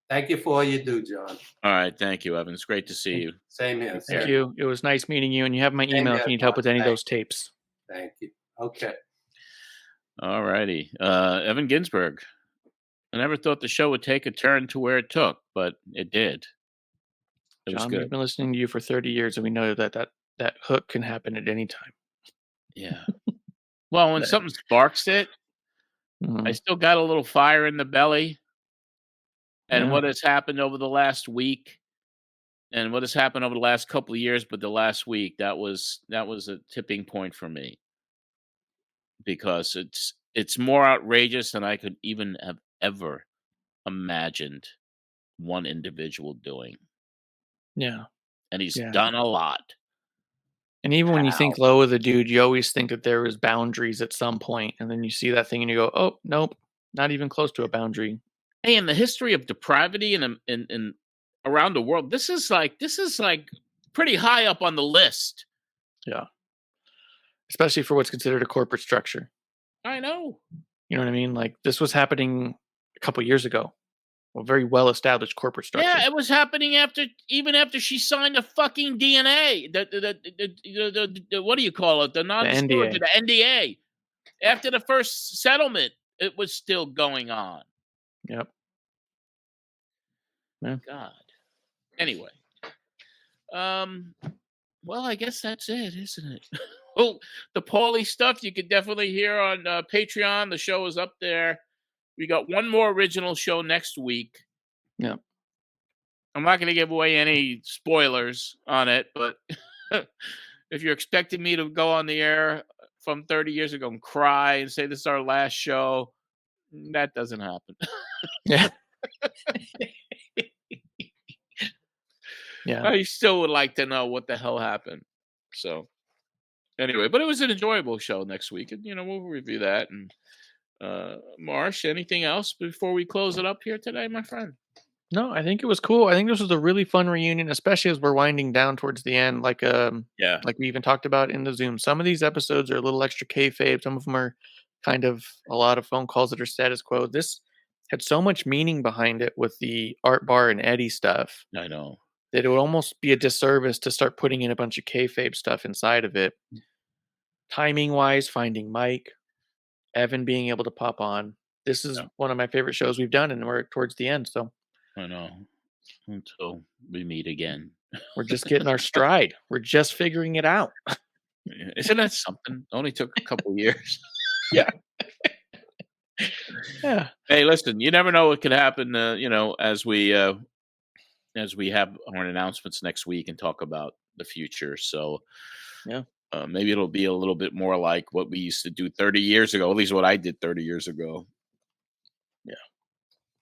Thank you for all you do, John. All right. Thank you, Evan. It's great to see you. Same here. Thank you. It was nice meeting you. And you have my email if you need help with any of those tapes. Thank you. Okay. All righty. Evan Ginzburg. I never thought the show would take a turn to where it took, but it did. It was John, good. we've been listening to you for 30 years, and we know that hook can happen at any time. Yeah. Well, when something sparks it, I still got a little fire in the belly. And what has happened over the last week, and what has happened over the last couple of years, but the last week, that was a tipping point for me. Because it's more outrageous than I could even have ever imagined one individual doing. Yeah. And he's done a lot. And even when you think low of the dude, you always think that there was boundaries at some point, and then you see that thing and you go, "Oh, nope, not even close to a boundary." Hey, in the history of depravity in around the world, this is like pretty high up on the list. Yeah. Especially for what's considered a corporate structure. I know. You know what I mean? Like this was happening a couple years ago. A very well-established corporate structure. Yeah, it was happening after she signed the fucking DNA. The what do you call it? The non-disclosure, the NDA. After the first settlement, it was still going on. Yep. Yeah. God. Anyway. Well, I guess that's it, isn't it? Well, the Paulie stuff you could definitely hear on Patreon. The show is up there. We got one more original show next week. Yeah. I'm not going to give away any spoilers on it, but if you're expecting me to go on the air from 30 years ago and cry and say this is our last show, that doesn't happen. Yeah. Yeah. I still would like to know what the hell happened. So anyway, but it was an enjoyable show next week. And, we'll review that. And Marsh, anything else before we close it up here today, my friend? No, I think it was cool. I think this was a really fun reunion, especially as we're winding down towards the end. Like we even talked about in the Zoom. Some of these episodes are a little extra kayfabe. Some of them are kind of a lot of phone calls that are status quo. This had so much meaning behind it with the Art Barr and Eddie stuff. I know. That it would almost be a disservice to start putting in a bunch of kayfabe stuff inside of it. Timing-wise, finding Mike, Evan being able to pop on. This is one of my favorite shows we've done, and we're towards the end, so. I know. until we meet again. We're just getting our stride. We're just figuring it out. Isn't that something? Only took a couple years. Yeah. Yeah. Hey, listen, you never know what could happen, as we have our announcements next week and talk about the future. So Yeah. Maybe it'll be a little bit more like what we used to do 30 years ago, at least what I did 30 years ago. Yeah.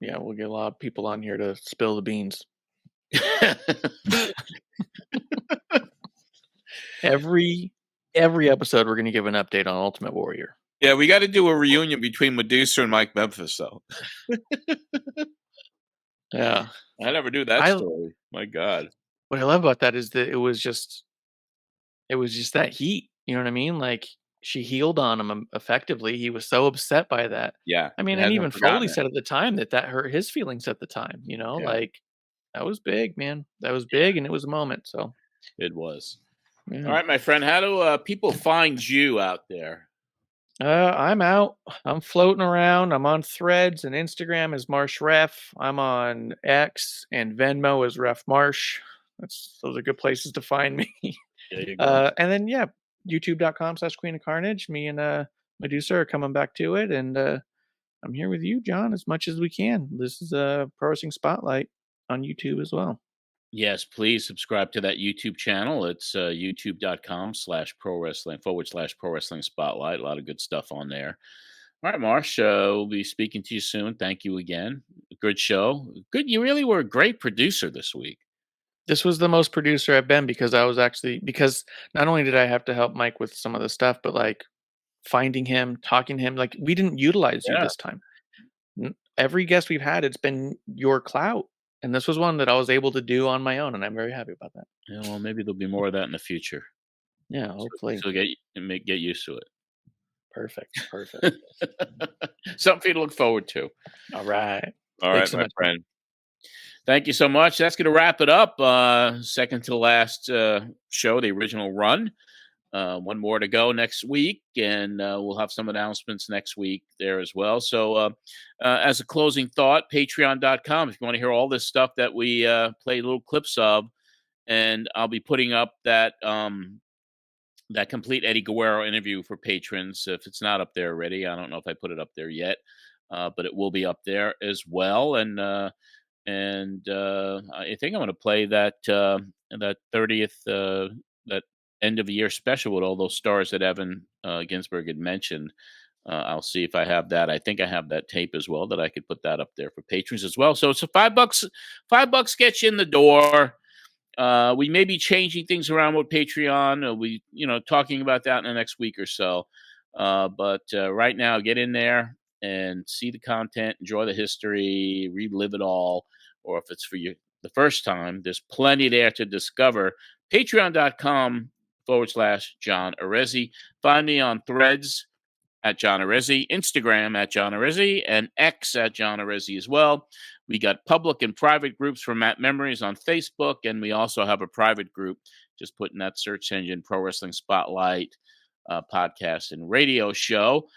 Yeah, we'll get a lot of people on here to spill the beans. Every episode, we're going to give an update on Ultimate Warrior. Yeah, we got to do a reunion between Medusa and Mike Memphis, though. Yeah. I never knew that story. My God. What I love about that is that it was just that heat. You know what I mean? Like, she healed on him effectively. He was so upset by that. Yeah. I mean, and even Foley said at the time that hurt his feelings at the time, like, that was big, man. That was big, and it was a moment, so. It was. Yeah. All right, my friend, how do people find you out there? I'm out. I'm floating around. I'm on Threads and Instagram as Marsh Ref. I'm on X and Venmo as Ref Marsh. Those are good places to find me. There you go. And then, youtube.com/Queen of Carnage. Me and Medusa are coming back to it, and I'm here with you, John, as much as we can. This is a Pro Wrestling Spotlight on YouTube as well. Yes, please subscribe to that YouTube channel. It's youtube.com/pro wrestling /pro wrestling spotlight. A lot of good stuff on there. All right, Marsh, we'll be speaking to you soon. Thank you again. Good show. Good. You really were a great producer this week. This was the most producer I've been because not only did I have to help Mike with some of the stuff, but like finding him, talking to him, like we didn't utilize you this time. Every guest we've had, it's been your clout. And this was one that I was able to do on my own, and I'm very happy about that. Yeah, well, maybe there'll be more of that in the future. Yeah, hopefully. So get used to it. Perfect. Something for you to look forward to. All right. Thanks, my friend. Thank you so much. That's going to wrap it up. Second to the last show, the original run. One more to go next week, and we'll have some announcements next week there as well. So as a closing thought, patreon.com, if you want to hear all this stuff that we play little clips of, and I'll be putting up that complete Eddie Guerrero interview for patrons. If it's not up there already, I don't know if I put it up there yet, but it will be up there as well. And I think I'm going to play that 30th that end of the year special with all those stars that Evan Ginzburg had mentioned. I'll see if I have that. I think I have that tape as well that I could put that up there for patrons as well. So it's a $5 gets you in the door. We may be changing things around with Patreon. We, talking about that in the next week or so. But right now, get in there and see the content, enjoy the history, relive it all. Or if it's for you the first time, there's plenty there to discover. Patreon.com /John Arezzi. Find me on Threads at John Arezzi, Instagram at John Arezzi, and X at John Arezzi as well. We got public and private groups for Matt Memories on Facebook, and we also have a private group. Just put in that search engine, Pro Wrestling Spotlight podcast and radio show.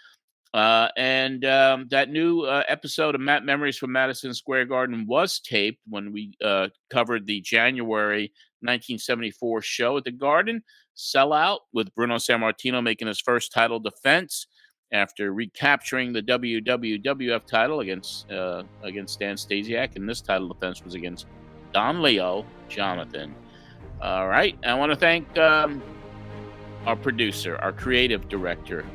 And that new episode of Matt Memories from Madison Square Garden was taped when we covered the January 1974 show at the Garden. Sellout, with Bruno Sammartino making his first title defense after recapturing the WWF title against Stan Stasiak, and this title defense was against Don Leo Jonathan. All right, I want to thank our producer, our creative director,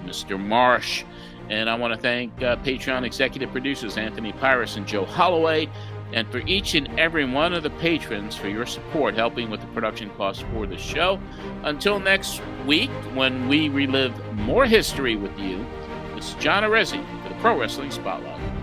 Mr. Marsh, and I want to thank Patreon executive producers Anthony Pyrus and Joe Holloway, and for each and every one of the patrons for your support helping with the production costs for the show. Until next week, when we relive more history with you, this is John Arezzi for the Pro Wrestling Spotlight.